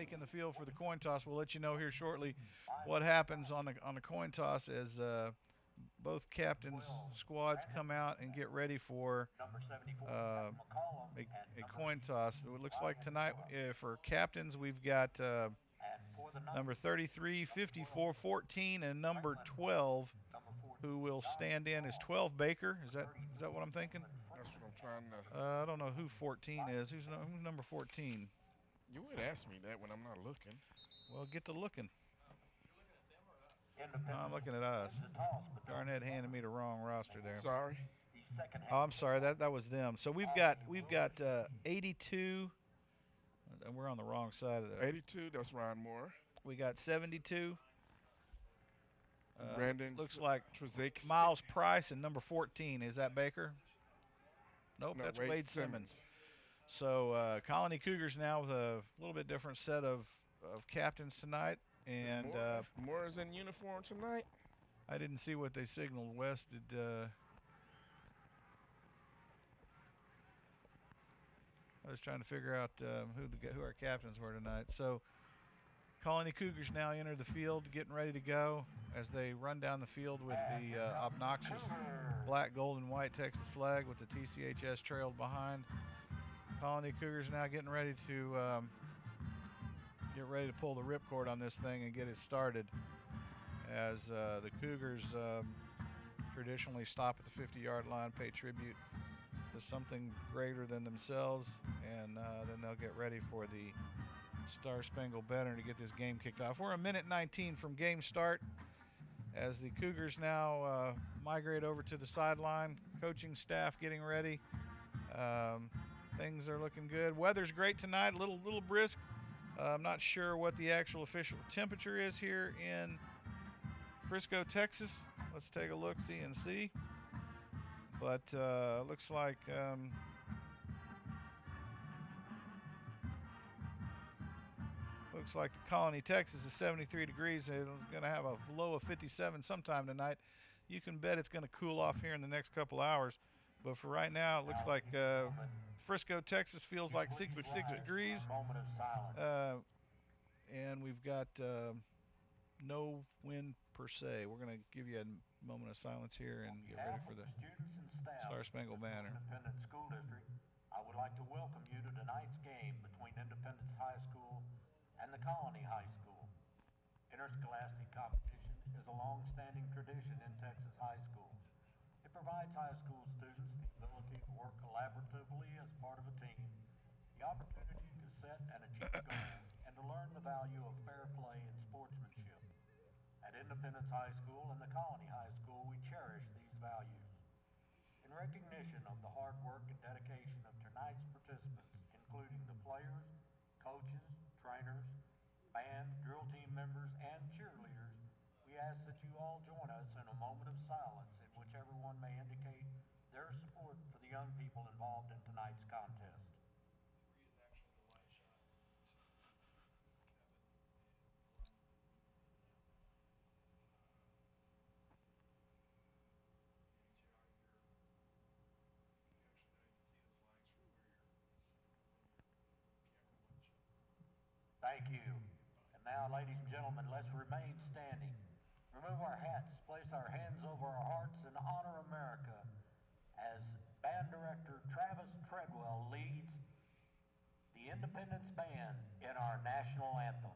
taking the field for the coin toss. We'll let you know here shortly what happens on the coin toss as both captains' squads come out and get ready for a coin toss. It looks like tonight for captains we've got number 33, 54, 14, and number 12, who will stand in as 12 Baker. Is that what I'm thinking? That's what I'm trying to. I don't know who 14 is. Who's number 14? You would ask me that when I'm not looking. Well, get to looking. No, I'm looking at us. Garnett handed me the wrong roster there. Sorry. Oh, I'm sorry. That was them. So we've got 82, and we're on the wrong side of that. 82. That's Ryan Moore. We got 72. Brandon looks like Trzak. Miles Price and number 14. Is that Baker? Nope, No, that's Wade Simmons. So Colony Cougars now with a little bit different set of captains tonight. And Moore is in uniform tonight. I didn't see what they signaled. West did. I was trying to figure out who our captains were tonight. So Colony Cougars now enter the field, getting ready to go as they run down the field with the obnoxious black, gold, and white Texas flag with the TCHS trailed behind. Colony Cougars now getting ready to pull the ripcord on this thing and get it started, as the Cougars traditionally stop at the 50-yard line, pay tribute to something greater than themselves, and then they'll get ready for the Star Spangled Banner to get this game kicked off. We're a minute 19 from game start as the Cougars now migrate over to the sideline. Coaching staff getting ready. Things are looking good. Weather's great tonight, a little brisk. I'm not sure what the actual official temperature is here in Frisco, Texas. Let's take a look, see. But looks like the Colony, Texas is 73 degrees. It's going to have a low of 57 sometime tonight. You can bet it's going to cool off here in the next couple hours. But for right now, it looks like Frisco, Texas feels like 66 degrees. And we've got no wind per se. We're going to give you a moment of silence here and get ready for the Star Spangled Banner. Independence School District, I would like to welcome you to tonight's game between Independence High School and the Colony High School. Interscholastic competition is a long-standing tradition in Texas high schools. It provides high school students the ability to work collaboratively as part of a team, the opportunity to set and achieve goals, and to learn the value of fair play and sportsmanship. At Independence High School and the Colony High School, we cherish these values. In recognition of the hard work and dedication of tonight's participants, including the players, coaches, trainers, band, drill team members, and cheerleaders, we ask that you all join us in a moment of silence in which everyone may indicate their support for the young people involved in tonight's contest. Thank you. And now, ladies and gentlemen, let's remain standing. Remove our hats, place our hands over our hearts, and honor America as Band Director Travis Treadwell leads the Independence Band in our national anthem.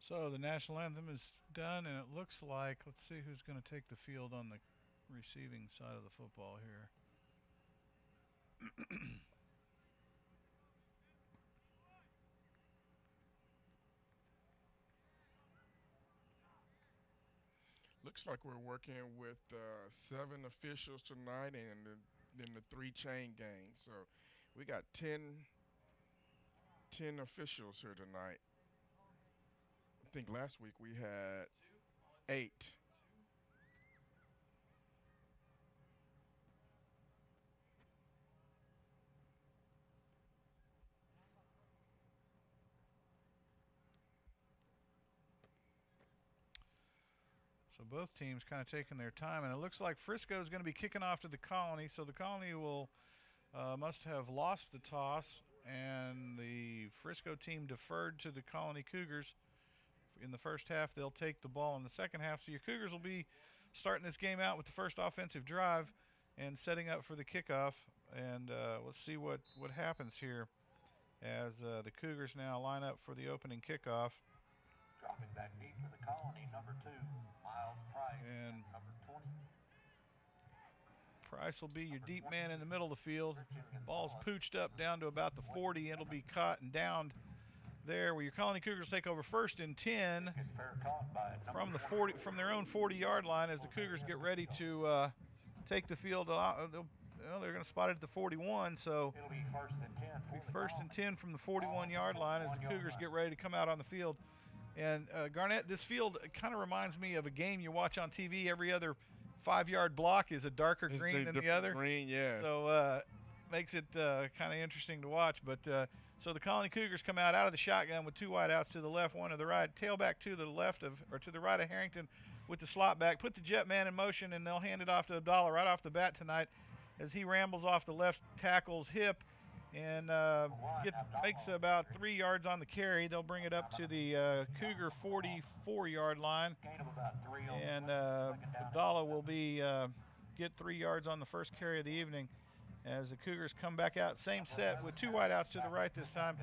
So the national anthem is done, and it looks like, let's see who's going to take the field on the receiving side of the football here. Looks like we're working with 7 officials tonight and then the 3 chain gangs. So we got 10 officials here tonight. I think last week we had 8. So both teams kind of taking their time, and it looks like Frisco is going to be kicking off to the Colony. So the Colony will must have lost the toss, and the Frisco team deferred to the Colony Cougars in the first half. They'll take the ball in the second half. So your Cougars will be starting this game out with the first offensive drive and setting up for the kickoff. And let's see what happens here as the Cougars now line up for the opening kickoff. Dropping back deep for the Colony, number 2, Miles Price, And number 20. Price will be your deep man in the middle of the field. Ball's pooched up down to about the 40. It'll be caught and downed there, where your Colony Cougars take over first and 10 from the 40, from their own 40-yard line, as the Cougars get ready to take the field. They're going to spot it at the 41, so It'll be first and 10 from the 41-yard line as the Cougars get ready to come out on the field. And Garnett, this field kind of reminds me of a game you watch on TV. Every other 5-yard block is a darker green than the other. Green, yeah. So makes it kind of interesting to watch. But so the Colony Cougars come out of the shotgun with 2 wideouts to the left, 1 to the right, tailback to the left of, or to the right of Harrington with the slot back. Put the jet man in motion, and they'll hand it off to Abdallah right off the bat tonight as he rambles off the left tackle's hip and makes about 3 yards on the carry. They'll bring it up to the Cougar 44-yard line, and Abdallah will get 3 yards on the first carry of the evening as the Cougars come back out. Same set with 2 wideouts to the right this time,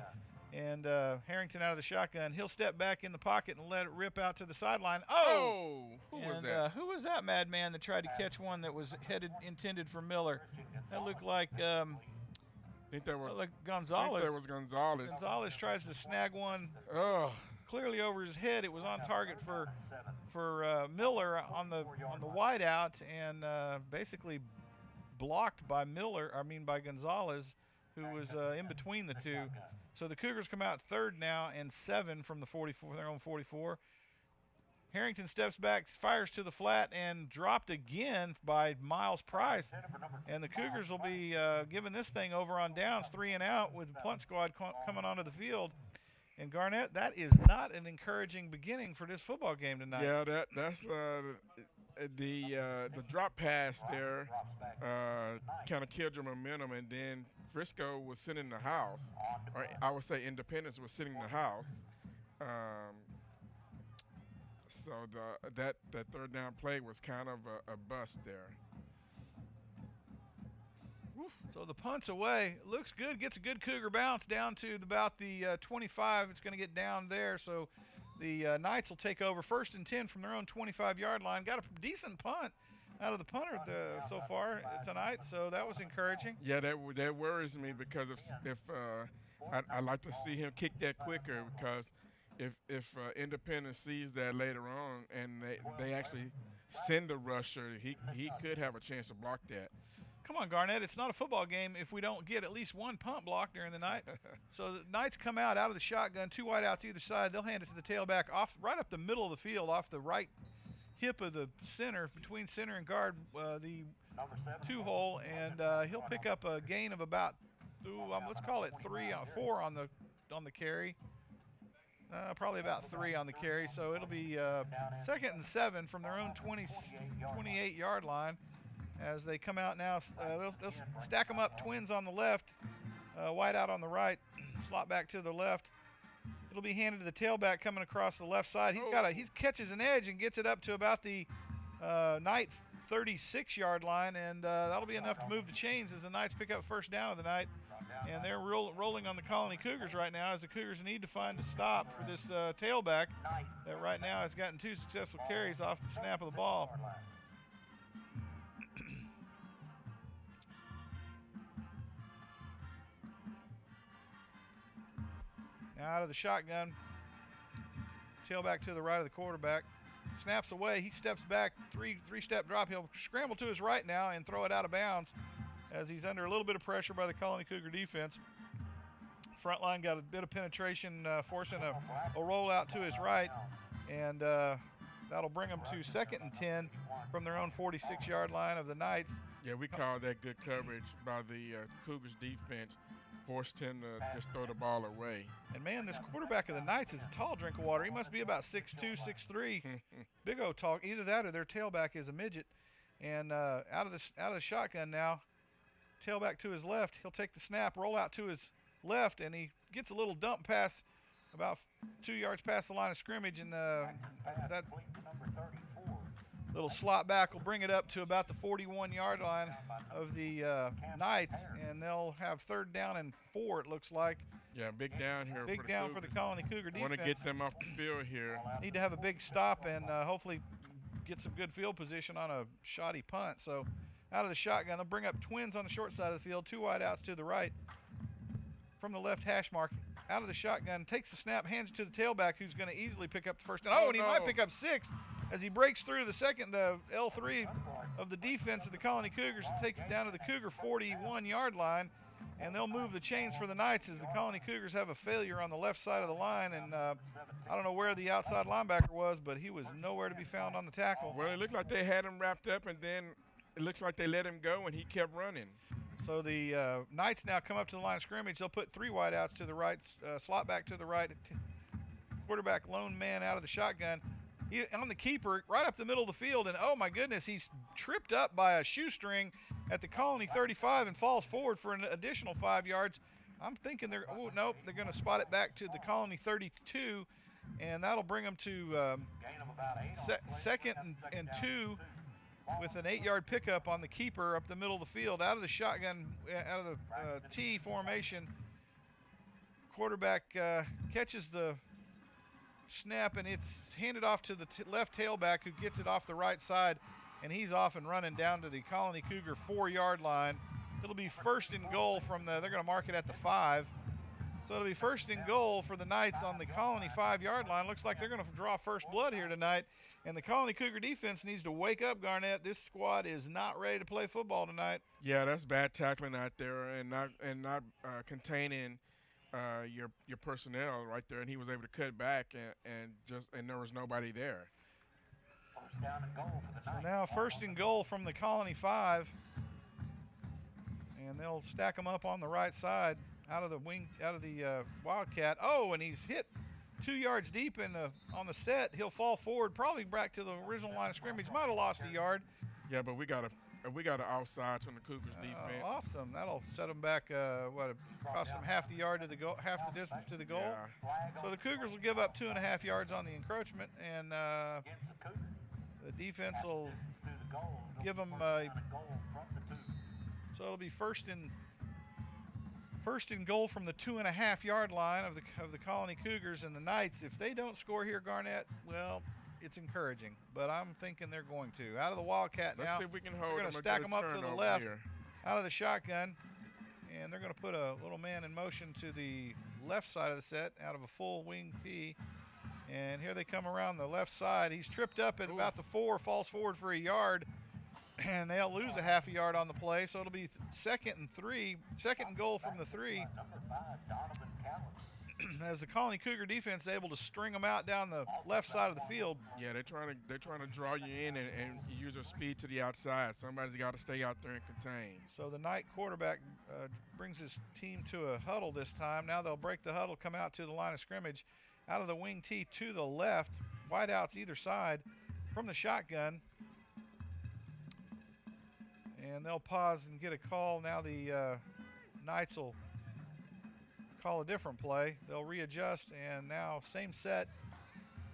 and Harrington out of the shotgun. He'll step back in the pocket and let it rip out to the sideline. Who was that? Who was that madman that tried to catch one that was intended for Miller? That looked like I think that was Gonzalez. I think that was Gonzalez. Gonzalez tries to snag one Oh, clearly over his head. It was on target for Miller on the wideout, and basically blocked by by Gonzalez, who was in between the two. So the Cougars come out 3rd now and 7 from the 44, their own 44. Harrington steps back, fires to the flat, and dropped again by Miles Price. And the Cougars will be giving this thing over on downs, 3 and out, with the punt squad coming onto the field. And Garnett, that is not an encouraging beginning for this football game tonight. yeah, that's the drop pass there kind of killed your momentum, and then Frisco was sitting in the house, or I would say Independence was sitting in the house. So that 3rd down play was kind of a bust there. Woof. So the punt's away. Looks good. Gets a good Cougar bounce down to about the 25. It's going to get down there. So the Knights will take over 1st and 10 from their own 25-yard line. Got a decent punt out of the punter so far tonight. So that was encouraging. Yeah, that worries me, because if I'd like to see him kick that quicker, because if Independence sees that later on and they actually send a rusher, he could have a chance to block that. Come on, Garnett. It's not a football game if we don't get at least 1 punt block during the night. So the Knights come out of the shotgun, 2 wideouts either side. They'll hand it to the tailback right up the middle of the field, off the right hip of the center, between center and guard, the 2-hole, and he'll pick up a gain of about, let's call it 4 on the carry. Probably about 3 on the carry, so it'll be 2nd and 7 from their own 28-yard line as they come out now. They'll stack them up, twins on the left, wide out on the right, slot back to the left. It'll be handed to the tailback coming across the left side. He catches an edge and gets it up to about the Knight 36-yard line, and that'll be enough to move the chains as the Knights pick up first down of the night. And they're rolling on the Colony Cougars right now, as the Cougars need to find a stop for this tailback that right now has gotten 2 successful carries off the snap of the ball. Now out of the shotgun, tailback to the right of the quarterback. Snaps away, he steps back, three-step drop. He'll scramble to his right now and throw it out of bounds as he's under a little bit of pressure by the Colony Cougar defense. Front line got a bit of penetration, forcing a rollout to his right, and that'll bring them to 2nd and 10 from their own 46-yard line of the Knights. Yeah, we call that good coverage by the Cougars defense. Forced him to just throw the ball away. And man, this quarterback of the Knights is a tall drink of water. He must be about 6'2", 6'3". Big old tall. Either that or their tailback is a midget. And out of the shotgun now, tailback to his left. He'll take the snap, roll out to his left, and he gets a little dump pass about 2 yards past the line of scrimmage, and that little slot back will bring it up to about the 41-yard line of the Knights, and they'll have 3rd down and 4, it looks like. Yeah, big down here. Big down for the Colony Cougar defense. Want to get them off the field here. Need to have a big stop and hopefully get some good field position on a shoddy punt. So out of the shotgun, they'll bring up twins on the short side of the field, 2 wideouts to the right. From the left hash mark, out of the shotgun, takes the snap, hands it to the tailback, who's going to easily pick up the first down. And he might pick up 6 as he breaks through the second L3 of the defense of the Colony Cougars and takes it down to the Cougar 41-yard line. And they'll move the chains for the Knights as the Colony Cougars have a failure on the left side of the line. And I don't know where the outside linebacker was, but he was nowhere to be found on the tackle. Well, it looked like they had him wrapped up, and then it looks like they let him go, and he kept running. So the Knights now come up to the line of scrimmage. They'll put 3 wideouts to the right, slot back to the right, quarterback lone man out of the shotgun. He, on the keeper, right up the middle of the field, and oh my goodness, he's tripped up by a shoestring at the Colony 35 and falls forward for an additional 5 yards. I'm thinking they're going to spot it back to the Colony 32, and that'll bring them to 2nd and 2 with an 8-yard pickup on the keeper up the middle of the field. Out of the shotgun, out of the T formation, quarterback catches the snap, and it's handed off to the left tailback, who gets it off the right side, and he's off and running down to the Colony Cougar 4-yard line. It'll be 1st and goal from they're going to mark it at the 5. So it'll be 1st and goal for the Knights on the Colony 5-yard line. Looks like they're going to draw first blood here tonight, and the Colony Cougar defense needs to wake up, Garnett. This squad is not ready to play football tonight. Yeah, that's bad tackling out there, and not containing your personnel right there, and he was able to cut back and there was nobody there. So now 1st and goal from the Colony 5, and they'll stack them up on the right side out of the Wildcat. Oh, and he's hit 2 yards deep on the set. He'll fall forward, probably back to the original line of scrimmage. Might have lost a yard. Yeah, but we got an offside from the Cougars defense. Awesome. That'll set them back. Cost them half the yard to the goal, half the distance to the goal. Yeah. So the Cougars will give up 2.5 yards on the encroachment, and the defense will give them. So it'll be first and goal from the 2.5-yard line of the Colony Cougars, and the Knights. If they don't score here, Garnett, well, it's encouraging, but I'm thinking they're going to. Out of the Wildcat now. Let's see if we can hold them. They're going to stack them up to the left, here. Out of the shotgun, and they're going to put a little man in motion to the left side of the set out of a full wing P. And here they come around the left side. He's tripped up at about the 4, falls forward for a yard, and they'll lose a half a yard on the play. So it'll be 2nd and goal from the 3. As the Colony Cougar defense is able to string them out down the left side of the field. Yeah, they're trying to draw you in and use their speed to the outside. Somebody's got to stay out there and contain. So the Knight quarterback brings his team to a huddle this time. Now they'll break the huddle, come out to the line of scrimmage, out of the wing T to the left, wideouts either side from the shotgun. And they'll pause and get a call. Now the Knights will call a different play. They'll readjust, and now same set.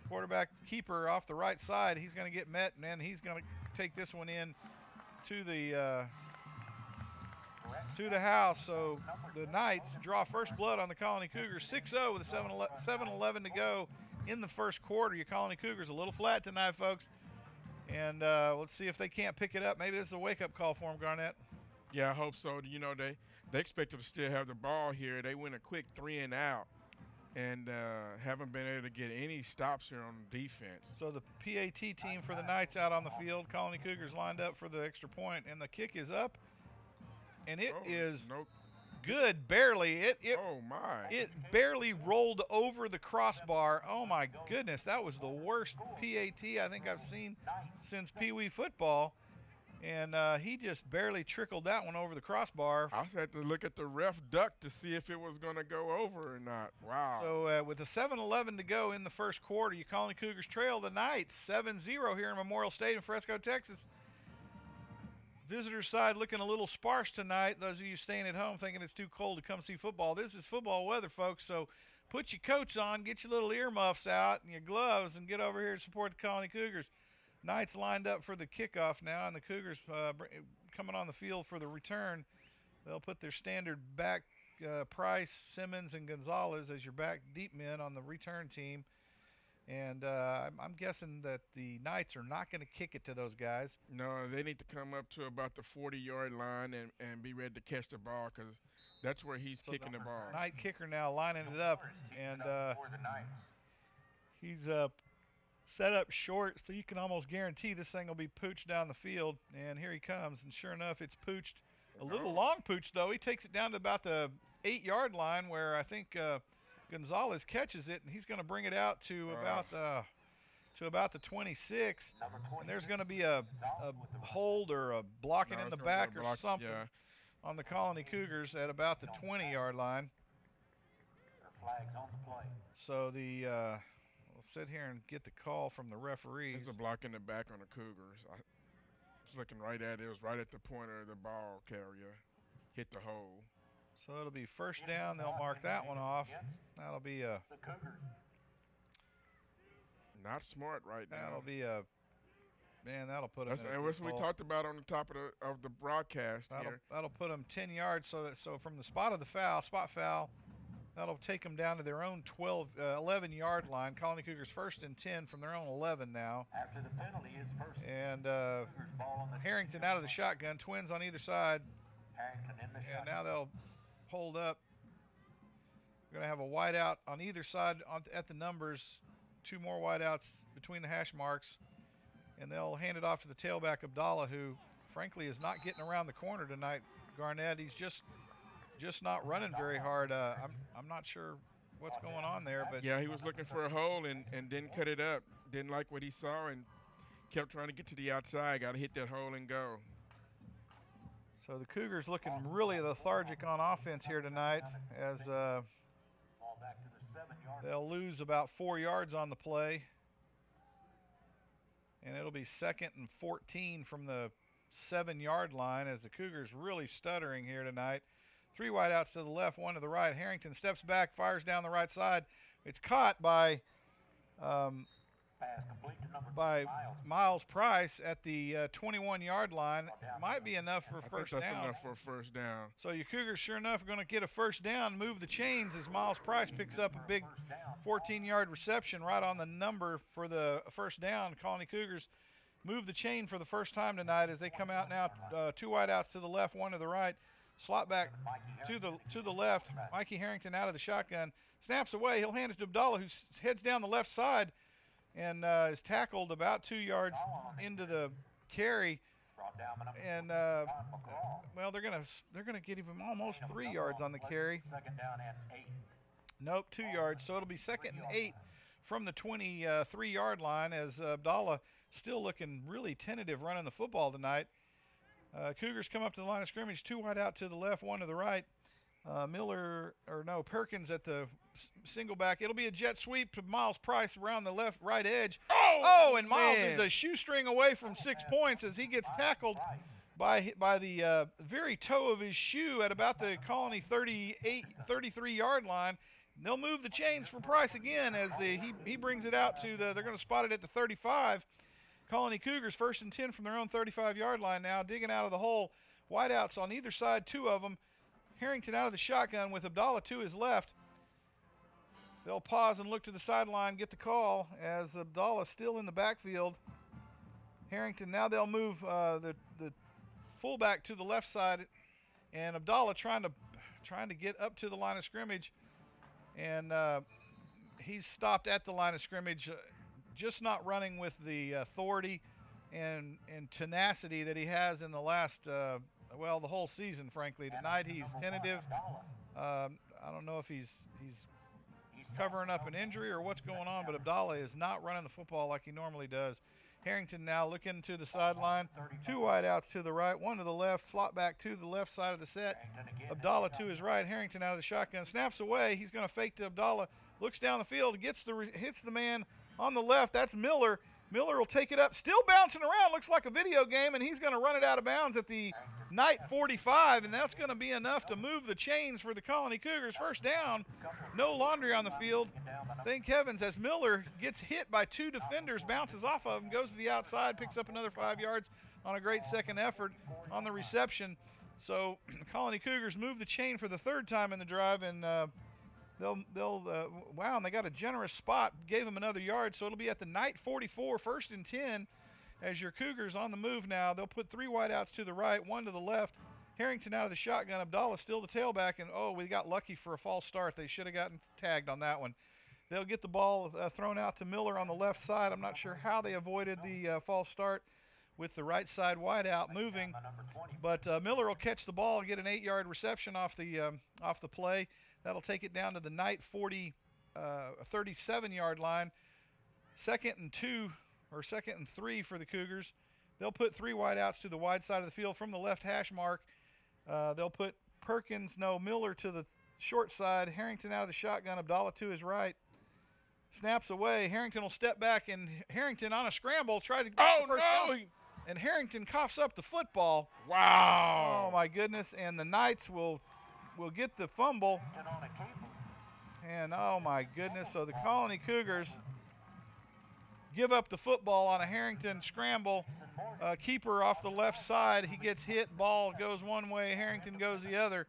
Quarterback keeper off the right side. He's going to get met, and then he's going to take this one in to the house. So the Knights draw first blood on the Colony Cougars 6-0 with 7:11 to go in the first quarter. Your Colony Cougars a little flat tonight, folks. And let's see if they can't pick it up. Maybe this is a wake-up call for them, Garnett. Yeah, I hope so. You know, they expected to still have the ball here. They went a quick 3 and out and haven't been able to get any stops here on defense. So the PAT team for the Knights out on the field. Colony Cougars lined up for the extra point, and the kick is up. And it is good, barely. Oh, my. It barely rolled over the crossbar. Oh, my goodness. That was the worst PAT I think I've seen since Pee Wee football. And he just barely trickled that one over the crossbar. I had to look at the ref duck to see if it was going to go over or not. Wow. So with a 7:11 to go in the first quarter, your Colony Cougars trail the Knights 7-0 here in Memorial Stadium, Frisco, Texas. Visitor side looking a little sparse tonight. Those of you staying at home thinking it's too cold to come see football, this is football weather, folks. So put your coats on, get your little earmuffs out and your gloves, and get over here to support the Colony Cougars. Knights lined up for the kickoff now, and the Cougars coming on the field for the return. They'll put their standard back, Price, Simmons, and Gonzalez as your back deep men on the return team. And I'm guessing that the Knights are not going to kick it to those guys. No, they need to come up to about the 40-yard line and be ready to catch the ball, because that's where he's kicking the ball. Knight kicker now lining it up, and he's set up short, so you can almost guarantee this thing will be pooched down the field. And here he comes, and sure enough, it's pooched. A little long pooch, though. He takes it down to about the 8-yard line, where I think Gonzalez catches it, and he's going to bring it out to about the 26. And there's going to be a hold or a blocking in the back or something on the Colony Cougars at about the 20-yard line. So we'll sit here and get the call from the referees. There's a block in the back on the Cougars. I was looking right at it. It was right at the pointer of the ball carrier. Hit the hole. So it'll be first down. They'll mark that one off. That'll be a not smart right now. That'll be a that'll put them. And what we talked about on the top of the broadcast here. That'll put them 10 yards. So from the spot foul, that'll take them down to their own 11-yard line. Colony Cougars first and 10 from their own 11 now. After the penalty is first. And Harrington out of the shotgun. Twins on either side. Harrington in the shotgun. And now they'll hold up. We're going to have a wideout on either side at the numbers. 2 more wideouts between the hash marks. And they'll hand it off to the tailback, Abdallah, who, frankly, is not getting around the corner tonight, Garnett. He's just not running very hard. I'm not sure what's going on there. But yeah, he was looking for a hole and didn't cut it up. Didn't like what he saw and kept trying to get to the outside. Got to hit that hole and go. So the Cougars looking really lethargic on offense here tonight, as they'll lose about 4 yards on the play. And it'll be 2nd and 14 from the 7-yard line, as the Cougars really stuttering here tonight. 3 wideouts to the left, 1 to the right. Harrington steps back, fires down the right side. It's caught by Miles Price at the 21-yard line. Might be enough for first down. That's enough for a first down. So your Cougars, sure enough, are going to get a first down, move the chains as Miles Price picks up a big 14-yard reception right on the number for the first down. Colony Cougars move the chain for the first time tonight as they come out now. 2 wideouts to the left, 1 to the right. Slot back to the left. Mikey Harrington out of the shotgun. Snaps away. He'll hand it to Abdallah, who heads down the left side and is tackled about 2 yards into the carry. And well, they're gonna get him almost 3 yards on the carry. Nope, 2 yards. So it'll be 2nd and 8 from the 23-yard line, as Abdallah still looking really tentative running the football tonight. Cougars come up to the line of scrimmage, 2 wide out to the left, 1 to the right. Perkins at the single back. It'll be a jet sweep to Miles Price around the right edge. And Miles is a shoestring away from 6 points as he gets tackled by the very toe of his shoe at about the Colony 33-yard line. And they'll move the chains for Price again as he brings it out to they're going to spot it at the 35. Colony Cougars 1st and 10 from their own 35-yard line now, digging out of the hole. Wideouts on either side, 2 of them. Harrington out of the shotgun with Abdallah to his left. They'll pause and look to the sideline, get the call as Abdallah still in the backfield. Harrington, now they'll move the fullback to the left side, and Abdallah trying to get up to the line of scrimmage, and he's stopped at the line of scrimmage, just not running with the authority and tenacity that he has in the last, the whole season, frankly. Tonight he's tentative. I don't know if he's covering up an injury or what's going on, but Abdallah is not running the football like he normally does. Harrington now looking to the sideline. 2 wideouts to the right, 1 to the left, slot back to the left side of the set. Abdallah to his right. Harrington out of the shotgun, snaps away. He's going to fake to Abdallah. Looks down the field, hits the man on the left. That's Miller. Miller will take it up, still bouncing around. Looks like a video game, and he's going to run it out of bounds at the Knight 45, and that's going to be enough to move the chains for the Colony Cougars. First down, no laundry on the field. Thank heavens, as Miller gets hit by 2 defenders, bounces off of him, goes to the outside, picks up another 5 yards on a great second effort on the reception. So Colony Cougars move the chain for the 3rd time in the drive, and and they got a generous spot, gave them another yard, so it'll be at the Knight 44, 1st and 10, as your Cougars on the move now. They'll put 3 wideouts to the right, 1 to the left. Harrington out of the shotgun. Abdallah still the tailback, and we got lucky for a false start. They should have gotten tagged on that one. They'll get the ball thrown out to Miller on the left side. I'm not sure how they avoided the false start with the right side wideout moving, but Miller will catch the ball, get an 8-yard reception off the play. That'll take it down to the Knight 37-yard line. 2nd and 2 or 2nd and 3 for the Cougars. They'll put 3 wideouts to the wide side of the field from the left hash mark. They'll put Miller to the short side. Harrington out of the shotgun. Abdallah to his right. Snaps away. Harrington will step back, and Harrington on a scramble tried to get the first down. And Harrington coughs up the football. Wow. Oh, my goodness. And the Knights will get the fumble. And, oh, my goodness. So the Colony Cougars give up the football on a Harrington scramble. Keeper off the left side. He gets hit. Ball goes one way. Harrington goes the other.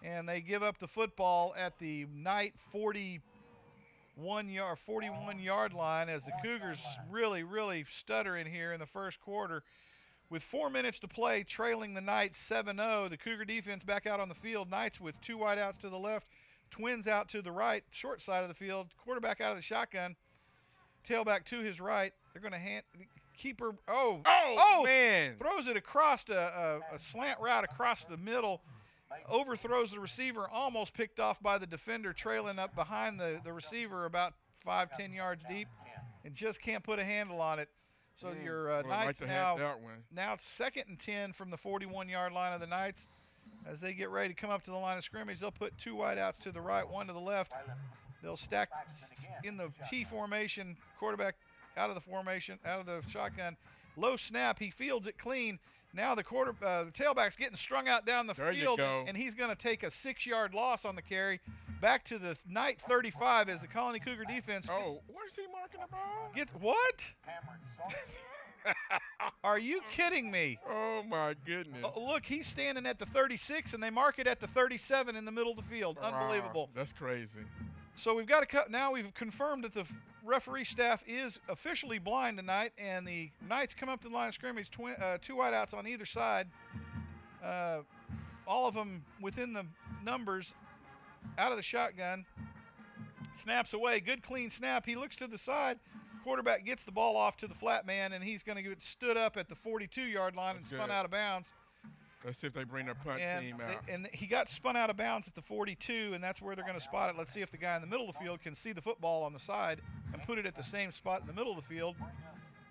And they give up the football at the Knight 41-yard line as the Cougars really, really stutter in here in the first quarter. With 4 minutes to play, trailing the Knights 7-0. The Cougar defense back out on the field. Knights with 2 wideouts to the left, twins out to the right, short side of the field. Quarterback out of the shotgun, tailback to his right. They're going to hand keeper. Man! Throws it across a slant route across the middle. Overthrows the receiver, almost picked off by the defender, trailing up behind the receiver about 5-10 yards deep, and just can't put a handle on it. So your Knights now it's 2nd and 10 from the 41-yard line of the Knights. As they get ready to come up to the line of scrimmage, they'll put 2 wideouts to the right, 1 to the left. They'll stack in the T formation, quarterback out of the formation, out of the shotgun. Low snap, he fields it clean. Now the tailback's getting strung out down the field, and he's going to take a 6-yard loss on the carry. Back to the Knight 35 as the Colony Cougar defense. Where's he marking the ball? What? Are you kidding me? Oh, my goodness. Look, he's standing at the 36, and they mark it at the 37 in the middle of the field. Wow, unbelievable. That's crazy. So we've got to cut. Now we've confirmed that the referee staff is officially blind tonight, and the Knights come up to the line of scrimmage, 2 wideouts on either side. All of them within the numbers, out of the shotgun. Snaps away. Good clean snap. He looks to the side. Quarterback gets the ball off to the flat man, and he's going to get stood up at the 42-yard line and spun out of bounds. Let's see if they bring their punt team out. And he got spun out of bounds at the 42, and that's where they're going to spot it. Let's see if the guy in the middle of the field can see the football on the side and put it at the same spot in the middle of the field.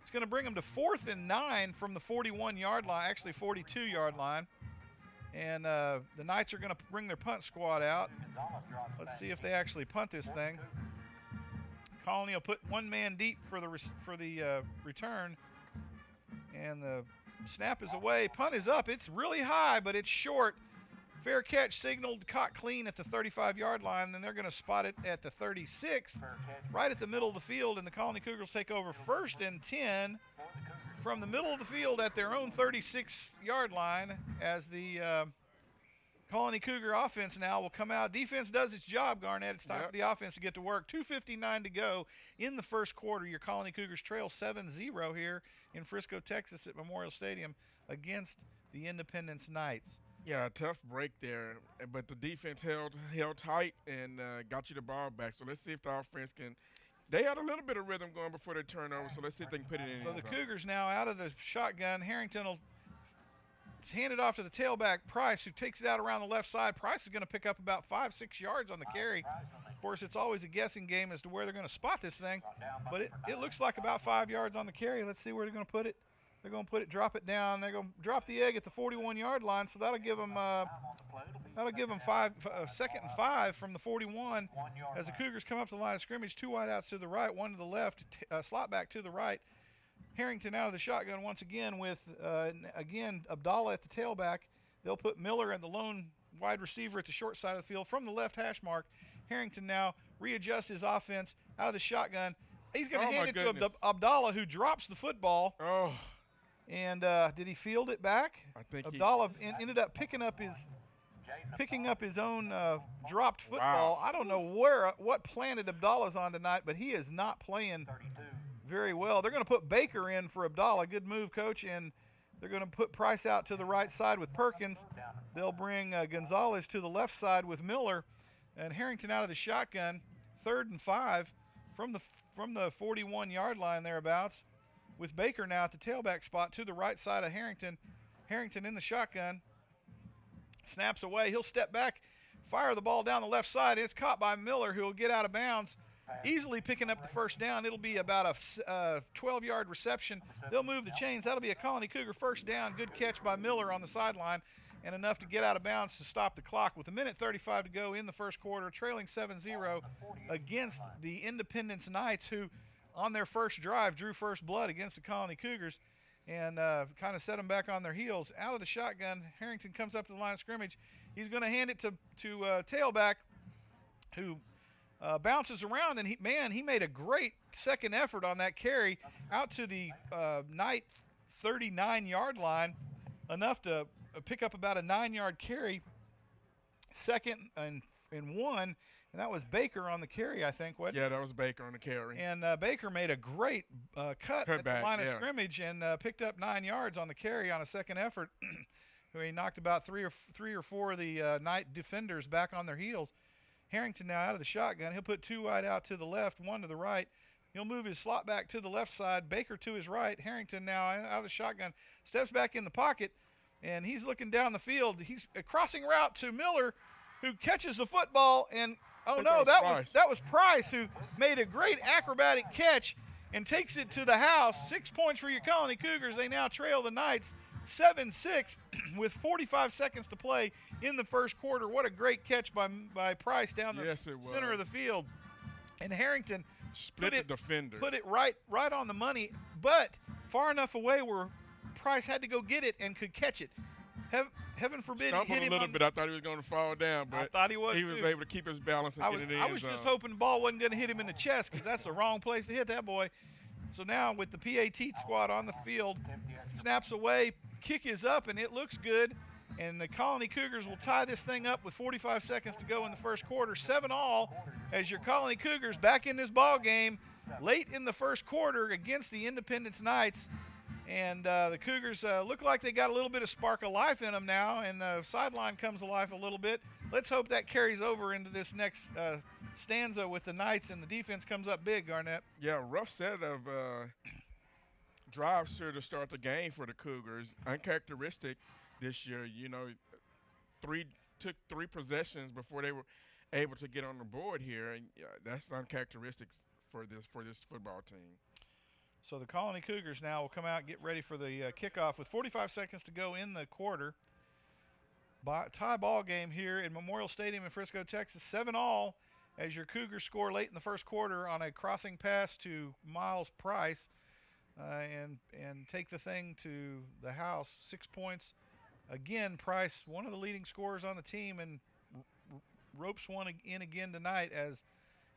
It's going to bring them to 4th and 9 from the 41-yard line, actually 42-yard line. And the Knights are going to bring their punt squad out. Let's see if they actually punt this thing. Colony will put 1 man deep for the return. And the snap is away. Punt is up. It's really high, but it's short. Fair catch signaled, caught clean at the 35-yard line. Then they're going to spot it at the 36, right at the middle of the field. And the Colony Cougars take over 1st and 10 from the middle of the field at their own 36-yard line as the Colony Cougar offense now will come out. Defense does its job, Garnett. It's time for the offense to get to work. 2:59 to go in the first quarter. Your Colony Cougars trail 7-0 here in Frisco, Texas at Memorial Stadium against the Independence Knights. Yeah, a tough break there, but the defense held tight and got you the ball back. So let's see if the offense can. They had a little bit of rhythm going before they turn over, so let's see if they can put it in. So the Cougars now out of the shotgun. Harrington will hand it off to the tailback, Price, who takes it out around the left side. Price is going to pick up about 5-6 yards on the carry. Of course, it's always a guessing game as to where they're going to spot this thing, but it looks like about 5 yards on the carry. Let's see where they're going to put it. They're going to put it, drop it down. They're going to drop the egg at the 41-yard line, so that'll give them second and 5 from the 41 as the Cougars come up to the line of scrimmage. 2 wideouts to the right, 1 to the left, slot back to the right. Harrington out of the shotgun once again with, again, Abdallah at the tailback. They'll put Miller and the lone wide receiver at the short side of the field from the left hash mark. Harrington now readjusts his offense out of the shotgun. He's going to hand it to Abdallah, who drops the football. Oh. And did he field it back? I think Abdallah ended up picking up his own dropped football. Wow. I don't know what planet Abdallah's on tonight, but he is not playing very well. They're going to put Baker in for Abdallah. Good move, Coach. And they're going to put Price out to the right side with Perkins. They'll bring Gonzalez to the left side with Miller. And Harrington out of the shotgun, 3rd and 5 from the 41-yard line thereabouts, with Baker now at the tailback spot to the right side of Harrington. Harrington in the shotgun, snaps away. He'll step back, fire the ball down the left side. It's caught by Miller, who will get out of bounds, easily picking up the first down. It'll be about a 12-yard reception. They'll move the chains. That'll be a Colony Cougar first down. Good catch by Miller on the sideline, and enough to get out of bounds to stop the clock with 1:35 to go in the first quarter, trailing 7-0 against the Independence Knights, who on their first drive drew first blood against the Colony Cougars and kind of set them back on their heels. Out of the shotgun, Harrington comes up to the line of scrimmage. He's going to hand it to tailback, who bounces around, and he made a great second effort on that carry out to the Knight 39-yard line, enough to pick up about a 9-yard carry, 2nd and 1, and that was Baker on the carry, I think. Yeah, that was Baker on the carry. And Baker made a great cut at the line of scrimmage and picked up 9 yards on the carry on a second effort. He knocked about three or four of the Knight defenders back on their heels. Harrington now out of the shotgun. He'll put 2 wide out to the left, 1 to the right. He'll move his slot back to the left side. Baker to his right. Harrington now out of the shotgun, steps back in the pocket, and he's looking down the field. He's a crossing route to Miller, who catches the football, and that was Price, who made a great acrobatic catch and takes it to the house. 6 points for your Colony Cougars. They now trail the Knights 7-6 with 45 seconds to play in the first quarter. What a great catch by Price down the center of the field. And Harrington put it right on the money, but far enough away where Price had to go get it and could catch it. Heaven forbid he hit him a little bit. I thought he was going to fall down, but I thought he was able to keep his balance and get it in. I was just hoping the ball wasn't going to hit him in the chest, because that's the wrong place to hit that boy. So now with the PAT squad on the field, snaps away, kick is up, and it looks good. And the Colony Cougars will tie this thing up with 45 seconds to go in the first quarter. 7-all as your Colony Cougars back in this ball game late in the first quarter against the Independence Knights. And the Cougars look like they got a little bit of spark of life in them now, and the sideline comes to life a little bit. Let's hope that carries over into this next stanza with the Knights, and the defense comes up big, Garnett. Yeah, rough set of drives here to start the game for the Cougars. Uncharacteristic this year. Took three possessions before they were able to get on the board here, and that's uncharacteristic for this football team. So the Colony Cougars now will come out and get ready for the kickoff with 45 seconds to go in the quarter. Tie ball game here in Memorial Stadium in Frisco, Texas. 7-all as your Cougars score late in the first quarter on a crossing pass to Miles Price and take the thing to the house. 6 points. Again, Price, one of the leading scorers on the team, and ropes one in again tonight as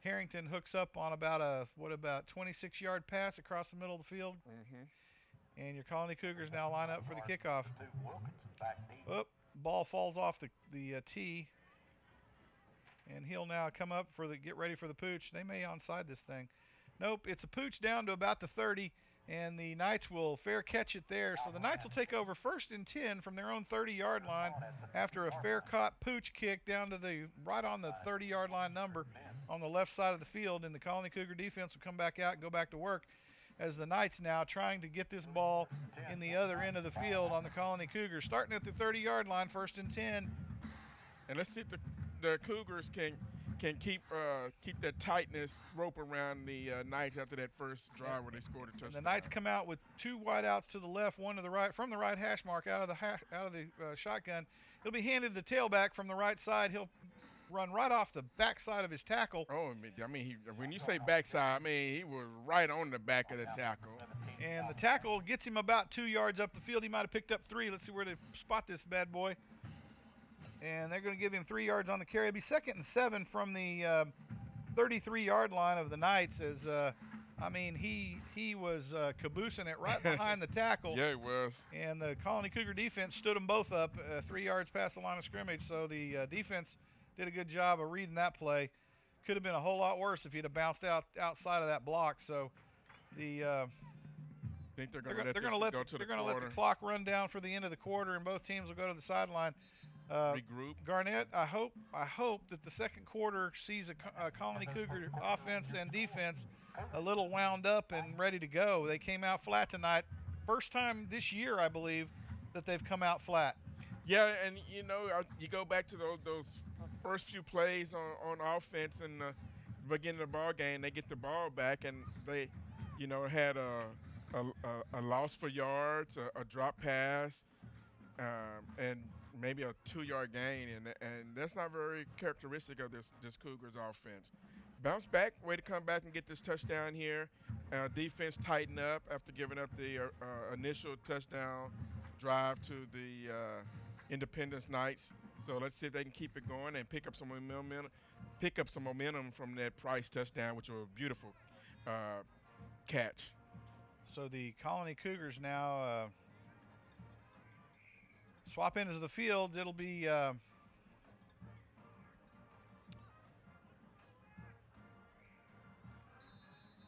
Harrington hooks up on about 26-yard pass across the middle of the field. Mm-hmm. And your Colony Cougars now line up for the kickoff. Wilkinson back deep. Oop, ball falls off the tee. And he'll now come up for get ready for the pooch. They may onside this thing. Nope, it's a pooch down to about the 30, and the Knights will fair catch it there. So the Knights will take over 1st and 10 from their own 30-yard line after a fair caught pooch kick down to right on the 30-yard line number on the left side of the field, and the Colony Cougar defense will come back out and go back to work as the Knights now trying to get this ball in the other end of the field on the Colony Cougars. Starting at the 30-yard line, 1st and 10. And let's see if the Cougars can keep that tightness rope around the Knights after that first drive where they scored a touchdown. And the Knights come out with 2 wideouts to the left, 1 to the right, from the right hash mark out of the shotgun. He'll be handed the tailback from the right side. He'll run right off the backside of his tackle. Oh, I mean, when you say backside, I mean he was right on the back of the tackle. And the tackle gets him about 2 yards up the field. He might have picked up 3. Let's see where they spot this bad boy. And they're going to give him 3 yards on the carry. It'll be 2nd and 7 from the 33-yard line of the Knights. As I mean, he was caboosing it right behind the tackle. Yeah, he was. And the Colony Cougar defense stood them both up 3 yards past the line of scrimmage. So the defense did a good job of reading that play. Could have been a whole lot worse if he'd have bounced outside of that block. So the think they're going to let the clock run down for the end of the quarter, and both teams will go to the sideline. Regroup. Garnett, I hope that the second quarter sees a Colony Cougar offense and defense a little wound up and ready to go. They came out flat tonight. First time this year, I believe, that they've come out flat. Yeah, and you know, you go back to those first few plays on offense in the beginning of the ball game. They get the ball back, and they, you know, had a loss for yards, a drop pass, and maybe a 2-yard gain, and that's not very characteristic of this Cougars offense. Bounce back, way to come back and get this touchdown here. Defense tighten up after giving up the initial touchdown drive to the Independence Knights. So let's see if they can keep it going and pick up some momentum from that Price touchdown, which was a beautiful catch. So the Colony Cougars now swap into the field. It'll be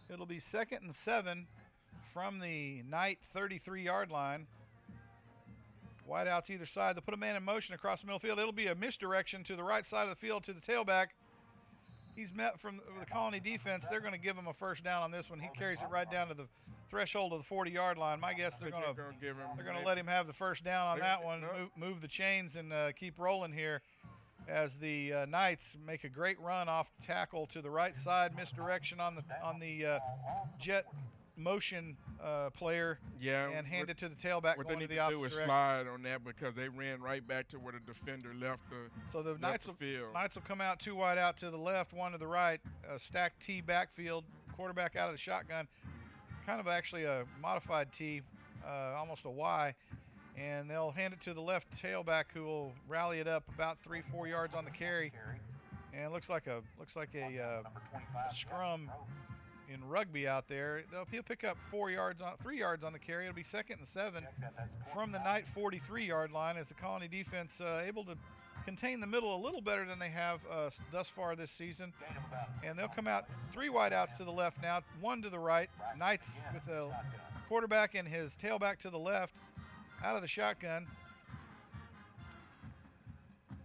it'll be 2nd and 7 from the Knight 33-yard line. Wideouts either side. They'll put a man in motion across the middle field. It'll be a misdirection to the right side of the field to the tailback. He's met from the Colony defense. They're going to give him a first down on this one. He carries it right down to the threshold of the 40-yard line. My guess they're going to let him have the first down on that one. Move the chains and keep rolling here as the Knights make a great run off tackle to the right side. Misdirection on the jet motion player, and hand it to the tailback. What they need to do is slide on that because they ran right back to where the defender left the Knights will come out 2 wide out to the left, 1 to the right, a stacked T backfield, quarterback out of the shotgun, kind of actually a modified T, almost a Y, and they'll hand it to the left tailback who will rally it up about 3-4 yards on the carry, and it looks like a scrum in rugby out there. He'll pick up 3 yards on the carry. It'll be 2nd and 7 from the Knight 43-yard line as the Colony defense able to contain the middle a little better than they have thus far this season. And they'll come out 3 wideouts to the left now, 1 to the right. Knights with the quarterback and his tailback to the left out of the shotgun.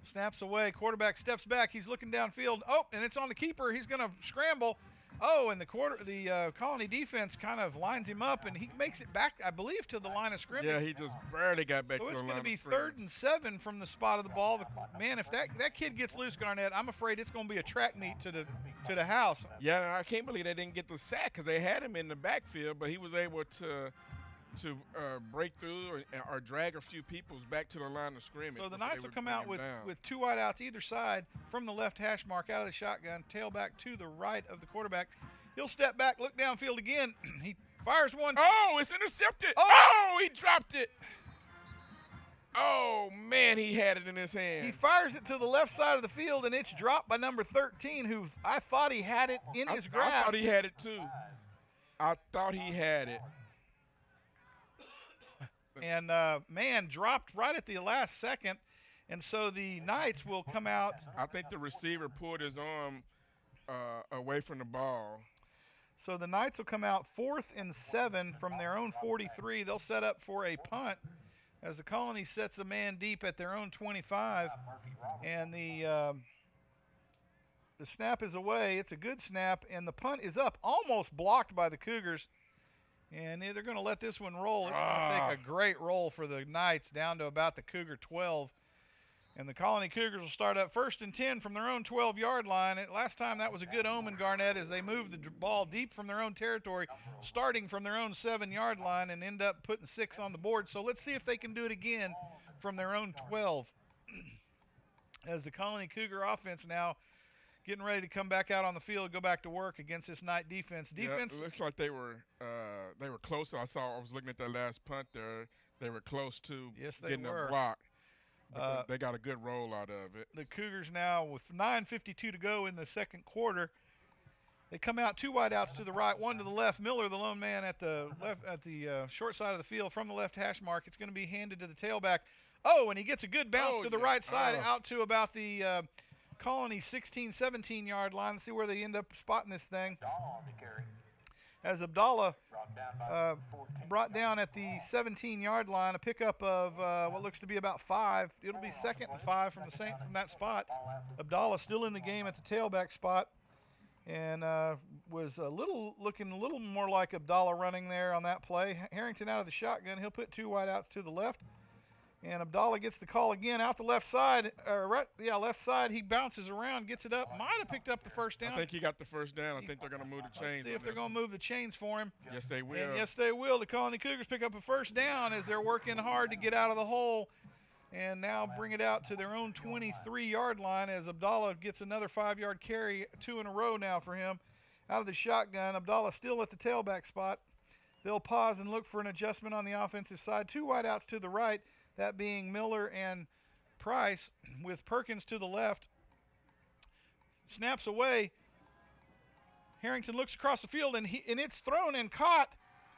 Snaps away. Quarterback steps back. He's looking downfield. Oh, and it's on the keeper. He's going to scramble. Oh, and the Colony defense kind of lines him up, and he makes it back, I believe, to the line of scrimmage. Yeah, he just barely got back to the line of scrimmage. So it's going to be 3rd and 7 from the spot of the ball. Man, if that kid gets loose, Garnett, I'm afraid it's going to be a track meet to the house. Yeah, I can't believe they didn't get the sack because they had him in the backfield, but he was able to break through or drag a few peoples back to the line of scrimmage. So the Knights will come out with 2 wideouts either side from the left hash mark out of the shotgun, tailback to the right of the quarterback. He'll step back, look downfield again. He fires one. Oh, it's intercepted. Oh, he dropped it. Oh, man, he had it in his hand. He fires it to the left side of the field, and it's dropped by number 13, who I thought he had it in his grasp. I thought he had it, too. I thought he had it. And, man, dropped right at the last second. And so the Knights will come out. I think the receiver pulled his arm away from the ball. So the Knights will come out 4th and 7 from their own 43. They'll set up for a punt as the Colony sets a man deep at their own 25. And the snap is away. It's a good snap, and the punt is up, almost blocked by the Cougars. And they're going to let this one roll. It's going to take a great roll for the Knights down to about the Cougar 12. And the Colony Cougars will start up 1st and 10 from their own 12-yard line. Last time that was a good omen, Garnett, as they moved the ball deep from their own territory, starting from their own 7-yard line and end up putting 6 on the board. So let's see if they can do it again from their own 12. As the Colony Cougar offense now getting ready to come back out on the field, go back to work against this Knight defense. Yeah, it looks like they were close. I was looking at that last punt there. They were close to getting a block. They got a good roll out of it. The Cougars now, with 9:52 to go in the second quarter, they come out 2 wideouts to the right, 1 to the left. Miller, the lone man at the left, at the short side of the field from the left hash mark. It's going to be handed to the tailback. Oh, and he gets a good bounce to the right side out to about the Colony 16, 17-yard line. Let's see where they end up spotting this thing. As Abdallah brought down at the 17-yard line, a pickup of what looks to be about 5. It'll be 2nd and 5 from that spot. Abdallah still in the game at the tailback spot, and was looking a little more like Abdallah running there on that play. Harrington out of the shotgun. He'll put 2 wideouts to the left. And Abdallah gets the call again out the left side. Left side. He bounces around, gets it up. Might have picked up the first down. I think he got the first down. I think they're going to move the chains. Let's see if they're going to move the chains for him. Yes, they will. And yes, they will. The Colony Cougars pick up a first down as they're working hard to get out of the hole. And now bring it out to their own 23-yard line as Abdallah gets another 5-yard carry, 2 in a row now for him. Out of the shotgun, Abdallah still at the tailback spot. They'll pause and look for an adjustment on the offensive side. 2 wideouts to the right. That being Miller and Price, with Perkins to the left. Snaps away. Harrington looks across the field, and it's thrown and caught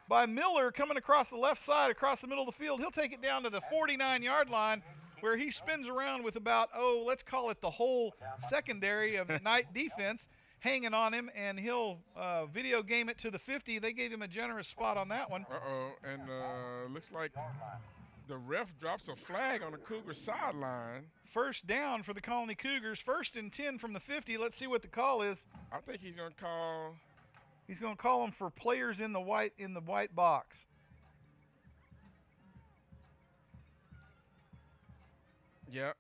by Miller coming across the left side, across the middle of the field. He'll take it down to the 49-yard line, where he spins around with about, let's call it the whole secondary of the Knight defense hanging on him, and he'll video game it to the 50. They gave him a generous spot on that one. And looks like the ref drops a flag on the Cougar sideline. First down for the Colony Cougars. 1st and 10 from the 50. Let's see what the call is. I think he's going to call. He's going to call them for players in the white box. Yep.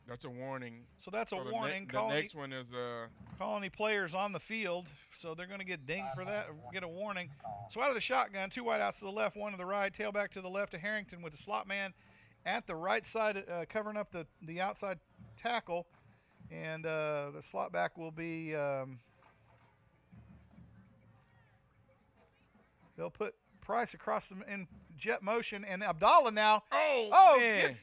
That's a warning. So that's a warning. The next one is Colony players on the field, so they're going to get dinged for that, get a warning. So out of the shotgun, 2 wideouts to the left, 1 to the right, tailback to the left to Harrington with the slot man at the right side, covering up the outside tackle. And the slot back will be, they'll put Price across them in jet motion, and Abdallah now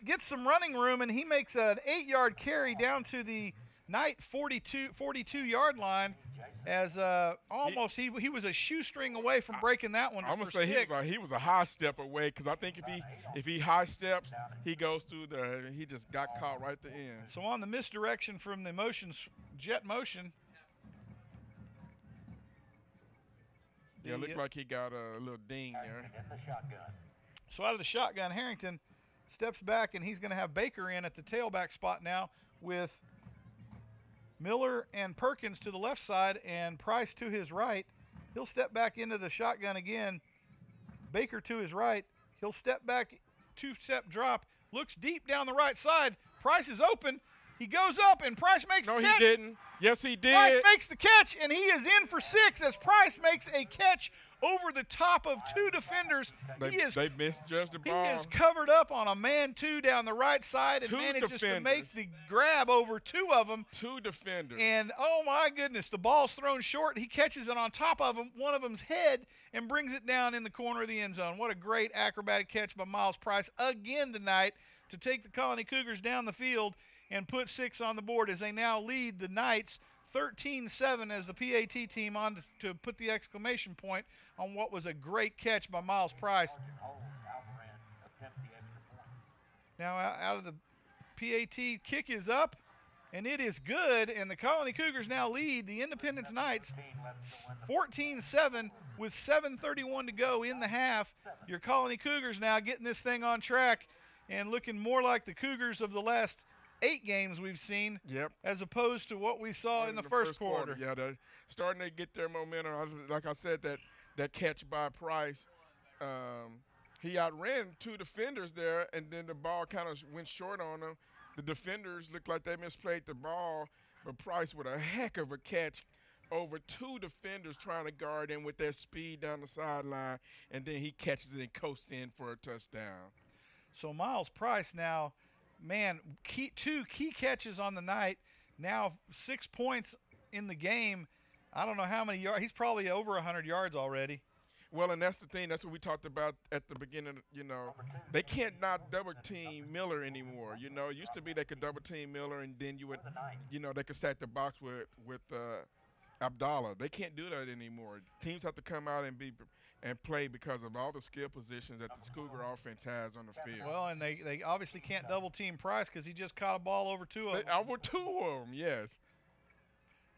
gets some running room, and he makes an 8-yard carry down to the Knight 42-yard line as he was a shoestring away from breaking that one. I'm gonna say he was a high step away, because I think if he high steps, he goes through he just got caught right at the end. So on the misdirection from the jet motion. Yeah, it looked like he got a little ding there. So out of the shotgun, Harrington steps back, and he's going to have Baker in at the tailback spot now with Miller and Perkins to the left side and Price to his right. He'll step back into the shotgun again. Baker to his right. He'll step back, 2-step drop, looks deep down the right side. Price is open. He goes up, and Price makes the catch. No, he didn't. Yes, he did. Price makes the catch, and he is in for 6 as Price makes a catch over the top of 2 defenders. They misjudged the ball. He is covered up on a man-2 down the right side and manages to make the grab over 2 of them. 2 defenders. And, oh, my goodness, the ball's thrown short. He catches it on top of one of them's head and brings it down in the corner of the end zone. What a great acrobatic catch by Miles Price again tonight to take the Colony Cougars down the field and put 6 on the board as they now lead the Knights 13-7 as the PAT team on to put the exclamation point on what was a great catch by Miles Price. Now out of the PAT, kick is up, and it is good, and the Colony Cougars now lead the Independence Knights 14-7 with 7:31 to go in the half. Your Colony Cougars now getting this thing on track and looking more like the Cougars of the last 8 games we've seen, as opposed to what we saw in the first quarter. Yeah, they're starting to get their momentum. Like I said, that catch by Price, he outran 2 defenders there, and then the ball kind of went short on him. The defenders looked like they misplayed the ball, but Price with a heck of a catch over 2 defenders trying to guard him with their speed down the sideline, and then he catches it and coasts in for a touchdown. So Miles Price now, man, 2 key catches on the night, now 6 points in the game. I don't know how many yards. He's probably over 100 yards already. Well, and that's the thing. That's what we talked about at the beginning. They can't not double team Miller anymore. It used to be they could double team Miller, and then you would, they could stack the box with Abdallah. They can't do that anymore. Teams have to come out and play because of all the skill positions that the Cougar offense has on the field. Well, and they obviously can't double team Price because he just caught a ball over 2 of them. Over 2 of them, yes.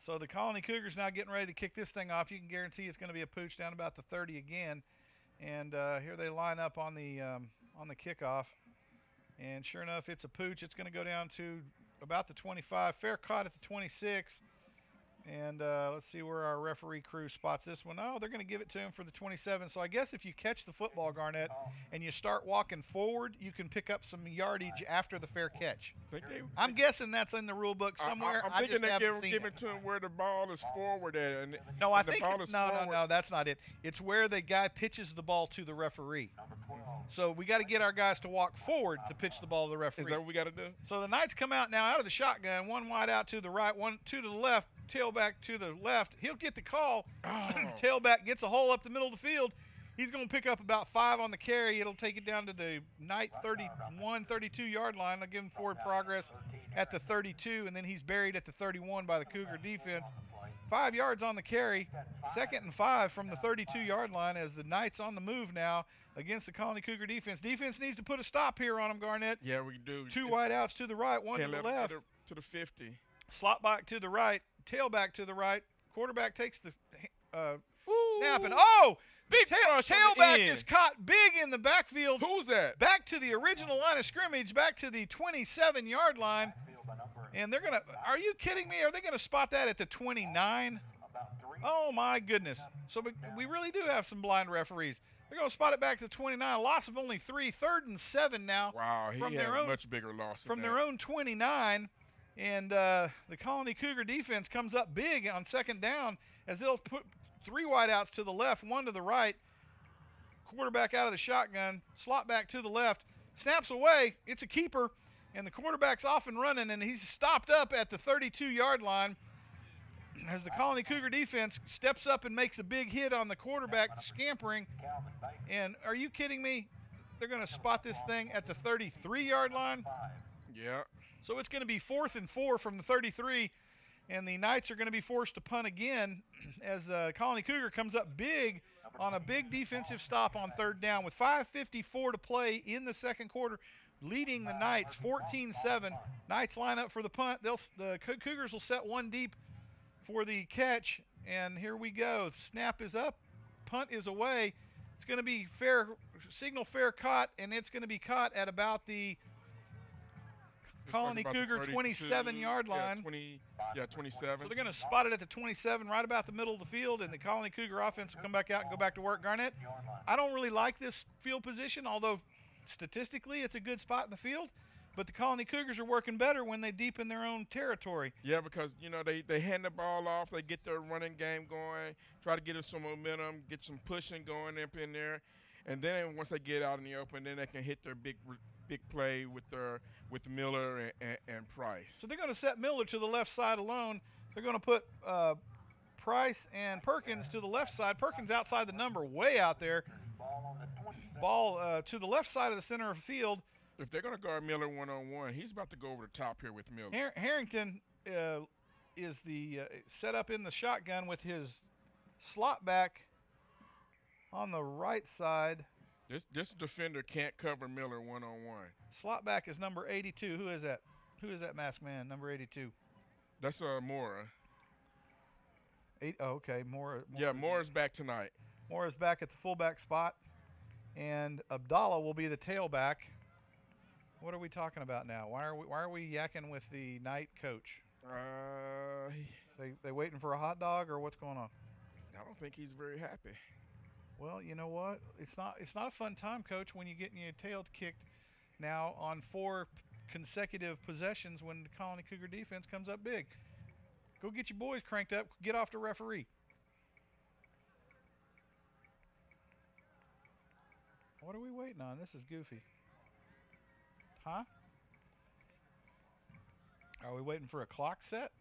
So the Colony Cougars now getting ready to kick this thing off. You can guarantee it's going to be a pooch down about the 30 again. And here they line up on the kickoff. And sure enough, it's a pooch. It's going to go down to about the 25. Fair caught at the 26. And let's see where our referee crew spots this one. Oh, they're going to give it to him for the 27. So I guess if you catch the football, Garnett, and you start walking forward, you can pick up some yardage after the fair catch. I'm guessing that's in the rule book somewhere. I'm thinking they give it to him where the ball is forward at. No, that's not it. It's where the guy pitches the ball to the referee. So we got to get our guys to walk forward to pitch the ball to the referee. Is that what we got to do? So the Knights come out now out of the shotgun, 1 wide out to the right, 2 to the left. Tailback to the left. He'll get the call. Tailback gets a hole up the middle of the field. He's going to pick up about 5 on the carry. It'll take it down to the Knight 31, 32-yard line. They'll give him forward progress at the 32, and then he's buried at the 31 by the Cougar defense. 5 yards on the carry. 2nd and 5 from the 32-yard line as the Knights on the move now against the Colony Cougar defense. Defense needs to put a stop here on them, Garnett. Yeah, we do. 2 wide outs to the right, 1 to the left. To the 50. Slot back to the right, tailback to the right. Quarterback takes the snap, and big tailback is caught big in the backfield. Who's that? Back to the original line of scrimmage, back to the 27-yard line. And they're going to – are you kidding me? Are they going to spot that at the 29? Oh, my goodness. So we really do have some blind referees. They're going to spot it back to 29. A loss of only 3, 3rd and 7 now. Wow, he had a much bigger loss from their own 29. And the Colony Cougar defense comes up big on 2nd down as they'll put 3 wideouts to the left, 1 to the right. Quarterback out of the shotgun, slot back to the left, snaps away. It's a keeper, and the quarterback's off and running, and he's stopped up at the 32-yard line as the Colony Cougar defense steps up and makes a big hit on the quarterback scampering. And are you kidding me? They're going to spot this thing at the 33-yard line? Yeah. So it's going to be 4th and 4 from the 33, and the Knights are going to be forced to punt again as the Colony Cougar comes up big on a big defensive stop on 3rd down with 5:54 to play in the 2nd quarter, leading the Knights 14-7. Knights line up for the punt. The Cougars will set 1 deep for the catch, and here we go. Snap is up, punt is away. It's going to be fair caught, and it's going to be caught at about the Colony Cougar 27-yard line. 27. So they're going to spot it at the 27, right about the middle of the field, and the Colony Cougar offense will come back out and go back to work. Garnett, I don't really like this field position, although statistically it's a good spot in the field. But the Colony Cougars are working better when they deepen their own territory. Yeah, because, they hand the ball off, they get their running game going, try to get us some momentum, get some pushing going up in there. And then once they get out in the open, then they can hit their big play with Miller and Price. So they're going to set Miller to the left side alone. They're going to put Price and Perkins to the left side. Perkins outside the number, way out there. Ball to the left side of the center of the field. If they're going to guard Miller one-on-one, he's about to go over the top here with Miller. Harrington is the set up in the shotgun with his slot back on the right side. This defender can't cover Miller one-on-one. Slot back is number 82. Who is that? Who is that masked man? Number 82. That's Mora. Okay, Mora. Yeah, Mora's back tonight. Mora's back at the fullback spot, and Abdallah will be the tailback. What are we talking about now? Why are we yakking with the night coach? They waiting for a hot dog, or what's going on? I don't think he's very happy. Well, you know what? It's not a fun time, Coach, when you're getting your tail kicked now on 4 consecutive possessions when the Colony Cougar defense comes up big. Go get your boys cranked up. Get off the referee. What are we waiting on? This is goofy. Huh? Are we waiting for a clock set?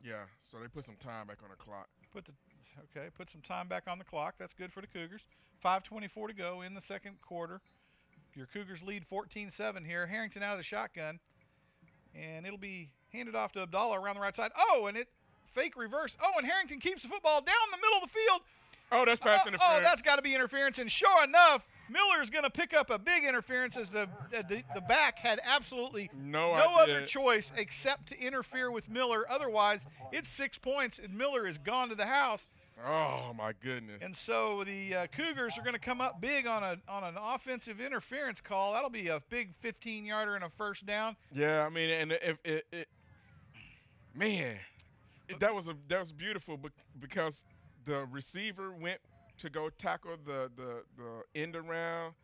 Yeah, so they put some time back on the clock. Put some time back on the clock. That's good for the Cougars. 5:24 to go in the second quarter. Your Cougars lead 14-7 here. Harrington out of the shotgun. And it'll be handed off to Abdallah around the right side. Oh, and it fake reverse. Oh, and Harrington keeps the football down the middle of the field. Oh, that's pass interference. Oh, that's got to be interference. And sure enough, Miller is going to pick up a big interference as the back had absolutely no other choice except to interfere with Miller. Otherwise, it's 6 points, and Miller is gone to the house. Oh, my goodness. And so the Cougars are going to come up big on an offensive interference call. That'll be a big 15-yarder and a first down. Yeah, I mean, and that was beautiful because the receiver went to go tackle the end around,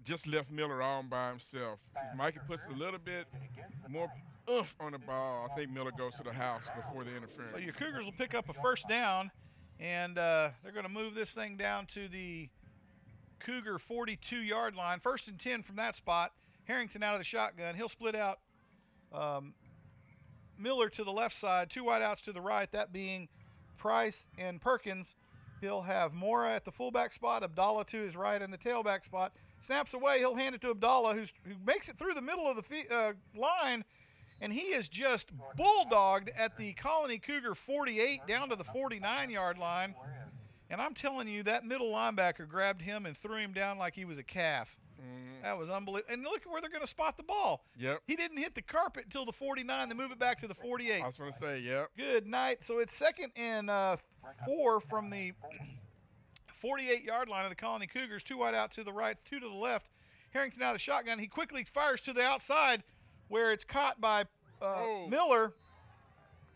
just left Miller all by himself. If Mikey puts a little bit more oomph on the ball, I think Miller goes to the house before the interference. So your Cougars will pick up a first down, and they're going to move this thing down to the Cougar 42-yard line. 1st and 10 from that spot. Harrington out of the shotgun. He'll split out Miller to the left side, 2 wideouts to the right, that being Price and Perkins. He'll have Mora at the fullback spot, Abdallah to his right in the tailback spot. Snaps away, he'll hand it to Abdallah, who makes it through the middle of the line, and he is just bulldogged at the Colony Cougar 48 down to the 49-yard line. And I'm telling you, that middle linebacker grabbed him and threw him down like he was a calf. Mm-hmm. That was unbelievable. And look at where they're going to spot the ball. Yep. He didn't hit the carpet until the 49. They move it back to the 48. I was going to say, yep. Good night. So it's 2nd and 4 from the 48-yard line of the Colony Cougars. 2 wide out to the right, 2 to the left. Harrington out of the shotgun. He quickly fires to the outside where it's caught by Miller.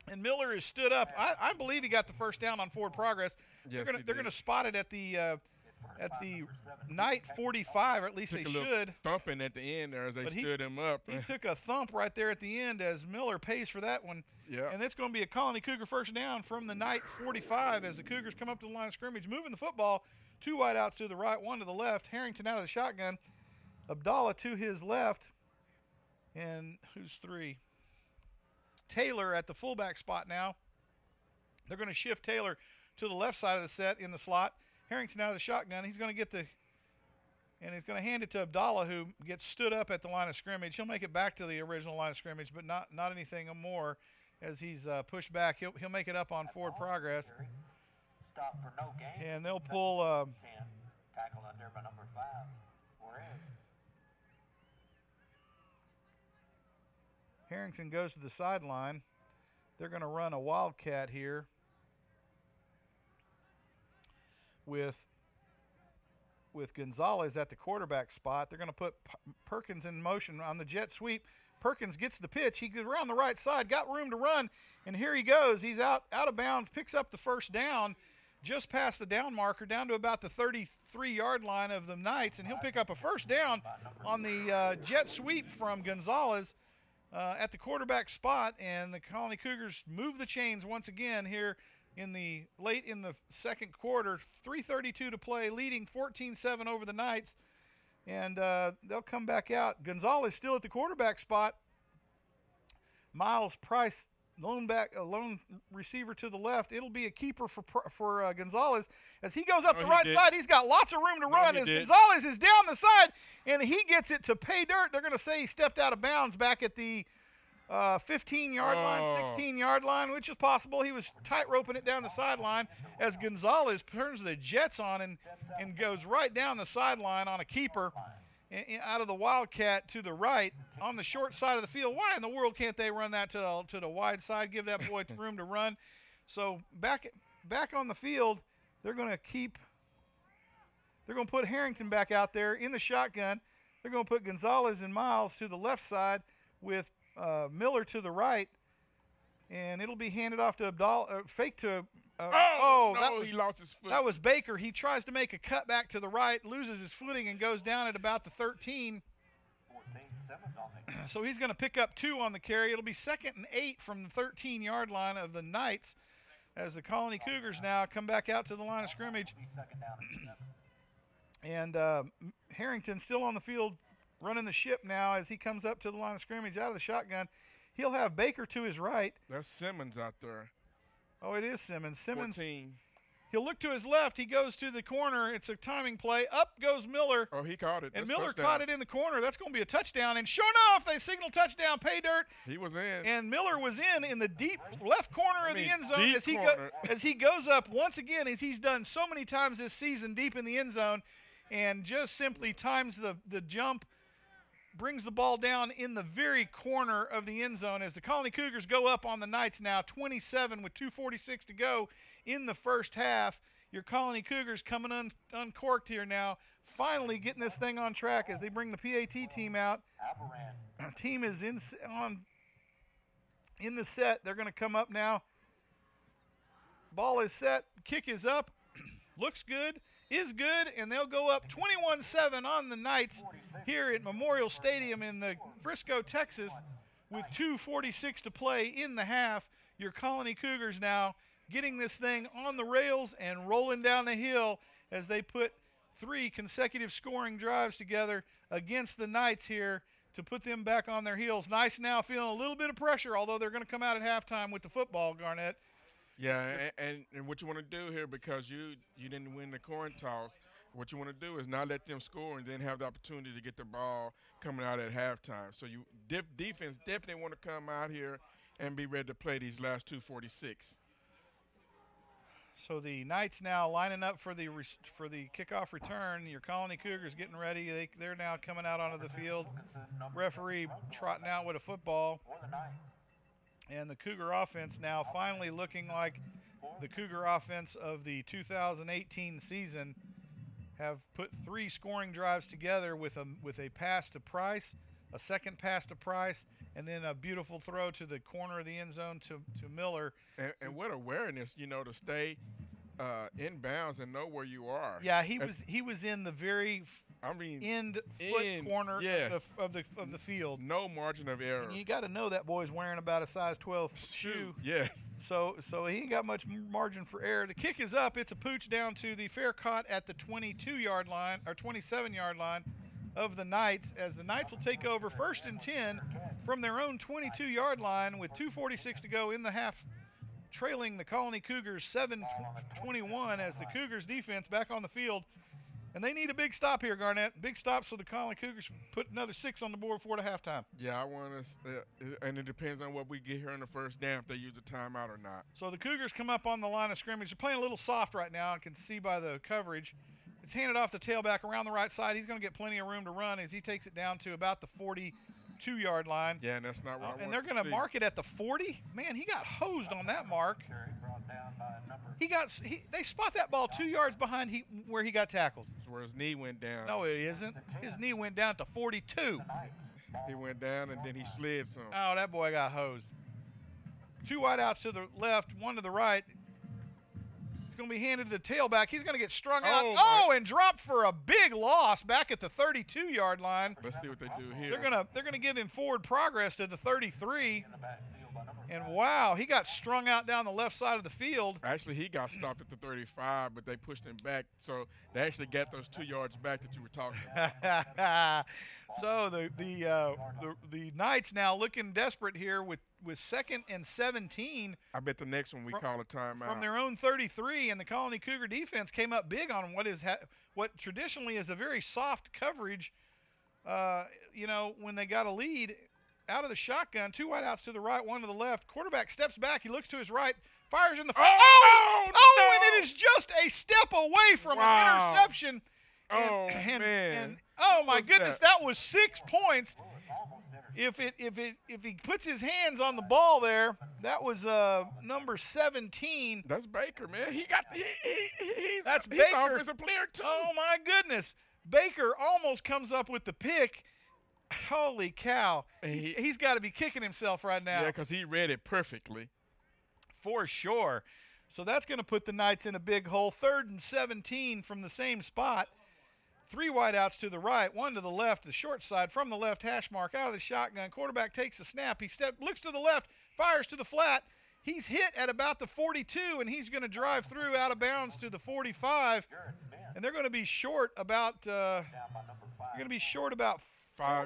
And Miller is stood up. I believe he got the first down on forward progress. Yes, they're going to spot it at the night 45, or at least they should. Thumping at the end there as they stood him up. He took a thump right there at the end as Miller pays for that one. Yeah. And it's going to be a Colony Cougar first down from the night 45 as the Cougars come up to the line of scrimmage, moving the football. 2 wideouts to the right, 1 to the left. Harrington out of the shotgun. Abdallah to his left. And who's 3? Taylor at the fullback spot now. They're going to shift Taylor to the left side of the set in the slot. Harrington out of the shotgun. He's going to he's going to hand it to Abdallah, who gets stood up at the line of scrimmage. He'll make it back to the original line of scrimmage, but not anything more as he's pushed back. He'll make it up on forward progress. Stop for no gain. And they'll pull. Tackle out there by number 5. Harrington goes to the sideline. They're going to run a wildcat here with Gonzalez at the quarterback spot. They're going to put Perkins in motion on the jet sweep. Perkins gets the pitch. He goes around the right side, got room to run, and here he goes. He's out of bounds, picks up the first down, just past the down marker, down to about the 33-yard line of the Knights, and he'll pick up a first down on the jet sweep from Gonzalez at the quarterback spot, and the Colony Cougars move the chains once again here late in the second quarter. 3:32 to play, leading 14-7 over the Knights, and they'll come back out. Gonzalez still at the quarterback spot. Miles Price, lone receiver to the left. It'll be a keeper for Gonzalez as he goes up the right side. He's got lots of room to run as Gonzalez is down the side, and he gets it to pay dirt. They're going to say he stepped out of bounds back at the 15-yard line, 16-yard line, which is possible. He was tight roping it down the sideline as Gonzalez turns the jets on and goes right down the sideline on a keeper out of the Wildcat to the right on the short side of the field. Why in the world can't they run that to the wide side, give that boy room to run? So back on the field, they're going to put Harrington back out there in the shotgun. They're going to put Gonzalez and Miles to the left side with Miller to the right, and it'll be handed off to fake to. He lost his foot. That was Baker. He tries to make a cut back to the right, loses his footing, and goes down at about the 13. So he's going to pick up 2 on the carry. It'll be 2nd and 8 from the 13-yard line of the Knights as the Colony Cougars now come back out to the line of scrimmage. And Harrington still on the field running the ship now as he comes up to the line of scrimmage out of the shotgun. He'll have Baker to his right. There's Simmons out there. Oh, it is Simmons. 14. He'll look to his left. He goes to the corner. It's a timing play. Up goes Miller. Oh, he caught it. And That's Miller touchdown. caught it in the corner. That's going to be a touchdown. And sure enough, they signal touchdown, pay dirt. He was in. And Miller was in the deep left corner of the end zone as he goes up once again, as he's done so many times this season, deep in the end zone, and just simply times the jump, brings the ball down in the very corner of the end zone as the Colony Cougars go up on the Knights now, 27 with 2:46 to go in the first half. Your Colony Cougars coming uncorked here now, finally getting this thing on track as they bring the PAT team out. Team is in the set. They're going to come up now. Ball is set. Kick is up. Looks good. Is good, and they'll go up 21-7 on the Knights here at Memorial Stadium in the Frisco, Texas, with 2:46 to play in the half. Your Colony Cougars now getting this thing on the rails and rolling down the hill as they put 3 consecutive scoring drives together against the Knights here to put them back on their heels. Nice now feeling a little bit of pressure, although they're going to come out at halftime with the football, Garnett. Yeah, and what you want to do here, because you didn't win the coin toss, what you want to do is not let them score and then have the opportunity to get the ball coming out at halftime. So you defense definitely want to come out here and be ready to play these last 2:46. So the Knights now lining up for the kickoff return. Your Colony Cougars getting ready. They're now coming out onto the field. Referee trotting out with a football. And the Cougar offense now finally looking like the Cougar offense of the 2018 season. Have put 3 scoring drives together with a pass to Price, a second pass to Price, and then a beautiful throw to the corner of the end zone to Miller. And what awareness, to stay in bounds and know where you are. Yeah, he was in the very end foot corner of the field. No margin of error. And you got to know that boy's wearing about a size 12 shoe. Yes. So he ain't got much margin for error. The kick is up. It's a pooch down to the fair caught at the 22-yard line or 27-yard line of the Knights, as the Knights will take over 1st and 10 from their own 22-yard line with 2:46 to go in the half, trailing the Colony Cougars 7-21 as the Cougars defense back on the field. And they need a big stop here, Garnett. Big stop so the Colony Cougars put another 6 on the board before the halftime. Yeah, I want to, and it depends on what we get here in the first down, if they use a timeout or not. So the Cougars come up on the line of scrimmage. They're playing a little soft right now. I can see by the coverage. It's handed off the tailback around the right side. He's going to get plenty of room to run as he takes it down to about the 42-yard line. Yeah, and that's not what I want. And they're going to mark it at the 40. Man, he got hosed on that mark. They spot that ball 2 yards behind where he got tackled. That's where his knee went down. No, it isn't. His knee went down to 42. He went down and then he slid some. Oh, that boy got hosed. 2 wideouts to the left, 1 to the right. It's going to be handed to the tailback. He's going to get strung out. And dropped for a big loss back at the 32-yard line. Let's see what they do here. They're going to give him forward progress to the 33. And wow, he got strung out down the left side of the field. Actually, he got stopped at the 35, but they pushed him back, so they actually got those 2 yards back that you were talking about. So the Knights now looking desperate here with 2nd and 17. I bet the next one we call a timeout. From their own 33, and the Colony Cougar defense came up big on what traditionally is a very soft coverage. When they got a lead out of the shotgun, 2 wideouts to the right, 1 to the left. Quarterback steps back. He looks to his right, fires in the front. And it is just a step away from an interception. And oh my goodness, that was 6 points. If he puts his hands on the ball there, that was number 17. That's Baker, man. He's Baker. Offensive player too. Oh my goodness, Baker almost comes up with the pick. Holy cow! He's got to be kicking himself right now. Yeah, because he read it perfectly. For sure. So that's going to put the Knights in a big hole. 3rd and 17 from the same spot. 3 wideouts to the right, 1 to the left, the short side from the left hash mark out of the shotgun. Quarterback takes a snap. He looks to the left, fires to the flat. He's hit at about the 42, and he's going to drive through out of bounds to the 45. And they're going to be short about 5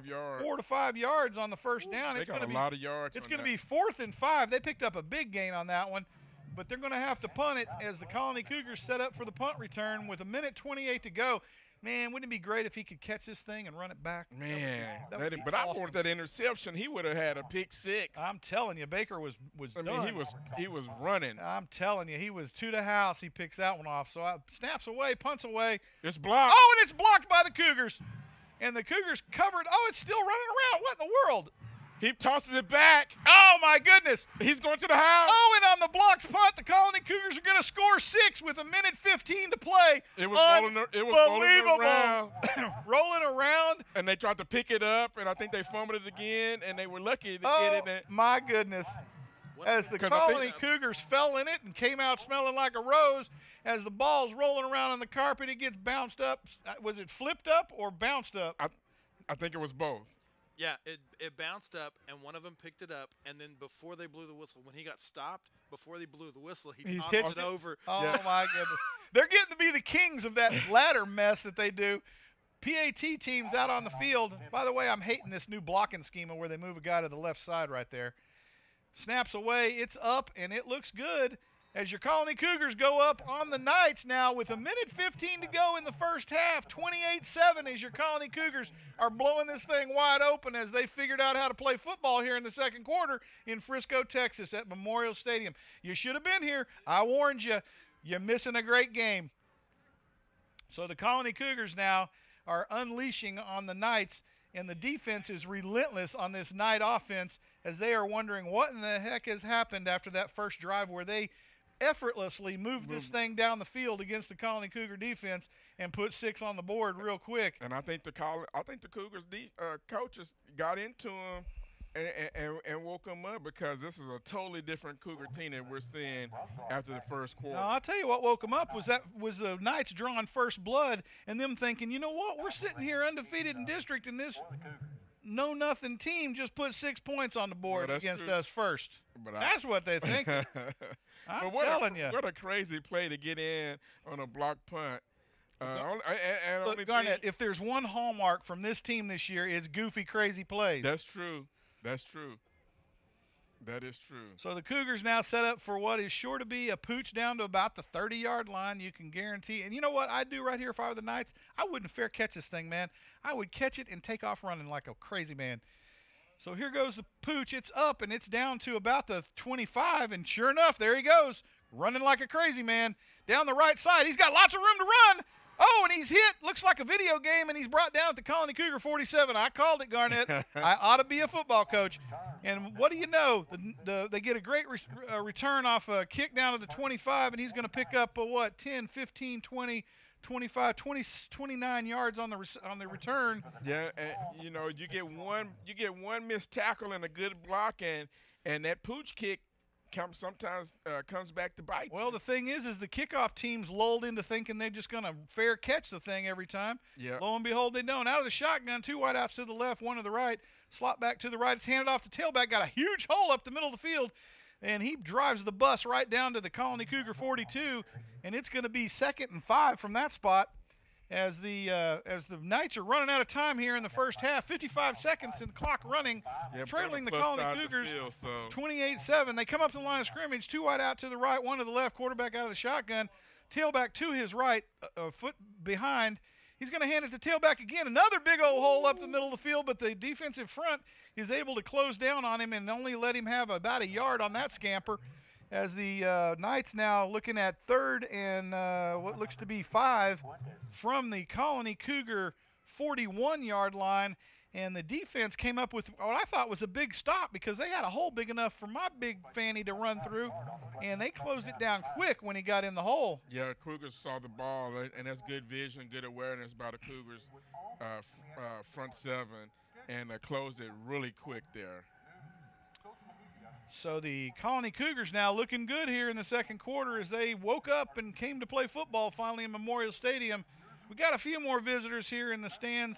yards. 4 to 5 yards on the first down. They got a lot of yards. It's going to be 4th and 5. They picked up a big gain on that one, but they're going to have to punt it as the Colony Cougars set up for the punt return with 1:28 to go. Man, wouldn't it be great if he could catch this thing and run it back? Man, but I wanted that interception. He would have had a pick 6. I'm telling you, Baker was done. He was running. I'm telling you, he was to the house. He picks that one off. So snaps away, punts away. It's blocked. Oh, and it's blocked by the Cougars. And the Cougars covered. Oh, it's still running around. What in the world? He tosses it back. Oh, my goodness. He's going to the house. Oh, and on the blocked punt, the Colony Cougars are going to score 6 with 1:15 to play. It was rolling around. Rolling around. And they tried to pick it up, and I think they fumbled it again, and they were lucky to get it. My goodness. As the Colony Cougars fell in it and came out smelling like a rose, as the ball's rolling around on the carpet, it gets bounced up. Was it flipped up or bounced up? I think it was both. Yeah, it bounced up, and one of them picked it up, and then before they blew the whistle, when he got stopped, before they blew the whistle, he tossed it over. Oh, my goodness. They're getting to be the kings of that ladder mess that they do. PAT teams out on the field. By the way, I'm hating this new blocking schema where they move a guy to the left side right there. Snaps away, it's up, and it looks good as your Colony Cougars go up on the Knights now with 1:15 to go in the first half. 28-7 as your Colony Cougars are blowing this thing wide open as they figured out how to play football here in the second quarter in Frisco, Texas at Memorial Stadium. You should have been here. I warned you. You're missing a great game. So the Colony Cougars now are unleashing on the Knights, and the defense is relentless on this Knight offense as they are wondering what in the heck has happened after that first drive where they effortlessly moved this thing down the field against the Colony Cougar defense and put 6 on the board real quick. And I think the Cougars coaches got into them and woke them up because this is a totally different Cougar team that we're seeing after the first quarter. Now, I'll tell you what woke them up was the Knights drawing first blood and them thinking, you know what, we're sitting here undefeated in district and this no-nothing team just put 6 points on the board against us first. That's what they think. I'm telling you. What a crazy play to get in on a block punt. Look, Garnett, if there's one hallmark from this team this year, it's goofy, crazy plays. That's true. That's true. That is true. So the Cougars now set up for what is sure to be a pooch down to about the 30-yard line. You can guarantee. And you know what I'd do right here if I were the Knights? I wouldn't fair catch this thing, man. I would catch it and take off running like a crazy man. So here goes the pooch. It's up, and it's down to about the 25. And sure enough, there he goes, running like a crazy man down the right side. He's got lots of room to run. Oh, and he's hit. Looks like a video game, and he's brought down at the Colony Cougar 47. I called it, Garnett. I ought to be a football coach. And what do you know? They get a great return off a kick down to the 25, and he's going to pick up, 10, 15, 20, 25, 20, 29 yards on the return. Yeah, and, you get one missed tackle and a good block, and that pooch kick sometimes comes back to bite. Well, the thing is the kickoff team's lulled into thinking they're just going to fair catch the thing every time. Yeah. Lo and behold, they don't. Out of the shotgun, 2 wideouts to the left, 1 to the right. Slot back to the right. It's handed off to tailback. Got a huge hole up the middle of the field, and he drives the bus right down to the Colony Cougar 42, and it's going to be 2nd and 5 from that spot. As the Knights are running out of time here in the first half, 55 seconds and the clock running, trailing the Colony Cougars 28-7. They come up to the line of scrimmage, 2 wide out to the right, 1 to the left, quarterback out of the shotgun, tailback to his right, a foot behind, He's going to hand it to tailback again. Another big old hole up the middle of the field, but the defensive front is able to close down on him and only let him have about a yard on that scamper. As the Knights now looking at 3rd and what looks to be 5 from the Colony Cougar 41-yard line. And the defense came up with what I thought was a big stop because they had a hole big enough for my big Fanny to run through, and they closed it down quick when he got in the hole. Yeah, Cougars saw the ball, and that's good vision, good awareness by the Cougars front 7, and closed it really quick there. So the Colony Cougars now looking good here in the second quarter as they woke up and came to play football finally in Memorial Stadium. We got a few more visitors here in the stands.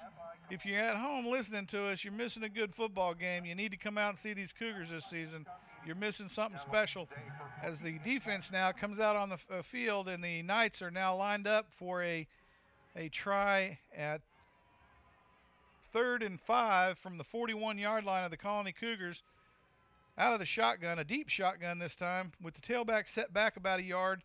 If you're at home listening to us, you're missing a good football game. You need to come out and see these Cougars this season. You're missing something special as the defense now comes out on the field, and the Knights are now lined up for a try at 3rd and 5 from the 41-yard line of the Colony Cougars. Out of the shotgun, a deep shotgun this time, with the tailback set back about a yard.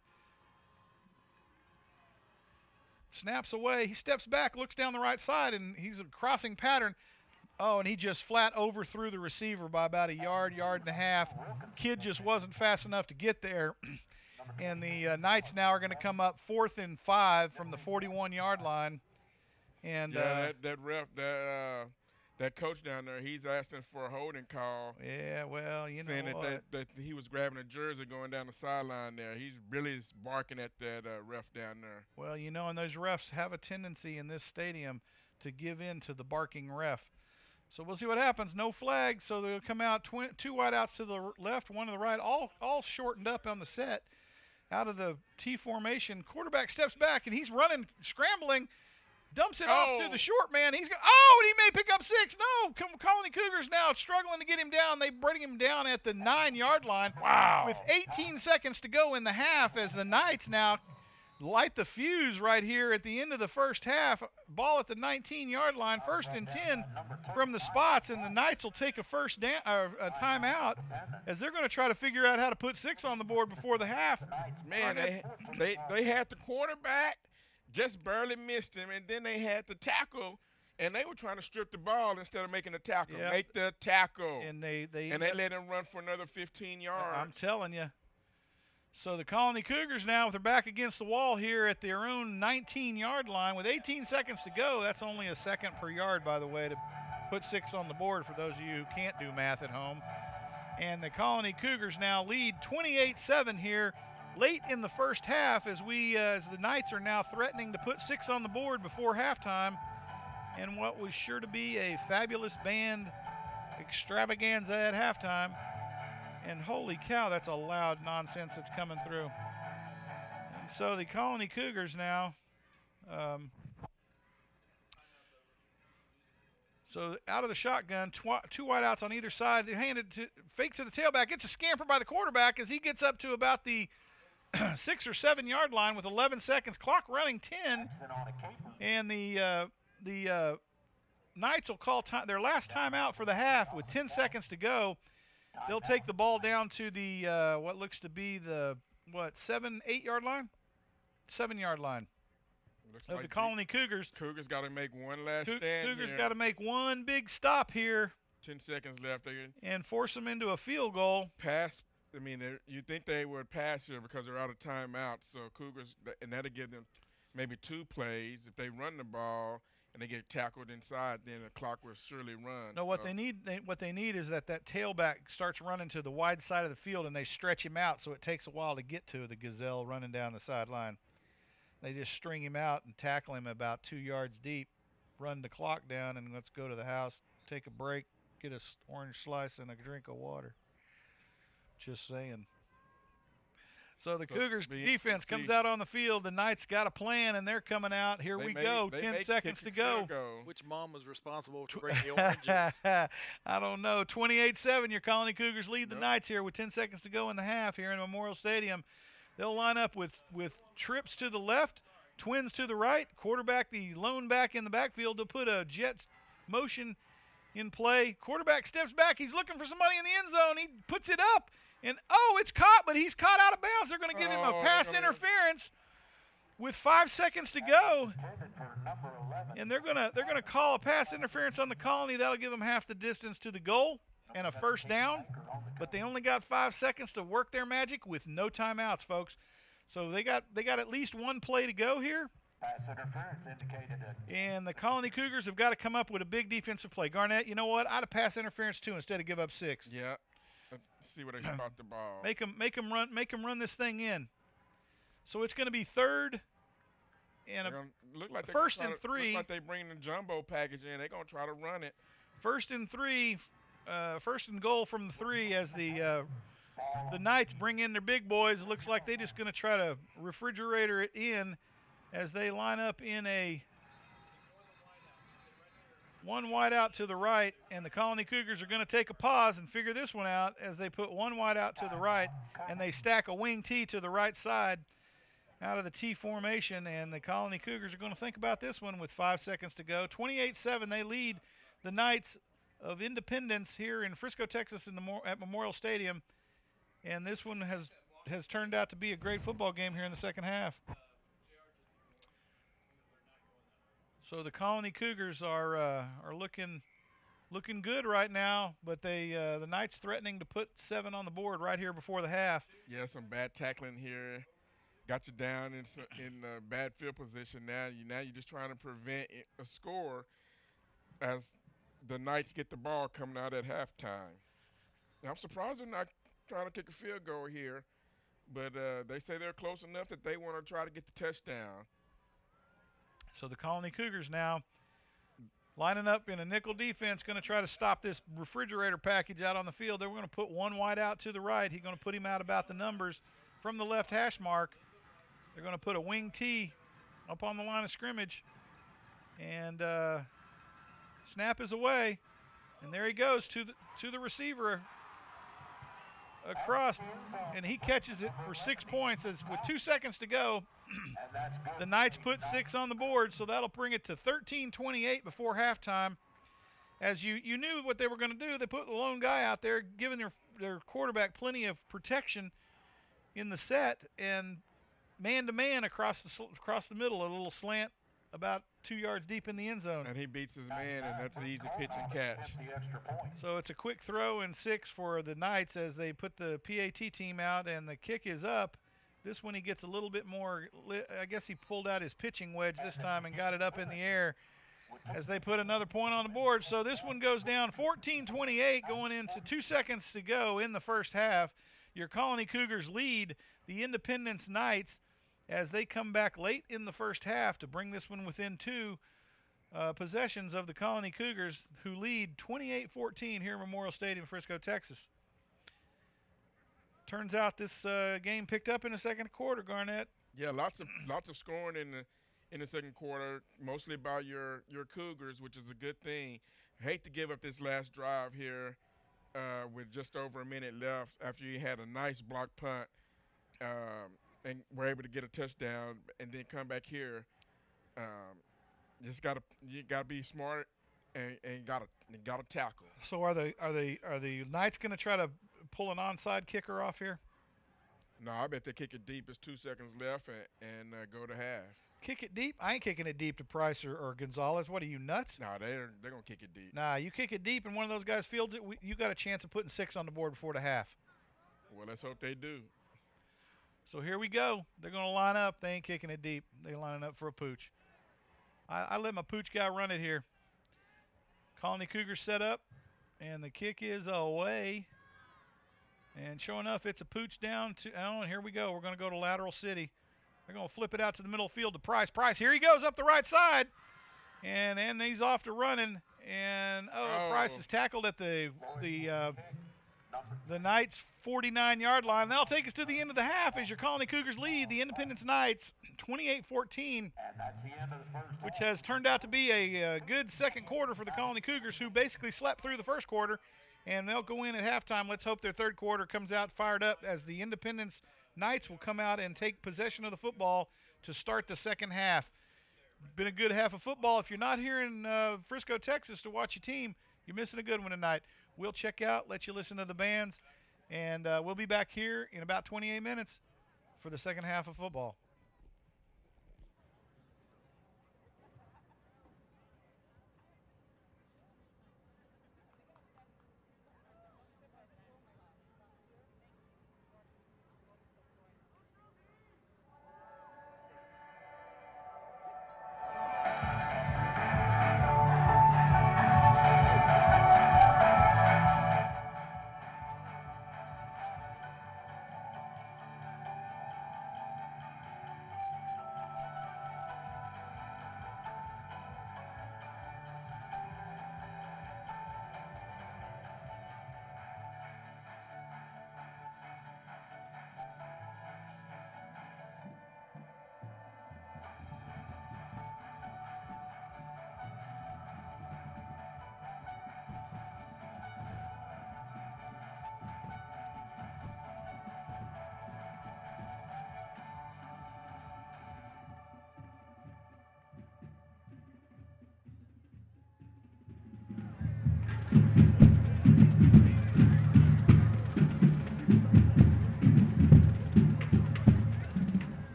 Snaps away. He steps back, looks down the right side, and he's a crossing pattern. Oh, and he just flat overthrew the receiver by about a yard, yard and a half. Kid just wasn't fast enough to get there. And the Knights now are going to come up 4th and 5 from the 41-yard line. And yeah, that ref, that coach down there, he's asking for a holding call. Yeah, well, you know saying what? that he was grabbing a jersey going down the sideline there. He's really barking at that ref down there. Well, you know, and those refs have a tendency in this stadium to give in to the barking ref. So we'll see what happens. No flags, so they'll come out 2 wideouts to the left, 1 to the right, all shortened up on the set. Out of the T formation, quarterback steps back, and he's running, scrambling, dumps it off to the short man. He's going, and he may pick up 6. No, Colony Cougars now struggling to get him down. They bring him down at the 9-yard line. Wow. With 18 seconds to go in the half as the Knights now light the fuse right here at the end of the first half. Ball at the 19-yard line, 1st and 10 from the spots, and the Knights will take a timeout as they're going to try to figure out how to put 6 on the board before the half. Man, they had the quarterback, just barely missed him, and then they had the tackle, and they were trying to strip the ball instead of making the tackle. Yep. Make the tackle. And they let him run for another 15 yards. I'm telling you. So the Colony Cougars now with their back against the wall here at their own 19-yard line with 18 seconds to go. That's only a second per yard, by the way, to put 6 on the board for those of you who can't do math at home. And the Colony Cougars now lead 28-7 here late in the first half as the Knights are now threatening to put 6 on the board before halftime. And what was sure to be a fabulous band extravaganza at halftime. And holy cow, that's a loud nonsense that's coming through. And so the Colony Cougars now, so out of the shotgun, 2 wideouts on either side. They hand it to, fakes to the tailback. It's a scamper by the quarterback as he gets up to about the 6 or 7 yard line with 11 seconds. Clock running 10. And the Knights will call their last timeout for the half with 10 seconds to go. They'll take the ball down to the what looks to be the 8 yard line? 7 yard line of the Colony Cougars. Cougars got to make one last stand. Cougars got to make one big stop here. 10 seconds left. And force them into a field goal. Pass. I mean, you think they would pass here because they're out of timeout. So Cougars, and that'll give them maybe 2 plays. If they run the ball and they get tackled inside, then the clock will surely run. No, what they need is that tailback starts running to the wide side of the field and they stretch him out so it takes a while to get to the gazelle running down the sideline. They just string him out and tackle him about 2 yards deep, run the clock down, and let's go to the house, take a break, get an orange slice and a drink of water. Just saying. So the Cougars defense comes out on the field. The Knights got a plan, and they're coming out. Here we go. 10 seconds to go. Which mom was responsible to bring the oranges? I don't know. 28-7. Your Colony Cougars lead the Knights here with 10 seconds to go in the half here in Memorial Stadium. They'll line up with trips to the left, twins to the right, quarterback the lone back in the backfield to put a jet motion in play. Quarterback steps back. He's looking for somebody in the end zone. He puts it up. And, it's caught, but he's caught out of bounds. They're going to give him a pass interference with 5 seconds to go. And they're gonna call a pass interference on the Colony. That'll give them half the distance to the goal and a first down. But they only got 5 seconds to work their magic with no timeouts, folks. So they got at least one play to go here. Pass interference indicated And the Colony Cougars have got to come up with a big defensive play. Garnett, you know what? I'd have passed interference too instead of give up 6. Yeah. Let's see where they spot the ball. Make them run this thing in. So it's going to be third and first and 3. Look like they bring the jumbo package in. They're going to try to run it. First and 3, first and goal from the 3 as the Knights bring in their big boys. It looks like they're just going to try to refrigerator it in as they line up in a one wide out to the right, and the Colony Cougars are going to take a pause and figure this one out as they put one wide out to the right, and they stack a wing T to the right side out of the T formation, and the Colony Cougars are going to think about this one with 5 seconds to go. 28-7, they lead the Knights of Independence here in Frisco, Texas at Memorial Stadium, and this one has turned out to be a great football game here in the second half. So the Colony Cougars are looking good right now, but the Knights threatening to put 7 on the board right here before the half. Yeah, some bad tackling here. Got you down in bad field position. Now you're just trying to prevent a score as the Knights get the ball coming out at halftime. Now, I'm surprised they're not trying to kick a field goal here, but they say they're close enough that they want to try to get the touchdown. So the Colony Cougars now lining up in a nickel defense, going to try to stop this refrigerator package out on the field. They're going to put one wide out to the right. He's going to put him out about the numbers from the left hash mark. They're going to put a wing T up on the line of scrimmage. And snap is away. And there he goes to the receiver across, and he catches it for 6 points as with 2 seconds to go. The Knights put 6 on the board, so that'll bring it to 13-28 before halftime. As you knew what they were going to do, they put the lone guy out there, giving their quarterback plenty of protection in the set, and man-to-man across the middle, a little slant about 2 yards deep in the end zone. And he beats his man, and that's an easy pitch and catch. So it's a quick throw and 6 for the Knights as they put the PAT team out, and the kick is up. This one he gets a little bit more, I guess he pulled out his pitching wedge this time and got it up in the air as they put another point on the board. So this one goes down 14-28 going into 2 seconds to go in the first half. Your Colony Cougars lead the Independence Knights as they come back late in the first half to bring this one within 2 possessions of the Colony Cougars, who lead 28-14 here in Memorial Stadium, Frisco, Texas. Turns out this game picked up in the second quarter, Garnett. Yeah, lots of scoring in the second quarter, mostly by your Cougars, which is a good thing. I hate to give up this last drive here with just over a minute left after you had a nice block punt and were able to get a touchdown and then come back here. You gotta be smart and gotta tackle. So are the Knights going to try to pull an onside kicker off here? No, I bet they kick it deep. It's 2 seconds left and go to half. Kick it deep? I ain't kicking it deep to Price or Gonzalez. What are you, nuts? No, they're going to kick it deep. Nah, you kick it deep and one of those guys fields it, you got a chance of putting 6 on the board before the half. Well, let's hope they do. So here we go. They're going to line up. They ain't kicking it deep. They're lining up for a pooch. I let my pooch guy run it here. Colony Cougars set up, and the kick is away. And sure enough, it's a pooch down to, and here we go. We're going to go to Lateral City. They're going to flip it out to the middle field to Price. Price, here he goes up the right side. And he's off to running. And, Price is tackled at the Knights' 49-yard line. That'll take us to the end of the half as your Colony Cougars lead the Independence Knights 28-14, which has turned out to be a good second quarter for the Colony Cougars, who basically slept through the first quarter. And they'll go in at halftime. Let's hope their third quarter comes out fired up as the Independence Knights will come out and take possession of the football to start the second half. Been a good half of football. If you're not here in Frisco, Texas to watch your team, you're missing a good one tonight. We'll check out, let you listen to the bands, and we'll be back here in about 28 minutes for the second half of football.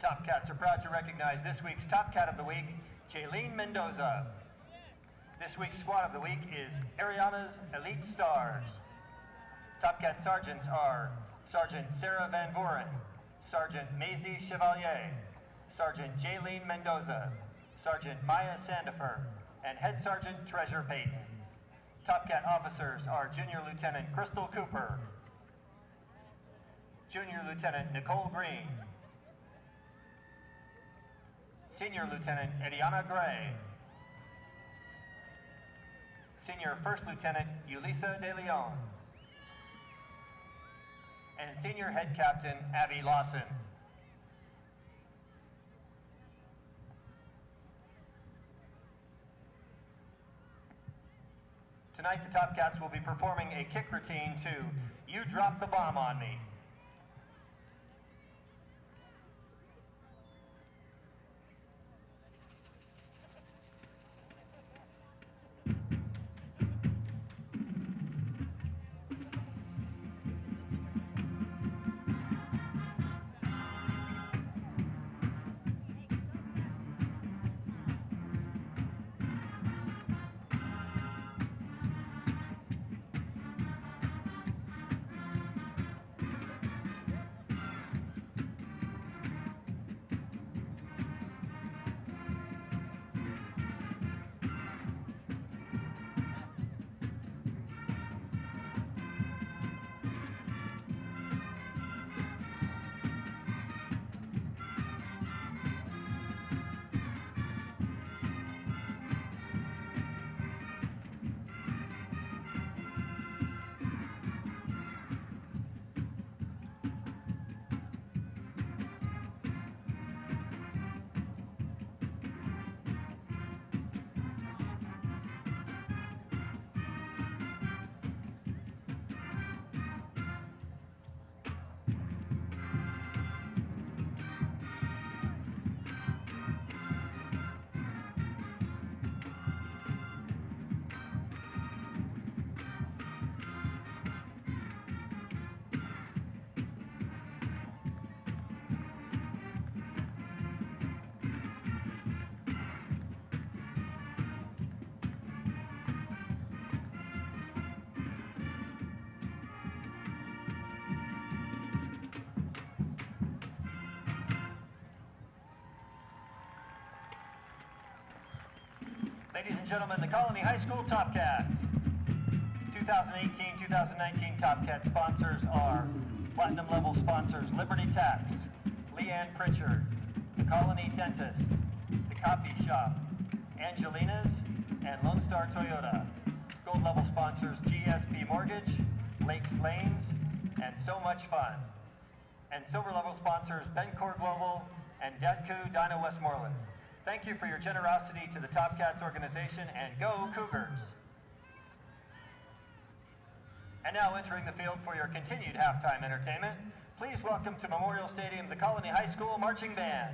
Top Cats are proud to recognize this week's Top Cat of the Week, Jaylene Mendoza. This week's Squad of the Week is Ariana's Elite Stars. Top Cat Sergeants are Sergeant Sarah Van Voren, Sergeant Maisie Chevalier, Sergeant Jaylene Mendoza, Sergeant Maya Sandifer, and Head Sergeant Treasure Payton. Top Cat officers are Junior Lieutenant Crystal Cooper, Junior Lieutenant Nicole Green, Senior Lieutenant Ediana Gray, Senior First Lieutenant Ulisa De Leon, and Senior Head Captain Abby Lawson. Tonight the Top Cats will be performing a kick routine to You Dropped the Bomb on Me. Ladies and gentlemen, the Colony High School Top Cats. 2018-2019 Top Cat sponsors are Platinum Level sponsors Liberty Tax, Leanne Pritchard, the Colony Dentist, the Coffee Shop, Angelina's, and Lone Star Toyota. Gold Level sponsors GSP Mortgage, Lakes Lanes, and So Much Fun. And Silver Level sponsors Bencor Global and Dadku Dyna Westmoreland. Thank you for your generosity to the Top Cats organization, and go Cougars! And now entering the field for your continued halftime entertainment, please welcome to Memorial Stadium the Colony High School Marching Band.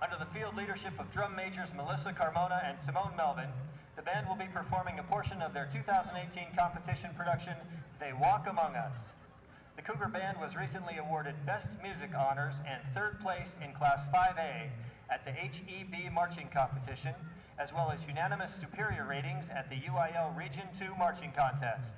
Under the field leadership of drum majors Melissa Carmona and Simone Melvin, the band will be performing a portion of their 2018 competition production, They Walk Among Us. The Cougar Band was recently awarded Best Music Honors and 3rd place in Class 5A at the HEB Marching Competition, as well as unanimous superior ratings at the UIL Region 2 Marching Contest.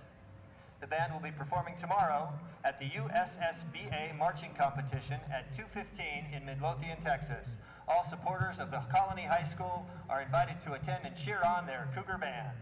The band will be performing tomorrow at the USSBA Marching Competition at 2:15 in Midlothian, Texas. All supporters of the Colony High School are invited to attend and cheer on their Cougar Band.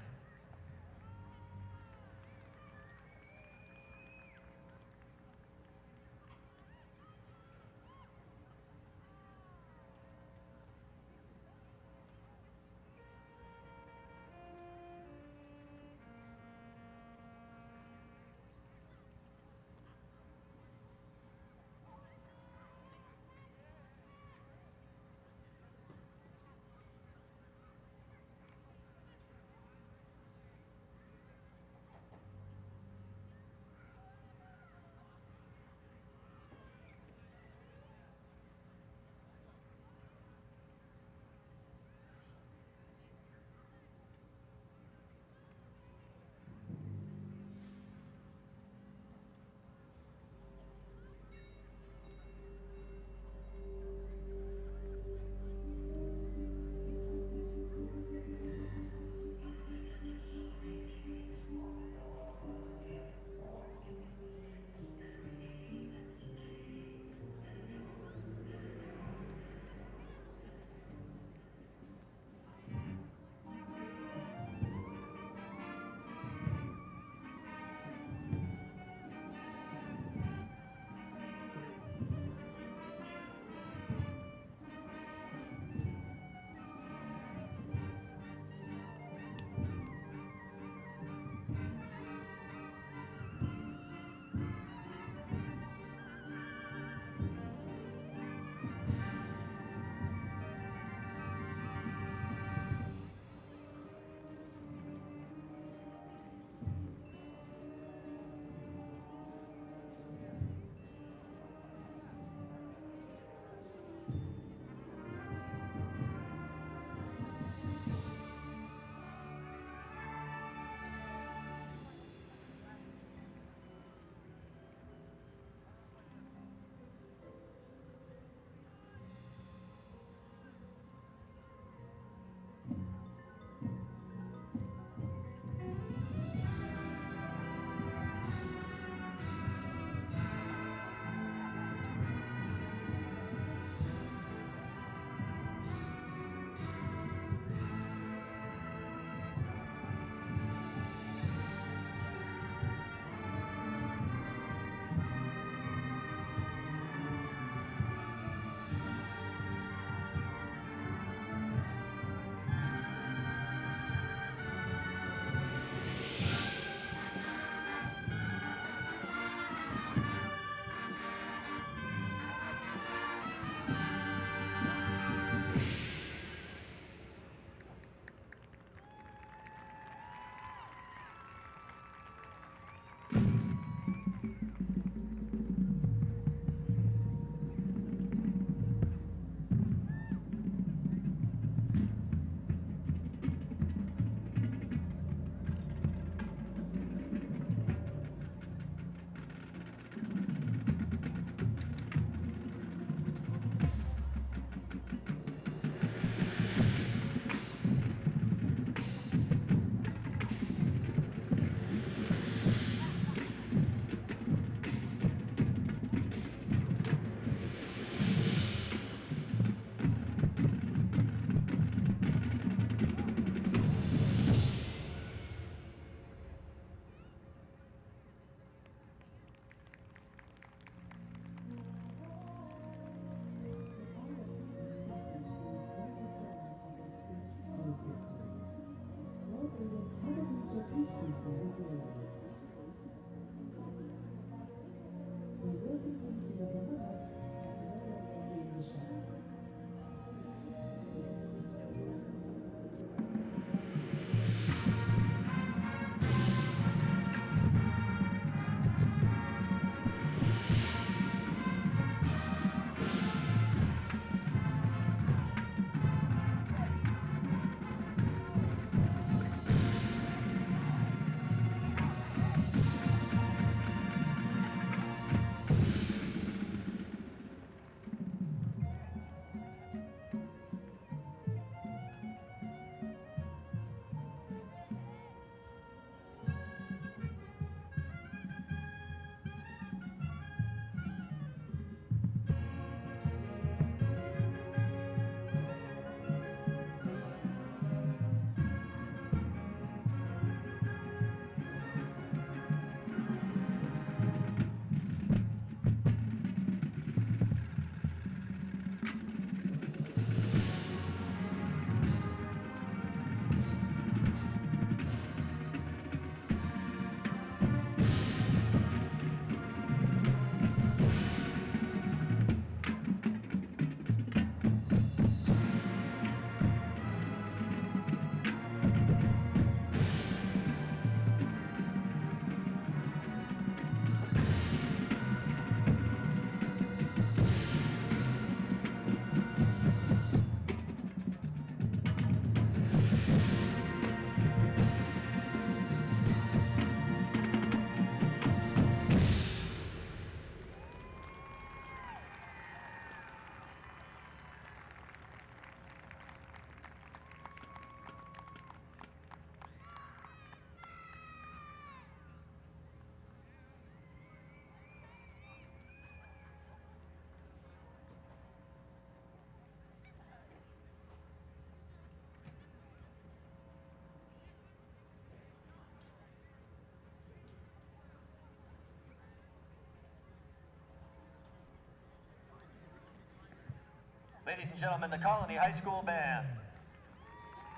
Ladies and gentlemen, the Colony High School Band.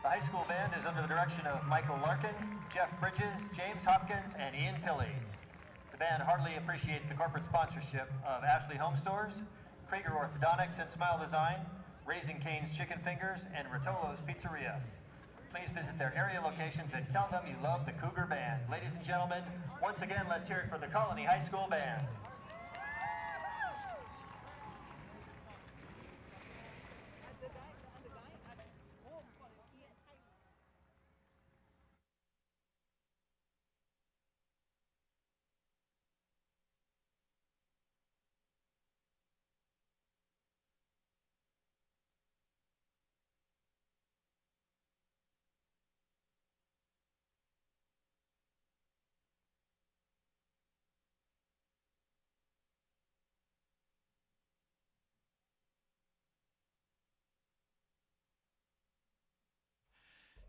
The high school band is under the direction of Michael Larkin, Jeff Bridges, James Hopkins, and Ian Pilley. The band heartily appreciates the corporate sponsorship of Ashley Home Stores, Krieger Orthodontics and Smile Design, Raising Cane's Chicken Fingers, and Rotolo's Pizzeria. Please visit their area locations and tell them you love the Cougar Band. Ladies and gentlemen, once again, let's hear it for the Colony High School Band.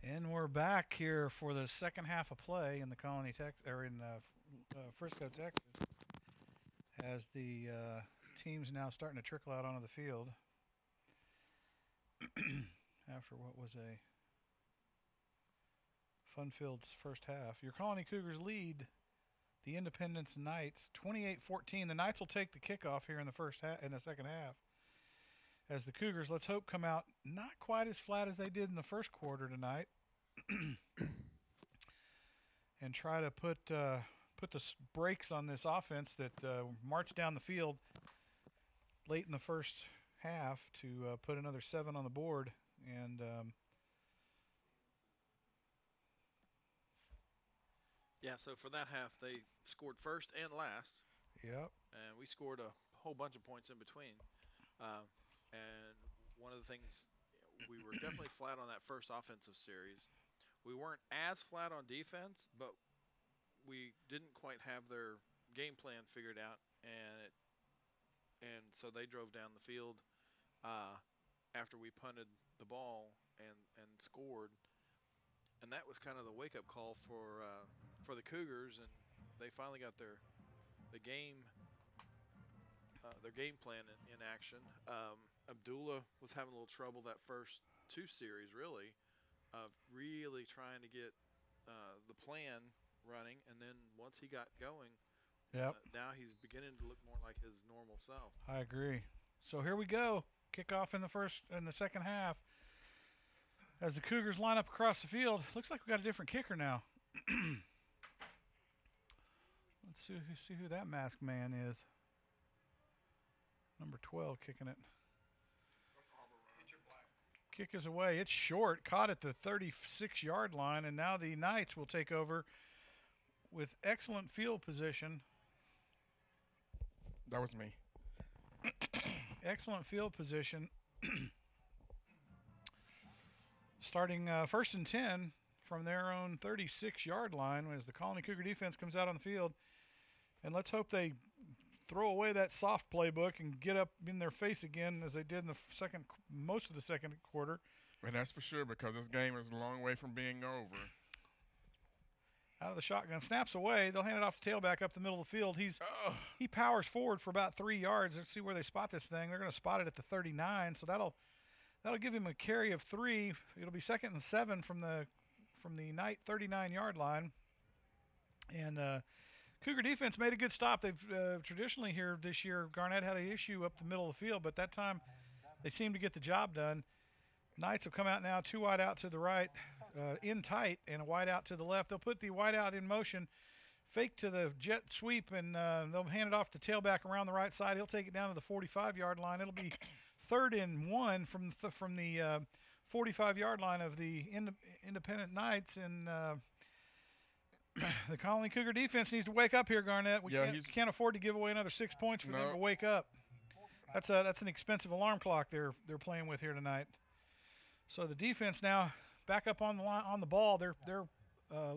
And we're back here for the second half of play in the Frisco, Texas, as the team's now starting to trickle out onto the field after what was a fun-filled first half. Your Colony Cougars lead the Independence Knights 28-14. The Knights will take the kickoff here in the second half, as the Cougars, let's hope, come out not quite as flat as they did in the first quarter tonight and try to put the brakes on this offense that marched down the field late in the first half to put another 7 on the board. And yeah, so for that half, they scored first and last. Yep. And we scored a whole bunch of points in between. And one of the things, we were definitely flat on that first offensive series. We weren't as flat on defense, but we didn't quite have their game plan figured out, and so they drove down the field after we punted the ball and scored, and that was kind of the wake-up call for the Cougars, and they finally got their game plan in action. Abdullah was having a little trouble that first 2 series, really, of really trying to get the plan running, and then once he got going, Yep. now he's beginning to look more like his normal self. I agree. So here we go. Kickoff in the second half. As the Cougars line up across the field, looks like we got a different kicker now. Let's see who that masked man is. Number 12 kicking it. Kick is away. It's short. Caught at the 36-yard line, and now the Knights will take over with excellent field position. That was me. Excellent field position. Starting 1st and 10 from their own 36-yard line as the Colony Cougar defense comes out on the field. And let's hope they throw away that soft playbook and get up in their face again as they did in the most of the second quarter. And that's for sure, because this game is a long way from being over. Out of the shotgun, snaps away. They'll hand it off to tailback up the middle of the field. He powers forward for about 3 yards. Let's see where they spot this thing. They're going to spot it at the 39, so that'll give him a carry of 3. It'll be 2nd and 7 from the Knight 39-yard line. And Cougar defense made a good stop. They've traditionally here this year, Garnett had an issue up the middle of the field, but that time they seemed to get the job done. Knights will come out now, 2 wide out to the right, in tight, and a wide out to the left. They'll put the wide out in motion, fake to the jet sweep, and they'll hand it off to tailback around the right side. He'll take it down to the 45-yard line. It'll be 3rd and 1 from the 45-yard line of the Independent Knights, and the Colony Cougar defense needs to wake up here, Garnett. We can't afford to give away another 6 points for them to wake up. That's an expensive alarm clock they're playing with here tonight. So the defense now back up on the line, on the ball. They're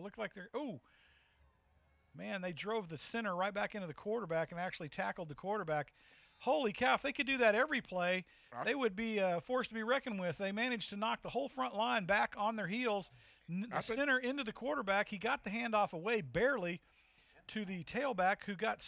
look like they're they drove the center right back into the quarterback and actually tackled the quarterback. Holy cow, if they could do that every play, they would be forced to be reckoned with. They managed to knock the whole front line back on their heels. The center into the quarterback. He got the handoff away barely to the tailback, who got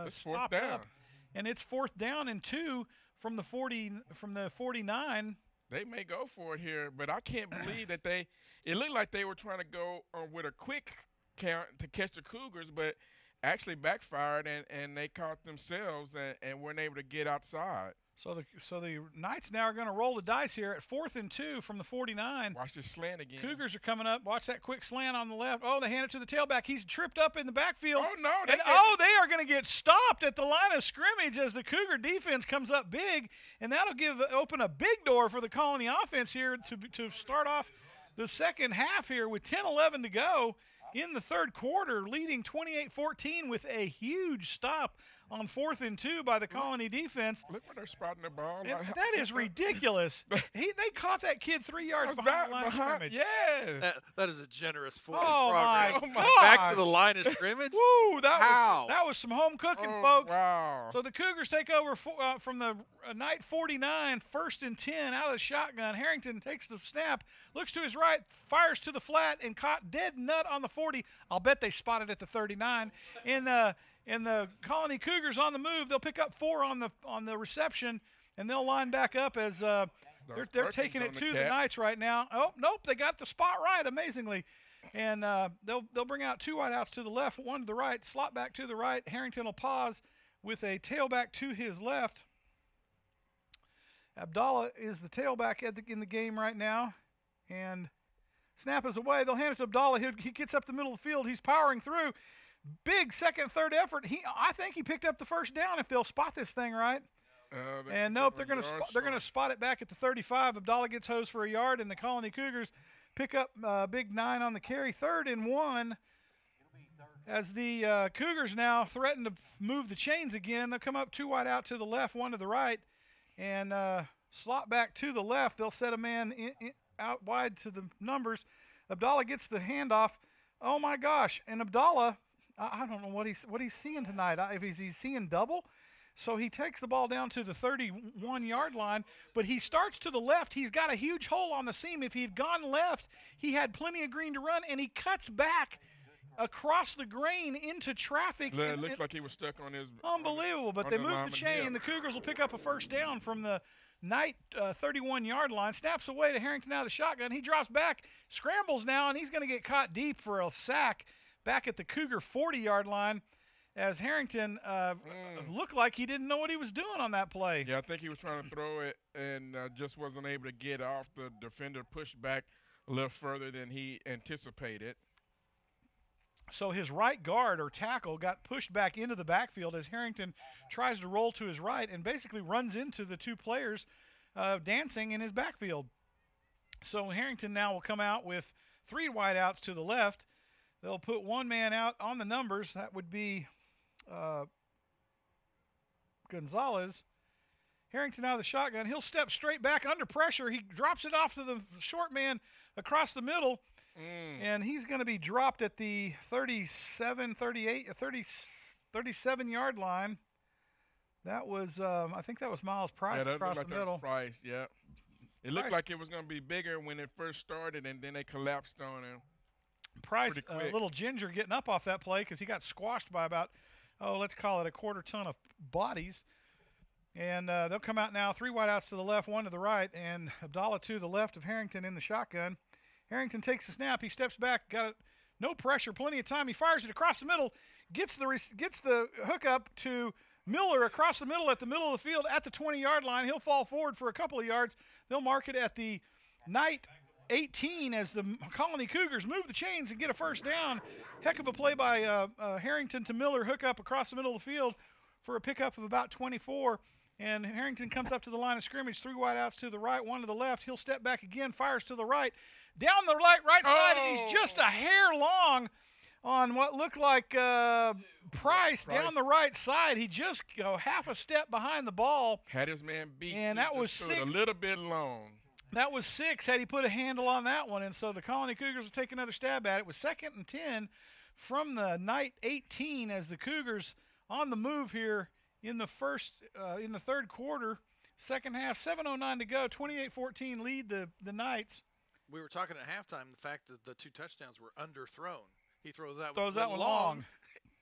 stopped up. And it's 4th down and 2 from the 49. They may go for it here, but I can't believe that it looked like they were trying to go with a quick count to catch the Cougars, but actually backfired, and they caught themselves and weren't able to get outside. So the Knights now are going to roll the dice here at 4th and 2 from the 49. Watch this slant again. Cougars are coming up. Watch that quick slant on the left. Oh, they hand it to the tailback. He's tripped up in the backfield. Oh, no. They are going to get stopped at the line of scrimmage as the Cougar defense comes up big, and that'll open a big door for the Colony offense here to start off the second half here with 10-11 to go in the third quarter, leading 28-14 with a huge stop on 4th and 2 by the Colony defense. Look where they're spotting the ball. That is ridiculous. They caught that kid 3 yards behind the line of scrimmage. Yes. That is a generous forward progress. progress. My Back to the line of scrimmage. Woo, that was some home cooking, folks. Wow. So the Cougars take over from the Knight 49, 1st and 10 out of the shotgun. Harrington takes the snap, looks to his right, fires to the flat, and caught dead nut on the 40. I'll bet they spotted at the 39. And the Colony Cougars on the move. They'll pick up 4 on the reception, and they'll line back up as they're taking it to the Knights right now. Oh, nope, they got the spot right, amazingly. And they'll bring out 2 wideouts to the left, 1 to the right, slot back to the right. Harrington will pause with a tailback to his left. Abdallah is the tailback in the game right now, and snap is away. They'll hand it to Abdallah. He gets up the middle of the field. He's powering through. Big second, third effort. I think he picked up the first down if they'll spot this thing right. And nope, they're going to spot it back at the 35. Abdallah gets hosed for a yard, and the Colony Cougars pick up big 9 on the carry. 3rd and 1 as the Cougars now threaten to move the chains again. They'll come up 2 wide out to the left, 1 to the right, and slot back to the left. They'll set a man out wide to the numbers. Abdallah gets the handoff. Oh my gosh! And Abdallah, I don't know what he's seeing tonight. If he's seeing double. So he takes the ball down to the 31-yard line, but he starts to the left. He's got a huge hole on the seam. If he had gone left, he had plenty of green to run, and he cuts back across the grain into traffic. It looks like he was stuck on his. Unbelievable, but they moved the chain, and the Cougars will pick up a first down from the Knight 31-yard line. Snaps away to Harrington out of the shotgun. He drops back, scrambles now, and he's going to get caught deep for a sack. back at the Cougar 40-yard line, as Harrington looked like he didn't know what he was doing on that play. Yeah, I think he was trying to throw it and just wasn't able to get off. The defender pushed back a little further than he anticipated. So his right guard or tackle got pushed back into the backfield as Harrington tries to roll to his right and basically runs into the two players dancing in his backfield. So Harrington now will come out with 3 wideouts to the left. They'll put one man out on the numbers. That would be Gonzalez. Harrington out of the shotgun. He'll step straight back under pressure. He drops it off to the short man across the middle. And he's going to be dropped at the 37-yard line. That was, I think that was Miles Price across the middle. Price, yeah. It looked like it was going to be bigger when it first started, and then they collapsed on him. Price, a little ginger getting up off that play because he got squashed by about, let's call it a quarter ton of bodies. And they'll come out now, 3 wideouts to the left, 1 to the right, and Abdallah to the left of Harrington in the shotgun. Harrington takes the snap. He steps back. Got it. No pressure. Plenty of time. He fires it across the middle. Gets the hookup to Miller across the middle at the middle of the field at the 20-yard line. He'll fall forward for a couple of yards. They'll mark it at the Knight 18 as the Colony Cougars move the chains and get a first down. Heck of a play by Harrington to Miller. Hookup across the middle of the field for a pickup of about 24. And Harrington comes up to the line of scrimmage. 3 wideouts to the right, 1 to the left. He'll step back again, fires to the right. Down the right side, and he's just a hair long on what looked like Price down the right side. He just half a step behind the ball. Had his man beat. And that was 6. A little bit long. That was 6 had he put a handle on that one. And so the Colony Cougars will take another stab at it. It was 2nd and 10 from the Knight 18 as the Cougars on the move here in the third quarter. Second half, 7:09 to go, 28-14 lead the Knights. We were talking at halftime the fact that the 2 touchdowns were underthrown. He throws that one long,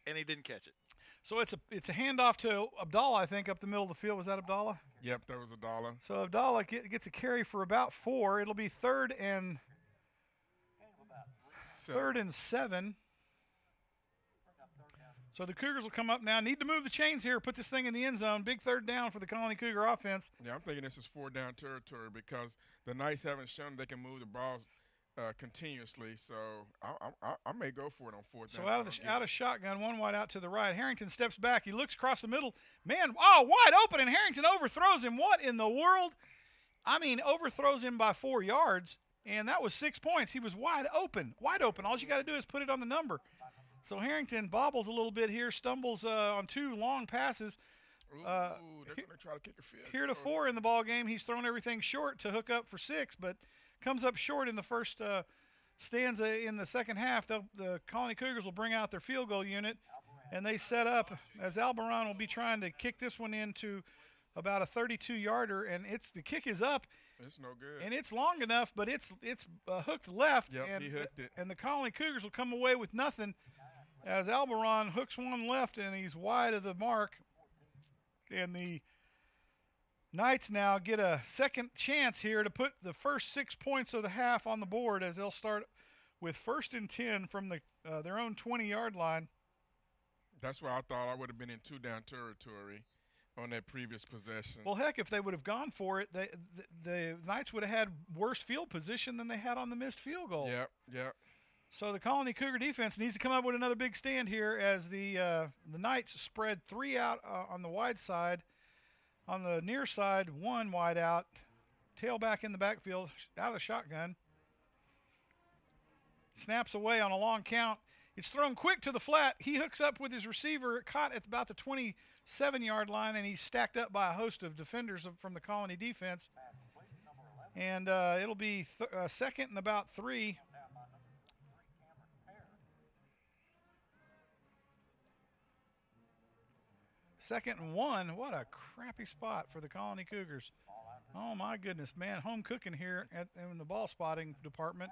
and he didn't catch it. So it's a handoff to Abdallah, I think, up the middle of the field. Was that Abdallah? Yep, that was Abdallah. So Abdallah gets a carry for about 4. It'll be third and 7. So the Cougars will come up now. Need to move the chains here, put this thing in the end zone. Big third down for the Colony Cougar offense. Yeah, I'm thinking this is 4-down territory because the Knights haven't shown they can move the balls continuously. So I may go for it on 4th down. So out of shotgun, 1 wide out to the right. Harrington steps back. He looks across the middle. Man, wide open, and Harrington overthrows him. What in the world? I mean, overthrows him by 4 yards, and that was 6 points. He was wide open. All you got to do is put it on the number. So Harrington bobbles a little bit here, stumbles on 2 long passes. They're going to try to kick a field. Heretofore in the ball game, he's thrown everything short to hook up for 6, but comes up short in the first stanza in the second half. The Colony Cougars will bring out their field goal unit, and they set up as Albaran will be trying to kick this one into about a 32-yarder, and the kick is up. It's no good. And it's long enough, but it's hooked left. Yep, and he hooked it. And the Colony Cougars will come away with nothing as Albaran hooks one left, and he's wide of the mark. And the Knights now get a second chance here to put the first 6 points of the half on the board as they'll start with 1st and 10 from their own 20-yard line. That's why I thought I would have been in 2-down territory on that previous possession. Well, heck, if they would have gone for it, the Knights would have had worse field position than they had on the missed field goal. Yep. So the Colony Cougar defense needs to come up with another big stand here as the Knights spread 3 out on the wide side. On the near side, 1 wide out. Tailback in the backfield, out of the shotgun. Snaps away on a long count. It's thrown quick to the flat. He hooks up with his receiver, caught at about the 27-yard line, and he's stacked up by a host of defenders from the Colony defense. And it'll be 2nd and about 3. Second and 1. What a crappy spot for the Colony Cougars. Oh, my goodness, man. Home cooking here in the ball spotting department.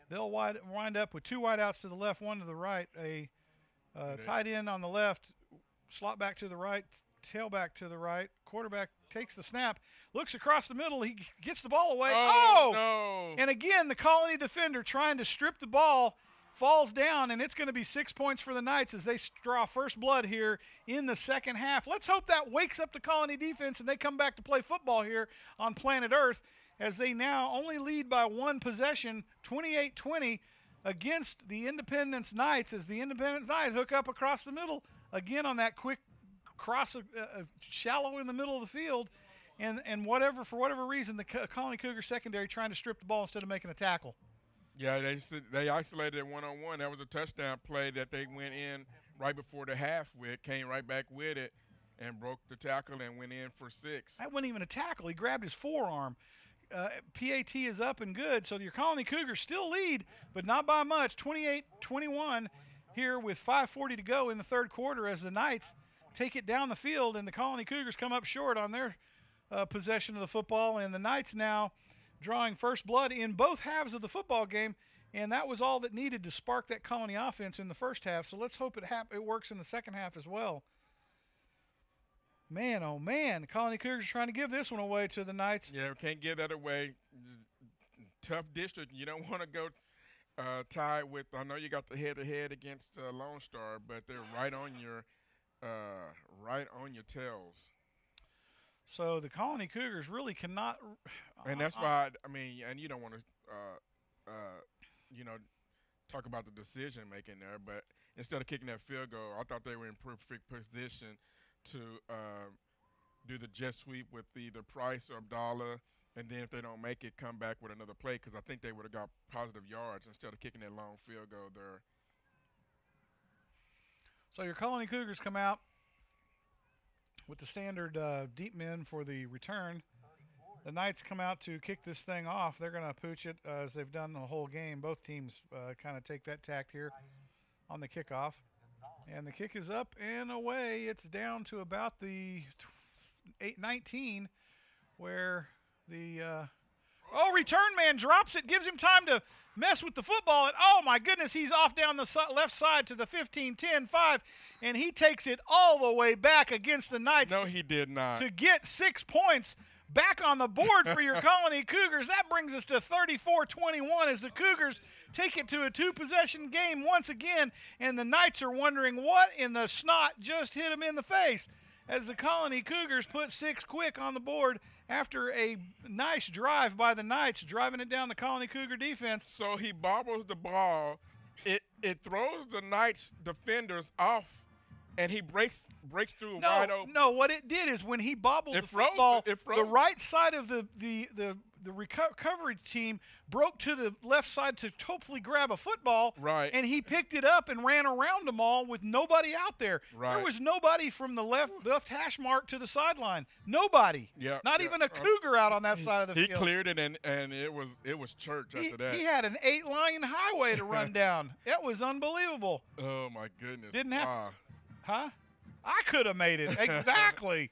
They'll wind up with 2 wideouts to the left, 1 to the right. A tight end on the left, slot back to the right, tailback to the right. Quarterback takes the snap, looks across the middle. He gets the ball away. Oh! No. And again, the Colony defender trying to strip the ball falls down, and it's going to be 6 points for the Knights as they draw first blood here in the second half. Let's hope that wakes up the Colony defense and they come back to play football here on planet Earth, as they now only lead by one possession, 28-20, against the Independence Knights, as the Independence Knights hook up across the middle again on that quick cross, shallow in the middle of the field, and for whatever reason, the Colony Cougar secondary trying to strip the ball instead of making a tackle. Yeah, they isolated it one-on-one. That was a touchdown play that they went in right before the half with, came right back with it, and broke the tackle and went in for 6. That wasn't even a tackle. He grabbed his forearm. PAT is up and good, so your Colony Cougars still lead, but not by much, 28-21 here with 5:40 to go in the third quarter as the Knights take it down the field, and the Colony Cougars come up short on their possession of the football, and the Knights now drawing first blood in both halves of the football game, and that was all that needed to spark that Colony offense in the first half, so let's hope it works in the second half as well. Man, oh man, the Colony Cougars are trying to give this one away to the Knights. Yeah, we can't give that away. Tough district. You don't want to go tied with, I know you got the head-to-head against Lone Star, but they're right on your tails. So the Colony Cougars really cannot. And that's why, and you don't want to, talk about the decision making there, but instead of kicking that field goal, I thought they were in perfect position to do the jet sweep with either Price or Abdallah, and then if they don't make it, come back with another play, because I think they would have got positive yards instead of kicking that long field goal there. So your Colony Cougars come out with the standard deep men for the return. The Knights come out to kick this thing off. They're going to pooch it as they've done the whole game. Both teams kind of take that tact here on the kickoff. And the kick is up and away. It's down to about the 19, where the return man drops it, gives him time to mess with the football, and oh my goodness, he's off down the left side to the 15, 10, 5, and he takes it all the way back against the Knights. No, he did not. To get 6 points back on the board for your Colony Cougars. That brings us to 34-21 as the Cougars take it to a two-possession game once again, and the Knights are wondering what in the snot just hit them in the face, as the Colony Cougars put 6 quick on the board after a nice drive by the Knights, driving it down the Colony Cougar defense. So he bobbles the ball. It throws the Knights defenders off, and he breaks through wide open. No, what it did is when he bobbled the football, the right side of the recovery team broke to the left side to hopefully grab a football. Right. And he picked it up and ran around them all with nobody out there. Right. There was nobody from the left hash mark to the sideline. Nobody. Yeah. Not even a Cougar out on that side of the field. He cleared it, and it was church after that. He had an 8-lane highway to run down. It was unbelievable. Oh, my goodness. Didn't have wow. Huh? I could have made it. Exactly.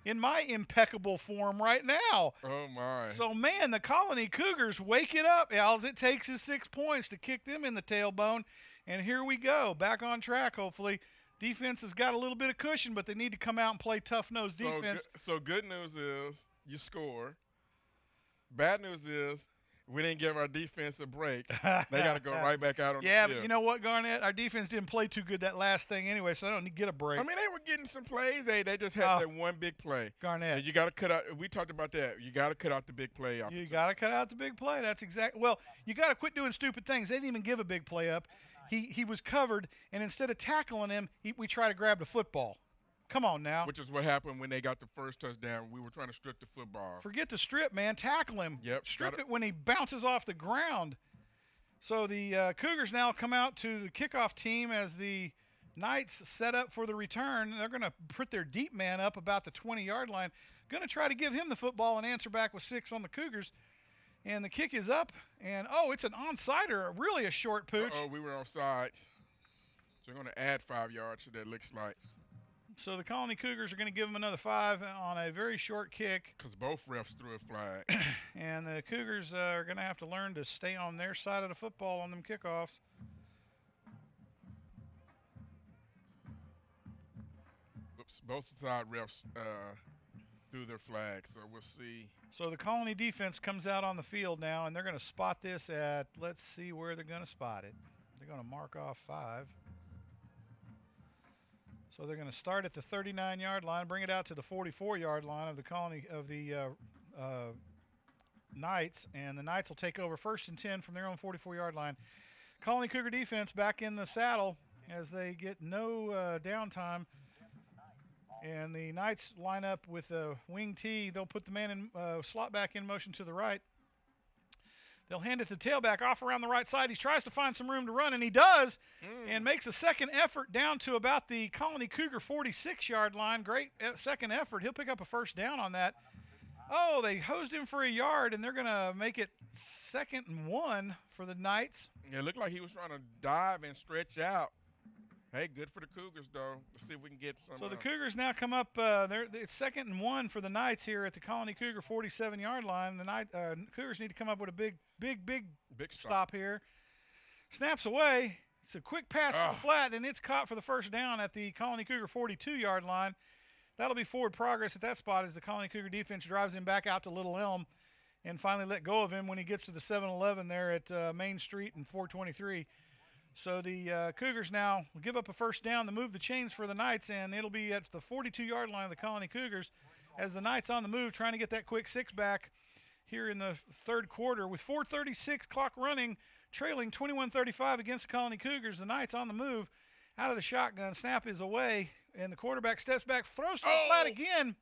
In my impeccable form right now. Oh, my. So, man, the Colony Cougars wake it up. All it takes is 6 points to kick them in the tailbone. And here we go. Back on track, hopefully. Defense has got a little bit of cushion, but they need to come out and play tough-nosed defense. So good news is you score. Bad news is we didn't give our defense a break. They got to go right back out on the field. But you know what, Garnett? Our defense didn't play too good that last thing anyway, so they don't need to get a break. I mean, they were getting some plays. They just had that one big play. Garnett. And you got to cut out. We talked about that. You got to cut out the big play. You got to cut out the big play. That's exactly. Well, you got to quit doing stupid things. They didn't even give a big play up. He was covered, and instead of tackling him, we try to grab the football. Come on now. Which is what happened when they got the first touchdown. We were trying to strip the football. Forget the strip, man. Tackle him. Yep. Strip it when he bounces off the ground. So the Cougars now come out to the kickoff team as the Knights set up for the return. They're going to put their deep man up about the 20-yard line. Going to try to give him the football and answer back with 6 on the Cougars. And the kick is up. And, it's an onside-er, really a short pooch. We were offside. So they're going to add 5 yards to that, looks like. So the Colony Cougars are going to give them another 5 on a very short kick. Because both refs threw a flag. And the Cougars are going to have to learn to stay on their side of the football on them kickoffs. Oops, both side refs threw their flags, so we'll see. So the Colony defense comes out on the field now, and they're going to spot this at, let's see where they're going to spot it. They're They're going to mark off 5. So they're going to start at the 39-yard line, bring it out to the 44-yard line of the Knights, and the Knights will take over 1st and 10 from their own 44-yard line. Colony Cougar defense back in the saddle as they get no downtime. And the Knights line up with a wing T. They'll put the man in slot back in motion to the right. They'll hand it to the tailback off around the right side. He tries to find some room to run, and he does, and makes a second effort down to about the Colony Cougar 46-yard line. Great second effort. He'll pick up a first down on that. Oh, they hosed him for a yard, and they're going to make it 2nd and 1 for the Knights. Yeah, it looked like he was trying to dive and stretch out. Hey, good for the Cougars, though. Let's see if we can get some. So the Cougars now come up. It's 2nd and 1 for the Knights here at the Colony Cougar 47-yard line. The Cougars need to come up with a big stop here. Snaps away. It's a quick pass to the flat, and it's caught for the first down at the Colony Cougar 42-yard line. That'll be forward progress at that spot as the Colony Cougar defense drives him back out to Little Elm and finally let go of him when he gets to the 7-Eleven there at Main Street and 423. So the Cougars now will give up a first down to move the chains for the Knights, and it'll be at the 42-yard line of the Colony Cougars as the Knights on the move trying to get that quick 6 back here in the 3rd quarter with 4:36 clock running, trailing 21-35 against the Colony Cougars. The Knights on the move out of the shotgun. Snap is away, and the quarterback steps back, throws to the flat again,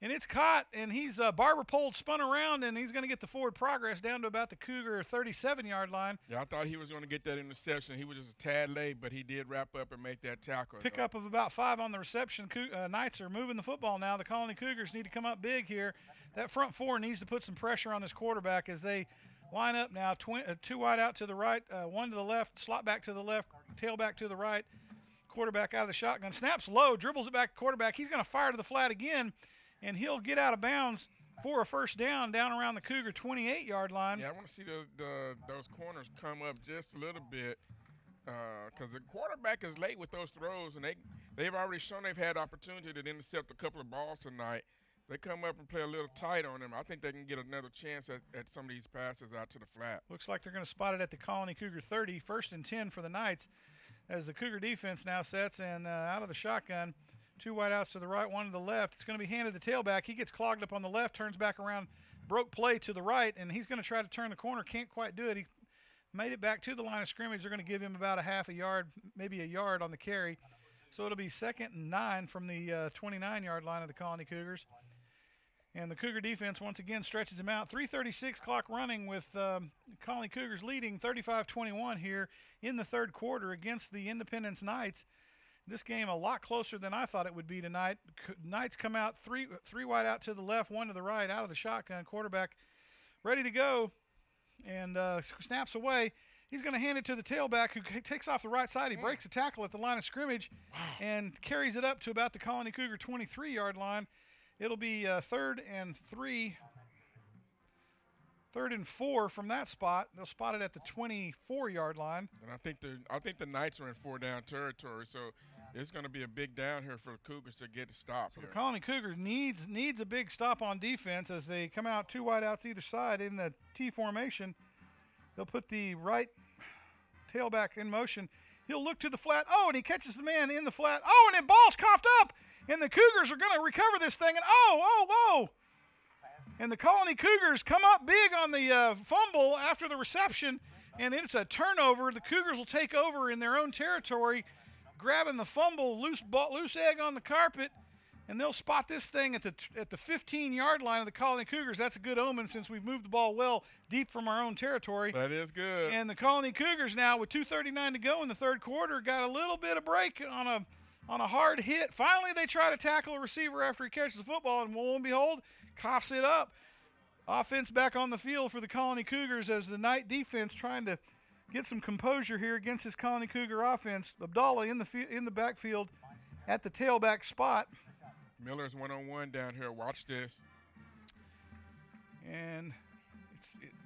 and it's caught, and he's barber poled, spun around, and he's going to get the forward progress down to about the Cougar 37-yard line. Yeah, I thought he was going to get that interception. He was just a tad late, but he did wrap up and make that tackle. Pickup of about 5 on the reception. Knights are moving the football now. The Colony Cougars need to come up big here. That front 4 needs to put some pressure on this quarterback as they line up now. 2 wide out to the right, 1 to the left, slot back to the left, tailback to the right. Quarterback out of the shotgun. Snaps low, dribbles it back to quarterback. He's going to fire to the flat again, and he'll get out of bounds for a first down around the Cougar 28-yard line. Yeah, I want to see those corners come up just a little bit because the quarterback is late with those throws, and they've already shown they've had opportunity to intercept a couple of balls tonight. They come up and play a little tight on them. I think they can get another chance at some of these passes out to the flat. Looks like they're going to spot it at the Colony Cougar 30, 1st and 10 for the Knights as the Cougar defense now sets, and out of the shotgun, 2 wideouts to the right, 1 to the left. It's going to be handed to tailback. He gets clogged up on the left, turns back around, broke play to the right, and he's going to try to turn the corner. Can't quite do it. He made it back to the line of scrimmage. They're going to give him about a half a yard, maybe a yard on the carry. So it'll be 2nd and 9 from the 29-yard line of the Colony Cougars. And the Cougar defense once again stretches him out. 3:36 clock running with Colony Cougars leading 35-21 here in the 3rd quarter against the Independence Knights. This game a lot closer than I thought it would be tonight. Knights come out three wide out to the left, 1 to the right, out of the shotgun. Quarterback ready to go and snaps away. He's going to hand it to the tailback who takes off the right side. He breaks a tackle at the line of scrimmage and carries it up to about the Colony Cougar 23-yard line. It'll be 3rd and 4 from that spot. They'll spot it at the 24-yard line. And I think the Knights are in 4-down territory, so it's going to be a big down here for the Cougars to get a stop. So the Colony Cougars needs a big stop on defense as they come out 2 wideouts either side in the T formation. They'll put the right tailback in motion. He'll look to the flat. Oh, and he catches the man in the flat. Oh, and the ball's coughed up. And the Cougars are going to recover this thing. And whoa. And the Colony Cougars come up big on the fumble after the reception. And it's a turnover. The Cougars will take over in their own territory, grabbing the fumble, loose egg on the carpet. And they'll spot this thing at the 15-yard line of the Colony Cougars. That's a good omen since we've moved the ball well deep from our own territory. That is good. And the Colony Cougars now with 2:39 to go in the 3rd quarter got a little bit of break on a hard hit. Finally, they try to tackle a receiver after he catches the football, and lo and behold, coughs it up. Offense back on the field for the Colony Cougars as the Knight defense trying to get some composure here against this Colony Cougar offense. Abdallah in the backfield at the tailback spot. Miller's 1-on-1 down here. Watch this. And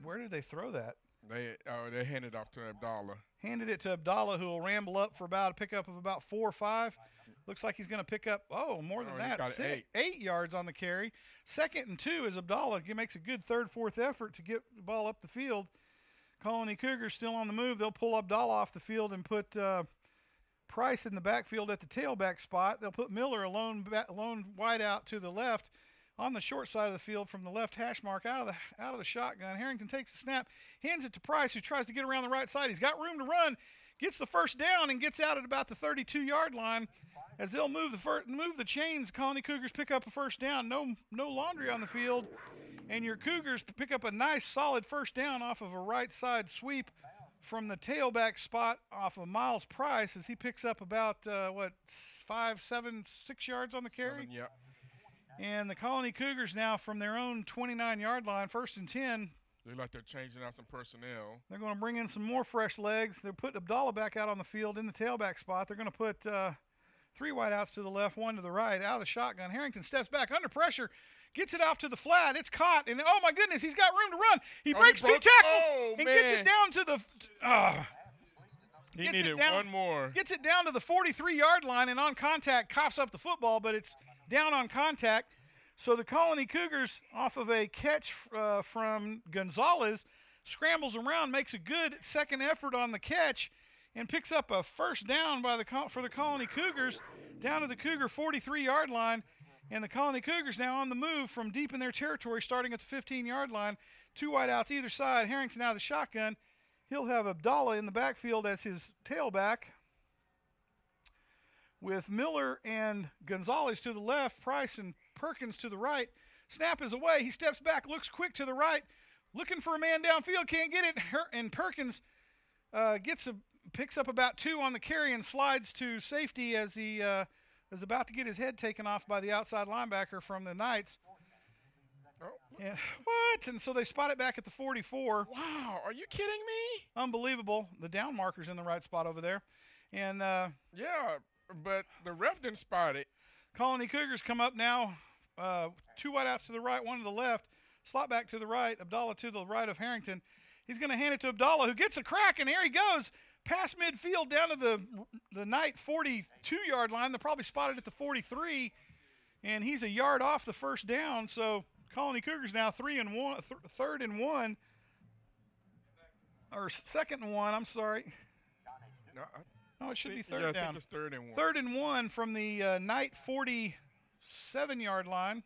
where did they throw that? They handed it off to Abdallah. Handed it to Abdallah, who will ramble up for about a pickup of about 4 or 5. Looks like he's going to pick up, more than that. Got 8 yards on the carry. 2nd and 2 is Abdallah. He makes a good 3rd, 4th effort to get the ball up the field. Colony Cougars still on the move. They'll pull Abdallah off the field and put Price in the backfield at the tailback spot. They'll put Miller a lone wide out to the left on the short side of the field from the left hash mark out of the shotgun. Harrington takes the snap, hands it to Price, who tries to get around the right side. He's got room to run, gets the first down, and gets out at about the 32-yard line. As they'll move the chains, Colony Cougars pick up a first down. No laundry on the field, and your Cougars pick up a nice, solid first down off of a right side sweep from the tailback spot off of Miles Price as he picks up about 5, 7, 6 yards on the carry. 7, yeah. And the Colony Cougars now from their own 29-yard line, 1st and 10. Look like they're changing out some personnel. They're going to bring in some more fresh legs. They're putting Abdallah back out on the field in the tailback spot. They're going to put 3 wideouts to the left, 1 to the right, out of the shotgun. Harrington steps back under pressure, gets it off to the flat. It's caught, and oh my goodness, he's got room to run. He breaks 2 tackles and gets it down to the. He needed one more. Gets it down to the 43-yard line, and on contact, coughs up the football, but it's down on contact. So the Colony Cougars, off of a catch from Gonzalez, scrambles around, makes a good second effort on the catch, and picks up a first down for the Colony Cougars down to the Cougar 43-yard line. And the Colony Cougars now on the move from deep in their territory, starting at the 15-yard line. 2 wideouts either side. Harrington out of the shotgun. He'll have Abdallah in the backfield as his tailback, with Miller and Gonzalez to the left, Price and Perkins to the right. Snap is away. He steps back, looks quick to the right, looking for a man downfield, can't get it. And Perkins picks up about 2 on the carry and slides to safety as he is about to get his head taken off by the outside linebacker from the Knights. And, what? And so they spot it back at the 44. Wow, are you kidding me? Unbelievable. The down marker's in the right spot over there. And yeah, but the ref didn't spot it. Colony Cougars come up now. 2 wideouts to the right, 1 to the left. Slot back to the right. Abdallah to the right of Harrington. He's going to hand it to Abdallah, who gets a crack, and there he goes. Past midfield down to the Knight 42-yard line. They're probably spotted at the 43, and he's a yard off the first down. So Colony Cougars now 3 and 1, 3rd and 1, or 2nd and 1. I'm sorry. No, it should be 3rd down. I think it's 3rd and 1. 3rd and 1 from the Knight 47-yard line.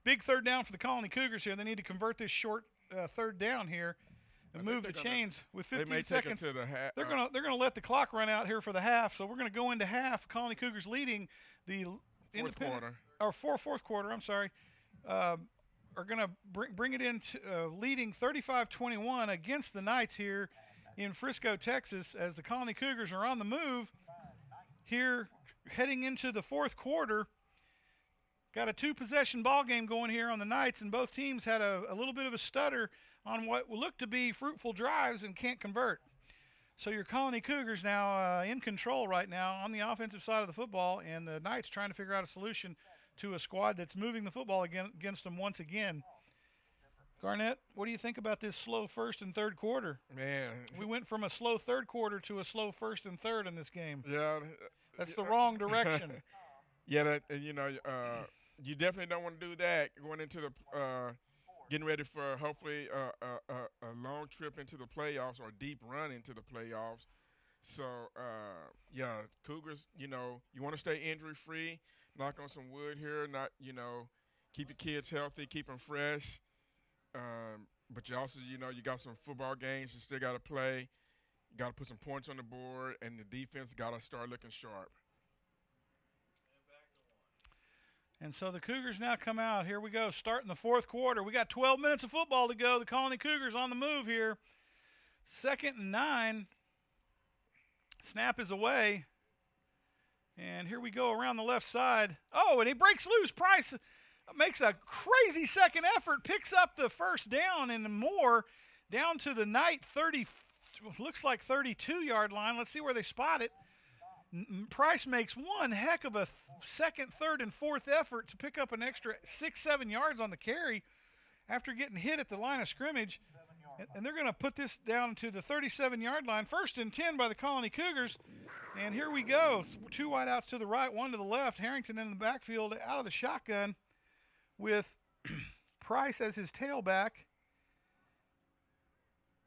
Big 3rd down for the Colony Cougars here. They need to convert this short 3rd down here and move the chains with 15 seconds. Take it to the half. They're gonna let the clock run out here for the half. So we're gonna go into half. Colony Cougars leading the fourth quarter. I'm sorry. Are gonna bring it in leading 35-21 against the Knights here in Frisco, Texas, as the Colony Cougars are on the move here heading into the 4th quarter. Got a 2-possession ball game going here on the Knights, and both teams had a little bit of a stutter on what looked to be fruitful drives and can't convert. So your Colony Cougars now in control right now on the offensive side of the football, and the Knights trying to figure out a solution to a squad that's moving the football against them once again. Garnett, what do you think about this slow 1st and 3rd quarter? Man, we went from a slow 3rd quarter to a slow 1st and 3rd in this game. Yeah. That's the wrong direction. Yeah, you definitely don't want to do that going into the getting ready for hopefully a long trip into the playoffs or a deep run into the playoffs. So, Cougars, you want to stay injury-free, knock on some wood here, not, keep your kids healthy, keep them fresh. But you also, you got some football games you still got to play. You got to put some points on the board, and the defense got to start looking sharp. And so the Cougars now come out. Here we go, starting the 4th quarter. We got 12 minutes of football to go. The Colony Cougars on the move here. 2nd and 9. Snap is away. And here we go around the left side. Oh, and he breaks loose. Price makes a crazy second effort, picks up the first down and more down to the Knight 30, looks like 32-yard line. Let's see where they spot it. Price makes one heck of a 2nd, 3rd, and 4th effort to pick up an extra 6-7 yards on the carry after getting hit at the line of scrimmage. And they're going to put this down to the 37-yard line. 1st and 10 by the Colony Cougars. And here we go. 2 wideouts to the right, 1 to the left. Harrington in the backfield out of the shotgun with Price as his tailback.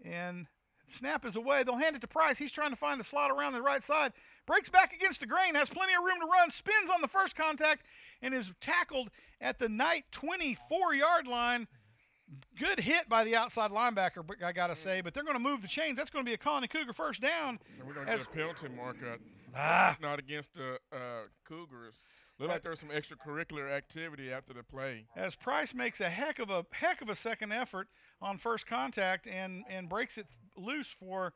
And snap is away. They'll hand it to Price. He's trying to find the slot around the right side. Breaks back against the grain, has plenty of room to run, spins on the first contact, and is tackled at the Knight 24-yard line. Good hit by the outside linebacker, I got to say, but they're going to move the chains. That's going to be a Colony Cougar first down. And we're going to get a penalty marker. It's not against the Cougars. Look like there's some extracurricular activity after the play. As Price makes a heck of a second effort on first contact and breaks it loose for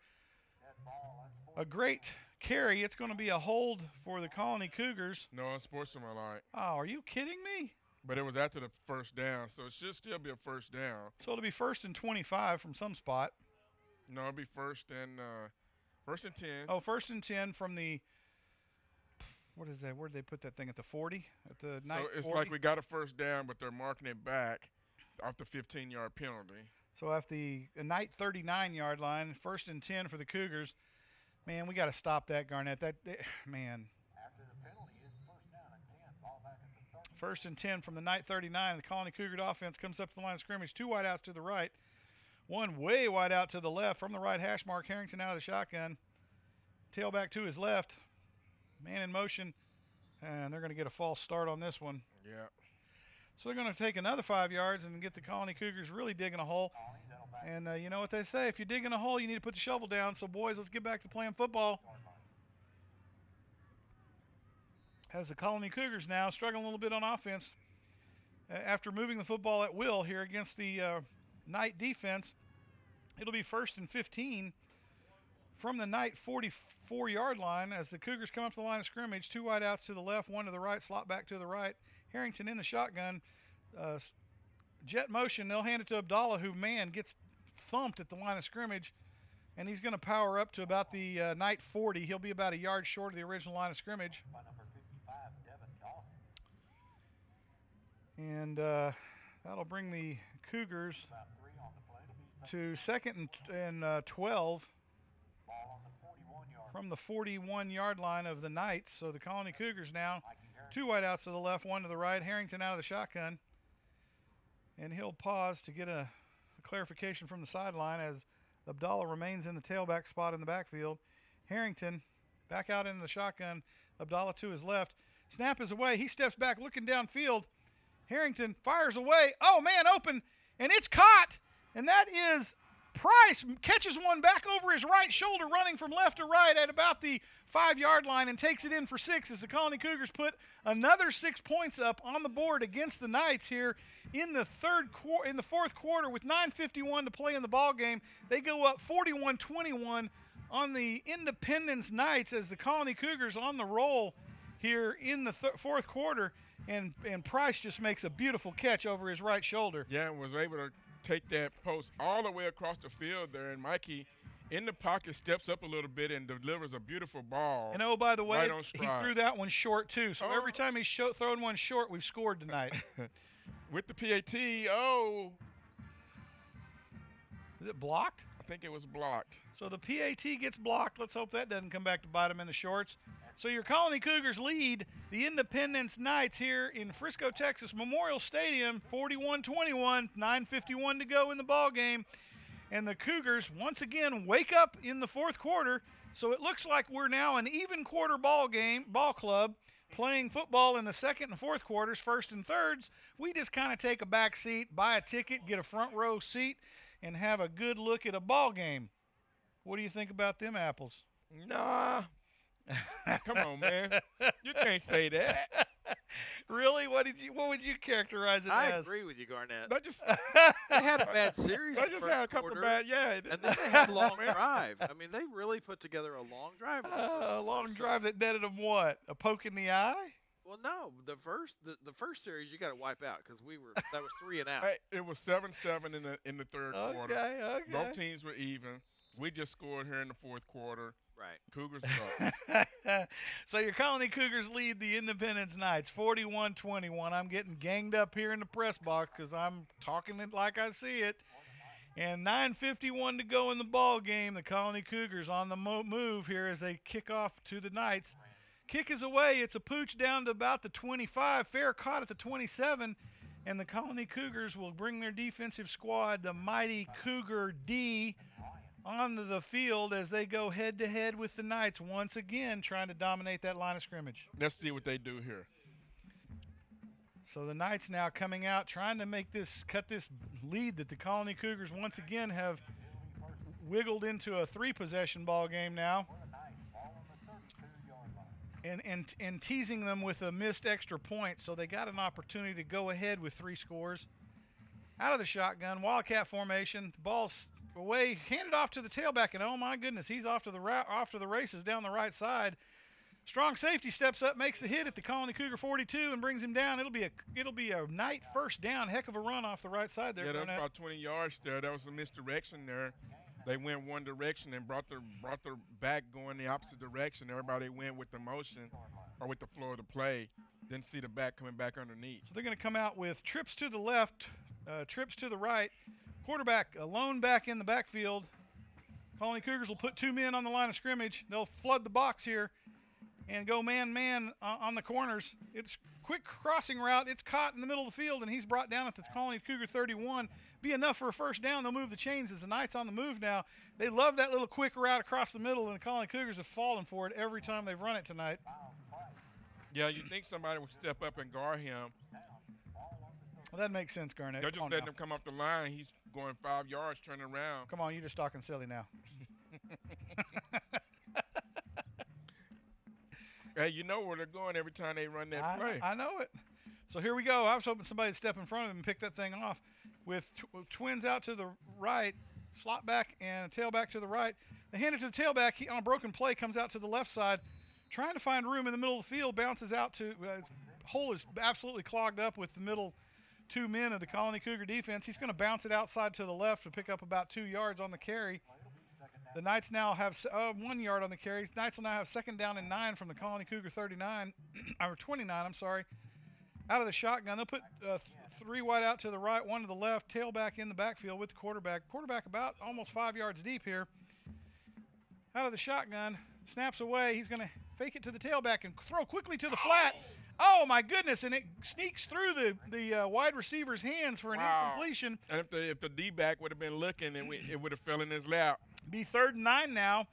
a great carry. It's going to be a hold for the Colony Cougars. No, unsportsmanlike. Oh, are you kidding me? But it was after the first down, so it should still be a first down. So it'll be 1st and 25 from some spot. No, it'll be first and 10. Oh, 1st and 10 from the what is that? Where did they put that thing? At the 40? At the Knight 40? So it's like we got a first down, but they're marking it back off the 15-yard penalty. So at the Knight 39-yard line, 1st and 10 for the Cougars. Man, we got to stop that, Garnett. Man. After the penalty is first down and 10. Ball back at the 30. 1st and 10 from the Knight 39. The Colony Cougar offense comes up to the line of scrimmage. 2 wideouts to the right. 1 way wide out to the left. From the right hash mark, Harrington out of the shotgun. Tailback to his left. Man in motion. And they're going to get a false start on this one. Yeah. So they're going to take another 5 yards and get the Colony Cougars really digging a hole. And you know what they say, if you're digging a hole, you need to put the shovel down. So, boys, let's get back to playing football. As the Colony Cougars now struggling a little bit on offense after moving the football at will here against the Knight defense. It'll be 1st and 15 from the Knight 44-yard line as the Cougars come up to the line of scrimmage. 2 wideouts to the left, 1 to the right, slot back to the right. Harrington in the shotgun. Jet motion, they'll hand it to Abdallah, who, man, gets thumped at the line of scrimmage. And he's going to power up to about the Knight 40. He'll be about a yard short of the original line of scrimmage. And that'll bring the Cougars to 2nd and 12 from the 41-yard line of the Knights. So the Colony Cougars now 2 wideouts to the left, 1 to the right. Harrington out of the shotgun. And he'll pause to get a clarification from the sideline as Abdallah remains in the tailback spot in the backfield. Harrington back out in the shotgun. Abdallah to his left. Snap is away. He steps back looking downfield. Harrington fires away. Oh, man, open. And it's caught. And that is Price catches one back over his right shoulder, running from left to right at about the 5-yard line and takes it in for 6 as the Colony Cougars put another 6 points up on the board against the Knights here in the fourth quarter with 9:51 to play in the ball game. They go up 41-21 on the Independence Knights as the Colony Cougars on the roll here in the fourth quarter, and Price just makes a beautiful catch over his right shoulder. Yeah, and was able to take that post all the way across the field there, and Mikey in the pocket steps up a little bit and delivers a beautiful ball. And oh, by the way, right he threw that one short too. So every time he's thrown one short, we've scored tonight. With the PAT, is it blocked? I think it was blocked. So the PAT gets blocked. Let's hope that doesn't come back to bite him in the shorts. So your Colony Cougars lead the Independence Knights here in Frisco, Texas Memorial Stadium, 41-21, 9:51 to go in the ball game. And the Cougars once again wake up in the fourth quarter. So it looks like we're now an even quarter ball club playing football in the second and fourth quarters, first and thirds. We just kind of take a back seat, buy a ticket, get a front row seat, and have a good look at a ball game. What do you think about them apples? Nah. Come on, man. You can't say that. Really? What would you characterize it as? I agree with you, Garnett. They had a bad series. They just had a couple bad, and then they had a long drive. I mean, they really put together a long drive. A long drive that netted them what? A poke in the eye? Well, no. The first series you got to wipe out because that was 3 and out. Hey, it was 7-7 in the third quarter. Okay. Both teams were even. We just scored here in the fourth quarter. Right. Cougars up. So your Colony Cougars lead the Independence Knights 41-21. I'm getting ganged up here in the press box because I'm talking it like I see it. And 9:51 to go in the ball game. The Colony Cougars on the move here as they kick off to the Knights. Kick is away. It's a pooch down to about the 25. Fair caught at the 27. And the Colony Cougars will bring their defensive squad, the mighty Cougar D, onto the field as they go head-to-head with the Knights once again, trying to dominate that line of scrimmage. Let's see what they do here. So the Knights now coming out, trying to cut this lead that the Colony Cougars once again have wiggled into a 3-possession ball game now. And teasing them with a missed extra point, so they got an opportunity to go ahead with 3 scores. Out of the shotgun, Wildcat formation, the ball's away, handed off to the tailback, and oh my goodness, he's off to the races down the right side. Strong safety steps up, makes the hit at the Colony Cougar 42 and brings him down. It'll be a Knight first down. Heck of a run off the right side there. Yeah, that's about 20 yards there. That was a misdirection there. They went one direction and brought their back going the opposite direction. Everybody went with the motion or with the flow of the play. Didn't see the back coming back underneath. So they're going to come out with trips to the left, trips to the right. Quarterback alone back in the backfield. Colony Cougars will put 2 men on the line of scrimmage. They'll flood the box here and go man-man on the corners. It's quick crossing route. It's caught in the middle of the field, and he's brought down at the Colony Cougar 31. Be enough for a first down. They'll move the chains as the Knights on the move now. They love that little quick route across the middle, and the Colony Cougars have fallen for it every time they've run it tonight. Yeah, you think somebody would step up and guard him. Well, that makes sense, Garnett. They're just letting him come off the line. He's going 5 yards, turning around. Come on, you're just talking silly now. Hey, you know where they're going every time they run that play. I know it. So here we go. I was hoping somebody would step in front of him and pick that thing off. With twins out to the right, slot back and tailback to the right. They hand it to the tailback. He, on a broken play, comes out to the left side, trying to find room in the middle of the field, bounces out to hole is absolutely clogged up with the middle 2 men of the Colony Cougar defense. He's going to bounce it outside to the left to pick up about 2 yards on the carry. The Knights now have 1 yard on the carry. Knights will now have 2nd down and 9 from the Colony Cougar 39, or 29, I'm sorry. Out of the shotgun, they'll put 3 wide out to the right, 1 to the left, tailback in the backfield with the quarterback. Quarterback about almost 5 yards deep here. Out of the shotgun, snaps away. He's going to fake it to the tailback and throw quickly to the flat. Oh, my goodness, and it sneaks through the wide receiver's hands for an incompletion. And if the D-back would have been looking, it would have fell in his lap. Be 3rd and 9 now,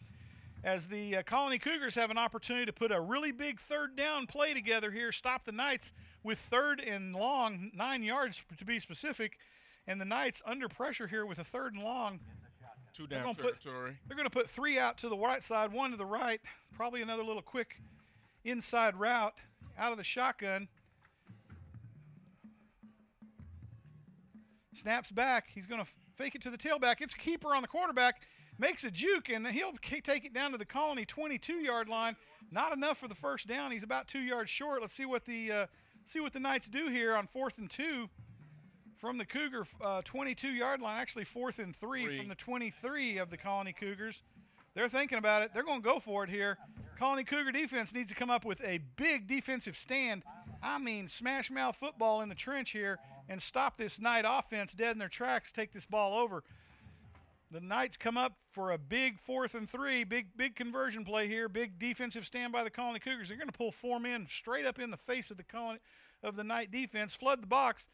as the Colony Cougars have an opportunity to put a really big 3rd down play together here, stop the Knights with 3rd and long, 9 yards to be specific, and the Knights under pressure here with a 3rd and long. 2 down territory. They're going to put 3 out to the right side, 1 to the right, probably another little quick inside route out of the shotgun. Snaps back. He's going to fake it to the tailback. It's a keeper on the quarterback. Makes a juke, and he'll take it down to the Colony 22-yard line. Not enough for the first down. He's about 2 yards short. Let's see what the Knights do here on 4th and 2 from the Cougar 22-yard line. Actually, 4th and 3 from the 23 of the Colony Cougars. They're thinking about it. They're going to go for it here. Colony Cougar defense needs to come up with a big defensive stand. I mean, smash mouth football in the trench here and stop this Knight offense dead in their tracks, take this ball over. The Knights come up for a big 4th and 3, big conversion play here, big defensive stand by the Colony Cougars. They're going to pull 4 men straight up in the face of the Knight defense, flood the box.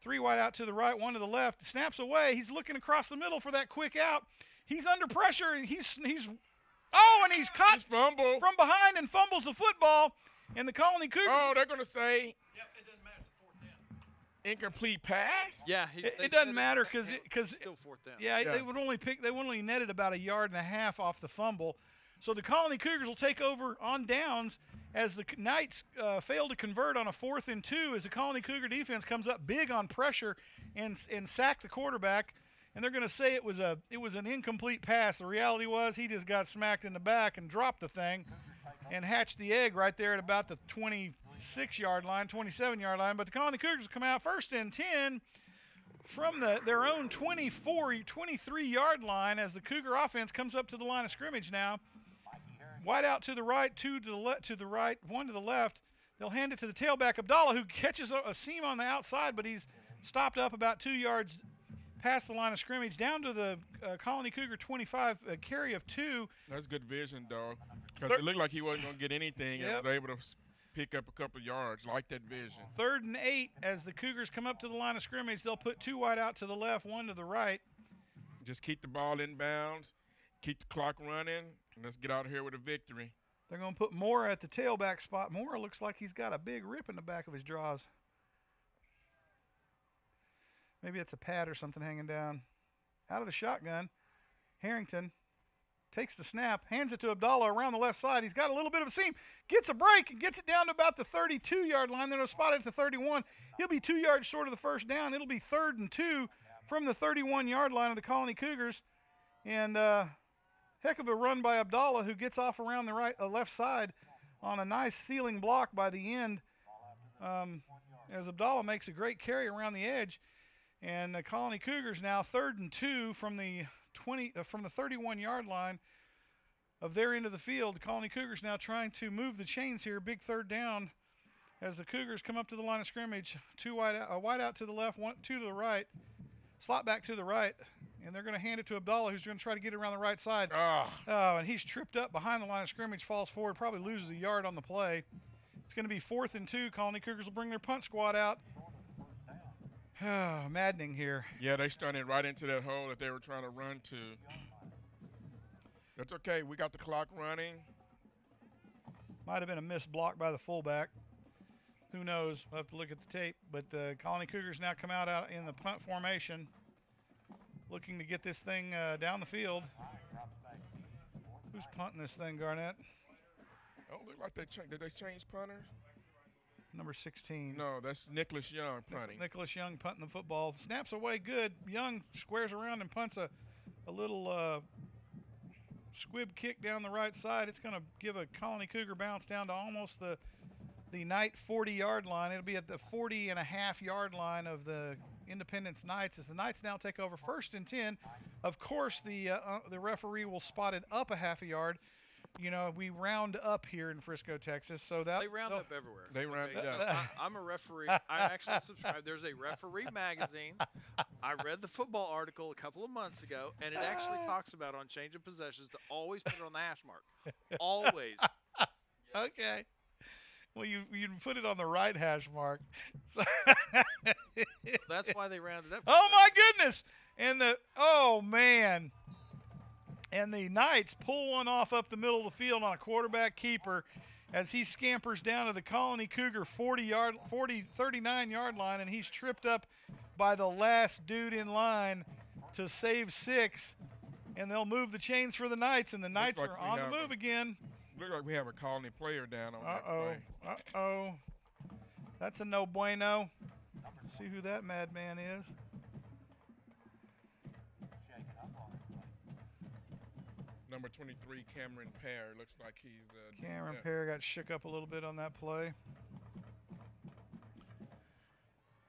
3 wide out to the right, 1 to the left. Snaps away. He's looking across the middle for that quick out. He's under pressure, and he's caught from behind and fumbles the football. And the Colony Cougars. Oh, they're going to say. Yep, it doesn't matter. It's a 4th down. Incomplete pass. Yeah, it doesn't matter because still 4th down. Yeah, they would only netted about 1.5 yards off the fumble. So the Colony Cougars will take over on downs as the Knights fail to convert on a 4th and 2 as the Colony Cougar defense comes up big on pressure and sack the quarterback. And they're going to say it was an incomplete pass. The reality was he just got smacked in the back and dropped the thing and hatched the egg right there at about the 26-yard line, 27-yard line. But the Colony Cougars come out 1st and 10 from their own 23-yard line as the Cougar offense comes up to the line of scrimmage now. Wide out to the right, 2 to the right, 1 to the left. They'll hand it to the tailback, Abdallah, who catches a seam on the outside, but he's stopped up about 2 yards past the line of scrimmage, down to the Colony Cougar 25, a carry of 2. That's good vision, dog. Because it looked like he wasn't going to get anything and was able to pick up a couple of yards. Like that vision. 3rd and 8 as the Cougars come up to the line of scrimmage. They'll put 2 wide out to the left, 1 to the right. Just keep the ball in bounds. keep the clock running, and let's get out of here with a victory. They're going to put Moore at the tailback spot. Moore looks like he's got a big rip in the back of his jaws. Maybe it's a pad or something hanging down. Out of the shotgun, Harrington takes the snap, hands it to Abdallah around the left side. He's got a little bit of a seam, gets a break, and gets it down to about the 32-yard line. Then he'll spot it at the 31. He'll be 2 yards short of the first down. It'll be 3rd and 2 from the 31-yard line of the Colony Cougars. And heck of a run by Abdallah, who gets off around the left side on a nice ceiling block by the end. As Abdallah makes a great carry around the edge. And the Colony Cougars now 3rd and 2 from the 31-yard line of their end of the field. The Colony Cougars now trying to move the chains here. Big 3rd down as the Cougars come up to the line of scrimmage. A wide out to the left, 2 to the right. Slot back to the right. And they're going to hand it to Abdallah, who's going to try to get it around the right side. Oh, and he's tripped up behind the line of scrimmage, falls forward, probably loses a yard on the play. It's going to be 4th and 2. Colony Cougars will bring their punt squad out. Maddening here. Yeah, they started right into that hole that they were trying to run to. That's okay. We got the clock running. Might have been a missed block by the fullback. Who knows? We'll have to look at the tape. But the Colony Cougars now come out in the punt formation, looking to get this thing down the field. Who's punting this thing, Garnett? Oh, look like did they change punters? Number 16. No, that's Nicholas Young punting. Nicholas Young punting the football. Snaps away good. Young squares around and punts a little squib kick down the right side. It's going to give a Colony Cougar bounce down to almost the Knight 40-yard line. It'll be at the 40.5-yard line of the Independence Knights as the Knights now take over 1st and 10. Of course, the referee will spot it up a half a yard. You know, we round up here in Frisco, Texas, so that they round up everywhere. They round up. Yeah. I'm a referee. I actually subscribe. There's a referee magazine. I read the football article a couple of months ago, and it actually talks about on change of possessions to always put it on the hash mark. Always. Okay. Well, you put it on the right hash mark. So that's why they rounded up. Oh my goodness! And man. And the Knights pull one off up the middle of the field on a quarterback keeper as he scampers down to the Colony Cougar 39-yard line, and he's tripped up by the last dude in line to save 6. And they'll move the chains for the Knights, and the Knights are on the move again. Looks like we have a Colony player down on that play. Uh-oh. That's a no bueno. Let's see who that madman is. Number 23, Cameron Pear. Looks like he's Cameron Pear got shook up a little bit on that play.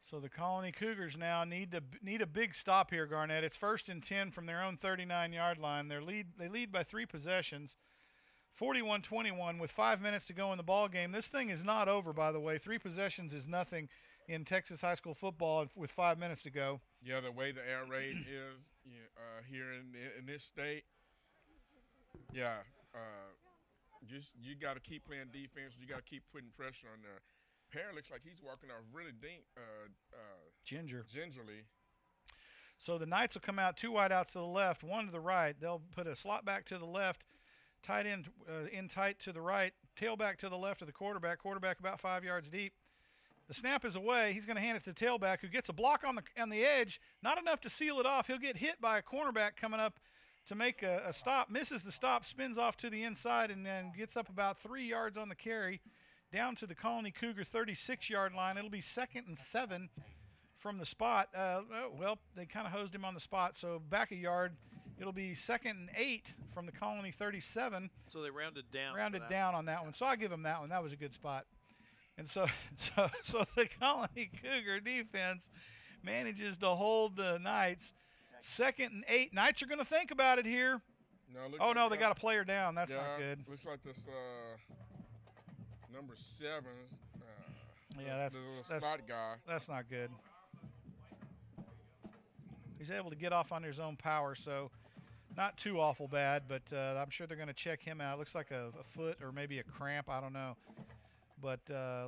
So the Colony Cougars now need a big stop here, Garnett. It's 1st and 10 from their own 39-yard line. They lead by 3 possessions, 41-21 with 5 minutes to go in the ball game. This thing is not over, by the way. 3 possessions is nothing in Texas high school football with 5 minutes to go. Yeah, the way the air raid is here in this state. Yeah, you got to keep playing defense. You got to keep putting pressure on there. Pear looks like he's walking off really gingerly. So the Knights will come out 2 wide outs to the left, 1 to the right. They'll put a slot back to the left, tight end in tight to the right, tailback to the left of the quarterback. Quarterback about 5 yards deep. The snap is away. He's going to hand it to the tailback, who gets a block on the edge. Not enough to seal it off. He'll get hit by a cornerback coming up to make a stop, misses the stop, spins off to the inside, and then gets up about 3 yards on the carry down to the Colony Cougar 36-yard line. It'll be 2nd and 7 from the spot. Well, they kind of hosed him on the spot, so back a yard. It'll be 2nd and 8 from the Colony 37. So they rounded down. Rounded down on that one. So I give them that one. That was a good spot. And so the Colony Cougar defense manages to hold the Knights. 2nd and 8. Knights are going to think about it here. No, they got a player down. That's not good. Looks like this number 7. That's the spot guy. That's not good. He's able to get off on his own power, so not too awful bad, but I'm sure they're going to check him out. Looks like a foot or maybe a cramp. I don't know. But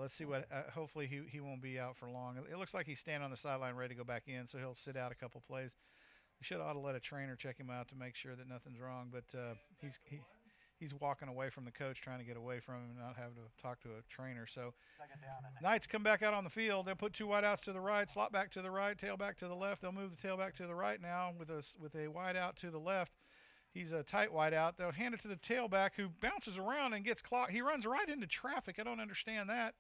let's see what hopefully he won't be out for long. It looks like he's standing on the sideline ready to go back in, so he'll sit out a couple plays. They should ought to let a trainer check him out to make sure that nothing's wrong. But he's walking away from the coach, trying to get away from him and not having to talk to a trainer. So Knights come back out on the field. They'll put 2 wideouts to the right, slot back to the right, tailback to the left. They'll move the tailback to the right now with a wideout to the left. He's a tight wideout. They'll hand it to the tailback who bounces around and gets clocked. He runs right into traffic. I don't understand that.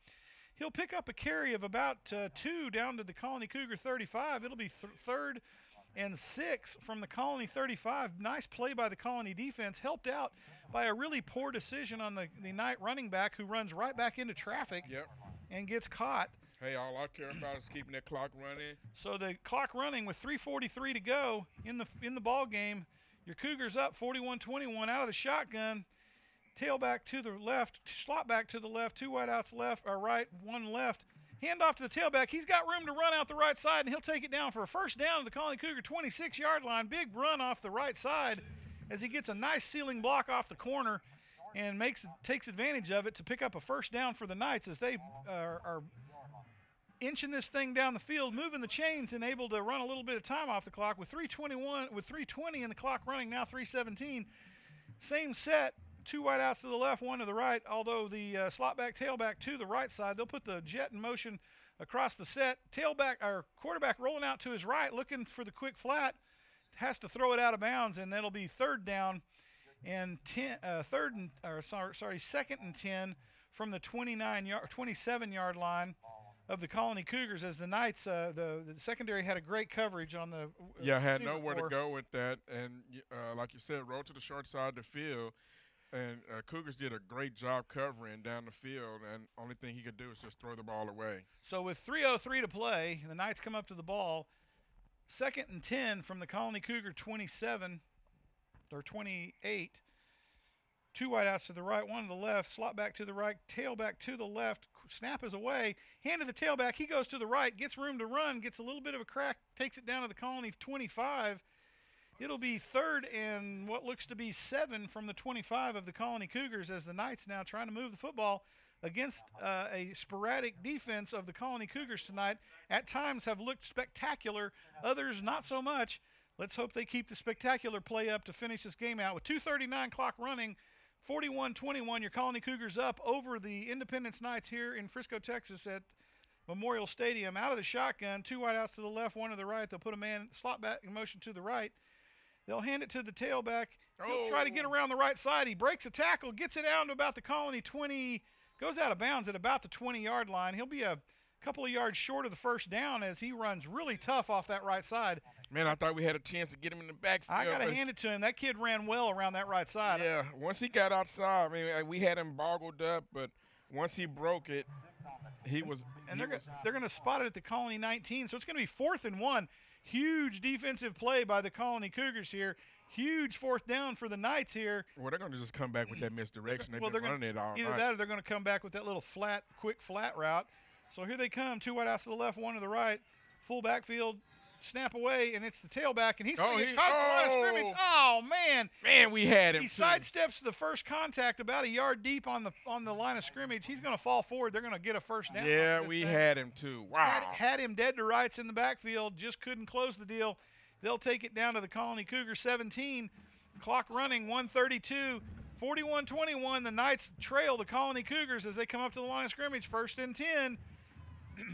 He'll pick up a carry of about 2 down to the Colony Cougar 35. It'll be 3rd and 6 from the Colony 35. Nice play by the Colony defense, helped out by a really poor decision on the Knight running back who runs right back into traffic and gets caught. Hey, all I care about is keeping that clock running. So the clock running with 3:43 to go in the ball game. Your Cougars up 41-21 out of the shotgun. Tailback to the left, slot back to the left, 2 wideouts left or right, 1 left. Hand off to the tailback. He's got room to run out the right side, and he'll take it down for a first down to the Colony Cougar 26-yard line. Big run off the right side as he gets a nice ceiling block off the corner and takes advantage of it to pick up a first down for the Knights as they are inching this thing down the field, moving the chains and able to run a little bit of time off the clock with 3:20 in the clock running, now 3:17. Same set, 2 wideouts to the left, 1 to the right, although the slot back, tailback to the right side. They'll put the jet in motion across the set. Tailback or quarterback rolling out to his right, looking for the quick flat, has to throw it out of bounds, and that'll be 3rd down and 2nd and 10 from the 27-yard line of the Colony Cougars as the Knights, the secondary had a great coverage on the had nowhere to go with that, and like you said, rolled to the short side of the field, and Cougars did a great job covering down the field, and only thing he could do is just throw the ball away. So with 3:03 to play, the Knights come up to the ball, 2nd and 10 from the Colony Cougar 27 or 28. 2 wideouts to the right, 1 to the left, slot back to the right, tailback to the left, snap is away, hand to the tailback, he goes to the right, gets room to run, gets a little bit of a crack, takes it down to the Colony 25. It'll be 3rd and what looks to be 7 from the 25 of the Colony Cougars as the Knights now trying to move the football against a sporadic defense of the Colony Cougars tonight. At times have looked spectacular, others not so much. Let's hope they keep the spectacular play up to finish this game out with 2:39 clock running. 41-21, your Colony Cougars up over the Independence Knights here in Frisco, Texas at Memorial Stadium. Out of the shotgun, 2 wideouts to the left, 1 to the right. They'll put a man slot back in motion to the right. They'll hand it to the tailback. He'll try to get around the right side. He breaks a tackle, gets it down to about the Colony 20, goes out of bounds at about the 20-yard line. He'll be a couple of yards short of the first down as he runs really tough off that right side. Man, I thought we had a chance to get him in the backfield. I got to hand it to him. That kid ran well around that right side. Yeah, once he got outside, I mean, we had him boggled up, but once he broke it, he was – And they're going to spot it at the Colony 19, so it's going to be 4th and 1. Huge defensive play by the Colony Cougars here. Huge 4th down for the Knights here. Well, they're going to just come back with that misdirection. They've been running it all Either night. that or they're going to come back with that little quick flat route. So here they come, 2 wideouts to the left, 1 to the right. Full backfield, snap away, and it's the tailback, and he's going to get caught at the line of scrimmage. Oh, man. Man, we had him, He sidesteps the first contact about a yard deep on the line of scrimmage. He's going to fall forward. They're going to get a first down. Yeah, we had him, too. Wow. Had him dead to rights in the backfield, just couldn't close the deal. They'll take it down to the Colony Cougars 17. Clock running, 1:32. 41-21, the Knights trail the Colony Cougars as they come up to the line of scrimmage, 1st and 10.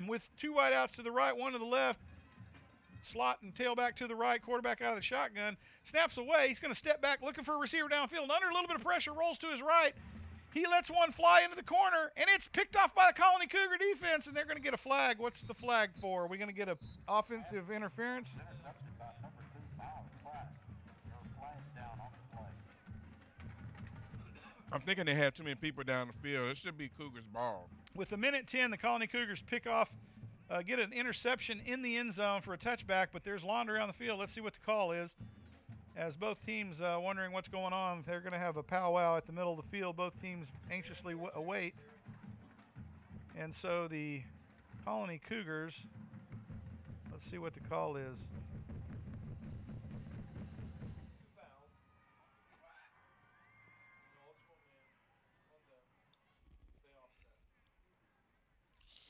With 2 wideouts to the right, 1 to the left. Slot and tailback to the right, quarterback out of the shotgun. Snaps away. He's going to step back looking for a receiver downfield. Under a little bit of pressure, rolls to his right. He lets one fly into the corner, and it's picked off by the Colony Cougar defense, and they're going to get a flag. What's the flag for? Are we going to get an offensive interference? Intercepted by number 2, Miles Pratt. There are flags down on the play. I'm thinking they had too many people down the field. It should be Cougars' ball. With a minute 10, the Colony Cougars pick off, get an interception in the end zone for a touchback, but there's laundry on the field. Let's see what the call is. As both teams wondering what's going on, they're going to have a powwow at the middle of the field. Both teams anxiously await. And so the Colony Cougars, let's see what the call is.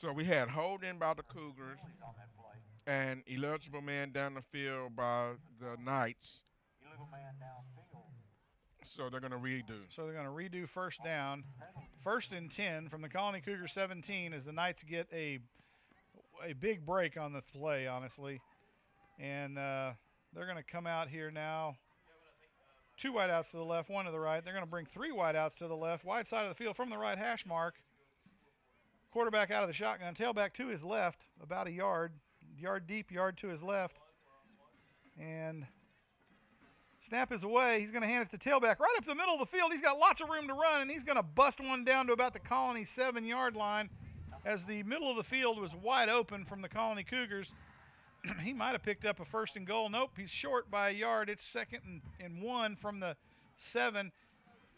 So we had holding by the Cougars. On that play. and eligible man down the field by the Knights. Illegal man downfield. So they're going to redo. So they're going to redo first down. First and 10 from the Colony Cougar 17 as the Knights get a big break on the play, honestly. And they're going to come out here now. 2 wideouts to the left, 1 to the right. They're going to bring 3 wideouts to the left, wide side of the field from the right hash mark. Quarterback out of the shotgun, tailback to his left, about a yard deep, yard to his left. And snap is away. He's going to hand it to tailback right up the middle of the field. He's got lots of room to run, and he's going to bust one down to about the Colony 7-yard line as the middle of the field was wide open from the Colony Cougars. He might have picked up a first and goal. Nope, he's short by a yard. It's 2nd and 1 from the 7.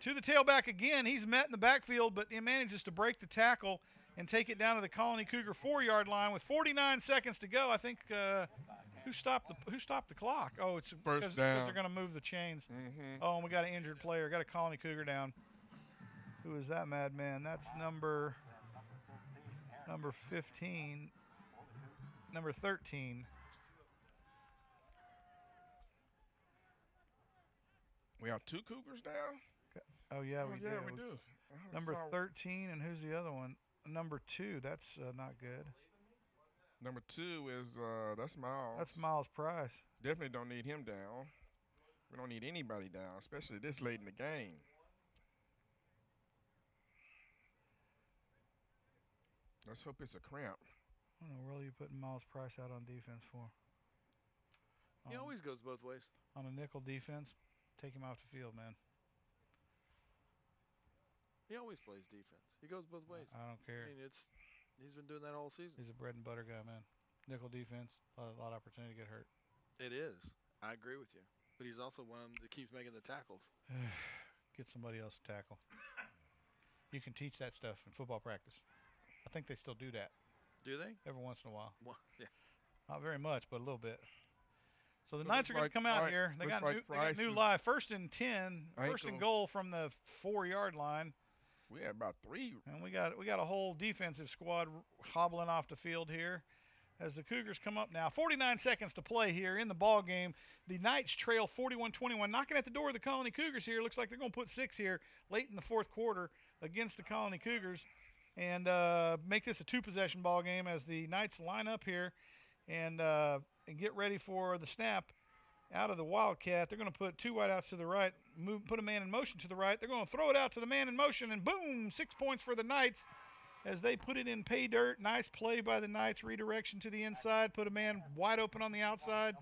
To the tailback again. He's met in the backfield, but he manages to break the tackle and take it down to the Colony Cougar 4-yard line with 49 seconds to go. I think who stopped the clock? Oh, it's because they're going to move the chains. Mm-hmm. Oh, and we got an injured player. Got a Colony Cougar down. Who is that madman? That's number 15. Number 13. We have 2 Cougars down? Oh, yeah, we do. Yeah, we do. Number 13, and who's the other one? Number 2. That's not good. Number 2 is that's Miles. That's Miles Price. Definitely don't need him down. We don't need anybody down, especially this late in the game. Let's hope it's a cramp. What in the world are you putting Miles Price out on defense for? He always goes both ways. On a nickel defense, take him off the field, man. He always plays defense. He goes both ways. I don't care. I mean, he's been doing that all season. He's a bread and butter guy, man. Nickel defense, a lot of opportunity to get hurt. It is. I agree with you. But he's also one of them that keeps making the tackles. Get somebody else to tackle. You can teach that stuff in football practice. I think they still do that. Do they? Every once in a while. Well, yeah. Not very much, but a little bit. So the Knights are going to come out here. They got new live. First and 10. First and goal from the 4-yard line. We had about 3. And we got a whole defensive squad hobbling off the field here as the Cougars come up now. 49 seconds to play here in the ball game. The Knights trail 41-21, knocking at the door of the Colony Cougars here. Looks like they're going to put 6 here late in the 4th quarter against the Colony Cougars and make this a 2-possession ball game as the Knights line up here and get ready for the snap. Out of the Wildcat, they're going to put 2 wideouts to the right, put a man in motion to the right. They're going to throw it out to the man in motion, and boom, 6 points for the Knights as they put it in pay dirt. Nice play by the Knights, redirection to the inside, put a man wide open on the outside.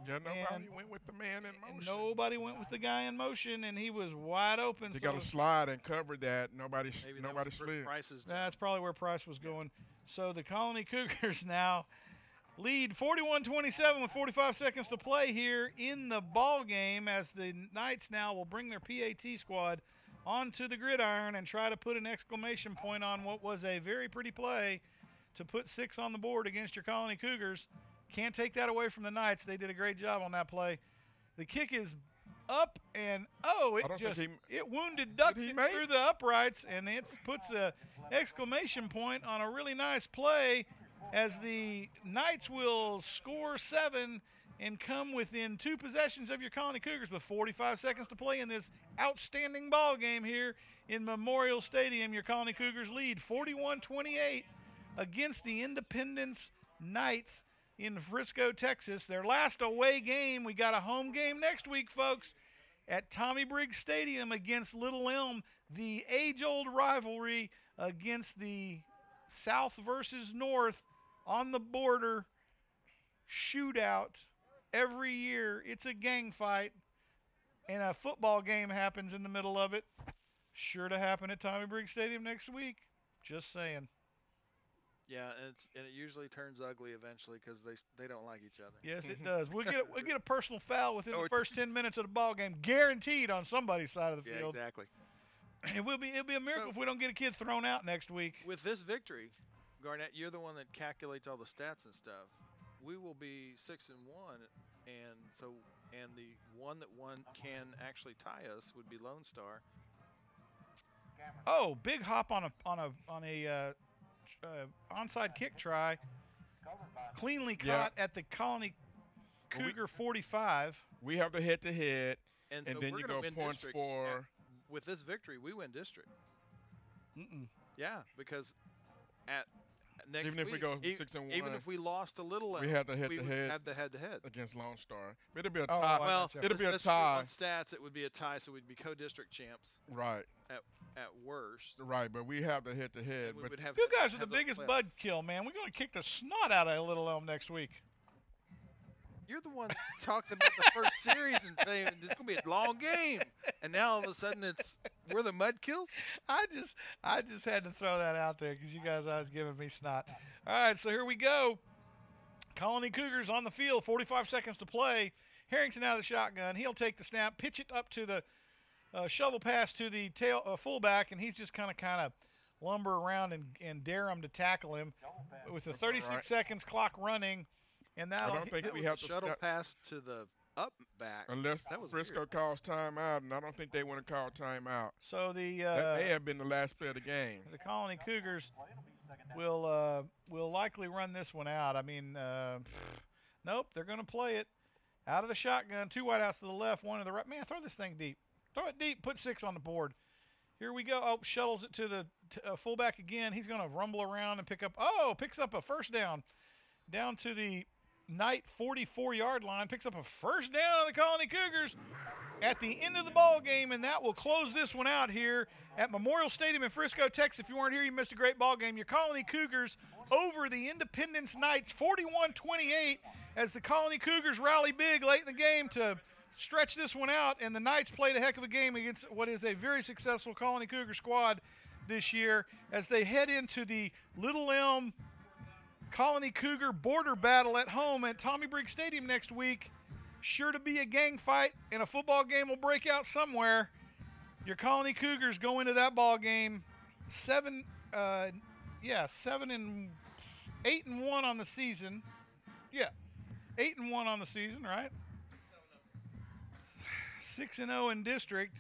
Yeah, nobody went with the man in motion. Nobody went with the guy in motion, and he was wide open. They got to slide and cover that. Nobody slid. That's probably where Price was going. So the Colony Cougars now lead 41-27 with 45 seconds to play here in the ball game as the Knights now will bring their PAT squad onto the gridiron and try to put an exclamation point on what was a very pretty play to put 6 on the board against your Colony Cougars. Can't take that away from the Knights. They did a great job on that play. The kick is up and it wounded ducks through the uprights, and it puts an exclamation point on a really nice play as the Knights will score 7 and come within 2 possessions of your Colony Cougars with 45 seconds to play in this outstanding ball game here in Memorial Stadium. Your Colony Cougars lead 41-28 against the Independence Knights in Frisco, Texas. Their last away game. We got a home game next week, folks, at Tommy Briggs Stadium against Little Elm. The age-old rivalry against the South versus North on the border shootout every year. It's a gang fight, and a football game happens in the middle of it. Sure to happen at Tommy Briggs Stadium next week. Just saying. Yeah, and it usually turns ugly eventually because they don't like each other. Yes, it does. We'll get a personal foul within the first 10 minutes of the ball game, guaranteed on somebody's side of the field. Yeah, exactly. It'll be a miracle if we don't get a kid thrown out next week. With this victory, Garnett, you're the one that calculates all the stats and stuff. We will be 6-1, and the one that can actually tie us would be Lone Star. Oh, big hop on a onside kick try cleanly Yeah. caught at the Colony Cougar 45. We have the head-to-head, And and so then we're you gonna go win points district for. with this victory, we win district. Yeah, because at next Even if we week, go 6-1, even if we lost a little, we have the we would head-to-head have the head-to-head. against Lone Star. But it'll be a Oh, tie. I Well, gotcha. It'll be a that's true. tie. On stats, it would be a tie, so we'd be co-district champs Right, at worst. right. But we have the head-to-head. And we But would have You guys are have the those biggest playoffs. bud kill, man. We're going to kick the snot out of Little Elm next week. You're the one talking about the first series and saying this is gonna be a long game, and now all of a sudden we're the mud kills. I just had to throw that out there because you guys always giving me snot. All right, so here we go. Colony Cougars on the field, 45 seconds to play. Harrington out of the shotgun. He'll take the snap, pitch it up to the shovel pass to the fullback, and he's just kind of lumber around and dare him to tackle him with the 36 right. seconds clock running. And I that'll don't think That we was have a to shuttle stop pass to the up back. unless That was Frisco weird. calls timeout, and I don't think they want to call timeout. so the That may have been the last play of the game. the Colony Cougars will likely run this one out. I mean, nope, they're going to play it out of the shotgun. 2 wideouts to the left, 1 to the right. Man, throw this thing deep. Throw it deep. Put 6 on the board. Here we go. Oh, shuttles it to the fullback again. He's going to rumble around and picks up a first down to the Knight 44-yard line. Picks up a first down on the Colony Cougars at the end of the ball game, and that will close this one out here at Memorial Stadium in Frisco, Texas. If you weren't here, you missed a great ball game. Your Colony Cougars over the Independence Knights 41-28 as the Colony Cougars rally big late in the game to stretch this one out, and the Knights played a heck of a game against what is a very successful Colony Cougar squad this year as they head into the Little Elm Colony Cougar border battle at home at Tommy Briggs Stadium next week. Sure to be a gang fight, and a football game will break out somewhere. Your Colony Cougars go into that ball game 8-1 on the season. Yeah, 8-1 on the season, right? 6-0 in district.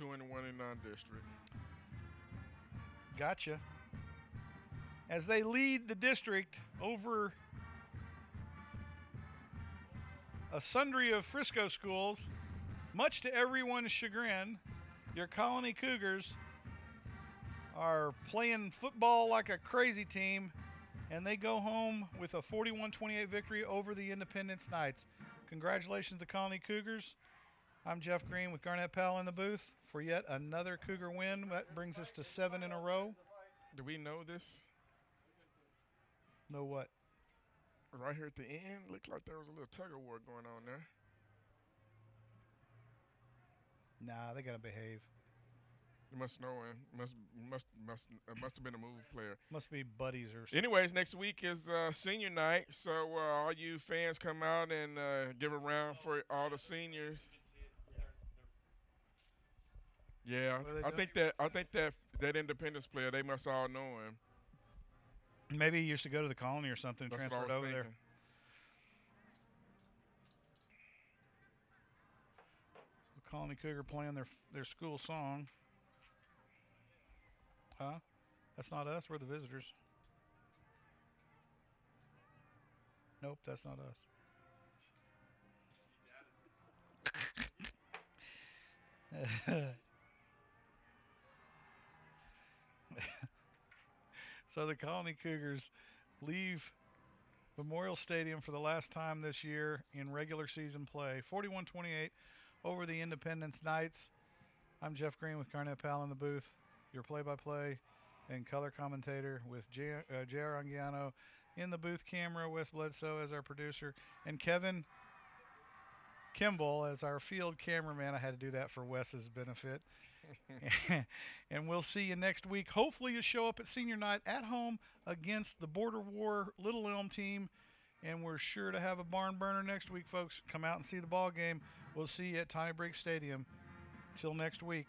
2-1 in non-district. Gotcha. As they lead the district over a sundry of Frisco schools, much to everyone's chagrin, your Colony Cougars are playing football like a crazy team, and they go home with a 41-28 victory over the Independence Knights. Congratulations to Colony Cougars. I'm Jeff Green with Garnett Powell in the booth for yet another Cougar win. That brings us to 7 in a row. Do we know this? Know what? Right here at the end, looked like there was a little tug of war going on there. Nah, they got to behave. You must know him. Must have been a move player. Must be buddies or something. Anyways, next week is senior night, so all you fans come out and give a round for all the seniors. Yeah, What are they I think that Independence player, they must all know him. Maybe he used to go to the Colony or something and That's what I transferred was over there. thinking. The Colony Cougar playing their school song. Huh? That's not us. We're the visitors. Nope, that's not us. So the Colony Cougars leave Memorial Stadium for the last time this year in regular season play. 41-28 over the Independence Knights. I'm Jeff Green with Garnett Powell in the booth, your play-by-play and color commentator with J.R. Anguiano in the booth camera, Wes Bledsoe as our producer, and Kevin Kimball as our field cameraman. I had to do that for Wes's benefit. And we'll see you next week. Hopefully you show up at senior night at home against the Border War Little Elm team. And we're sure to have a barn burner next week, folks. Come out and see the ball game. We'll see you at Tommy Briggs Stadium. Till next week.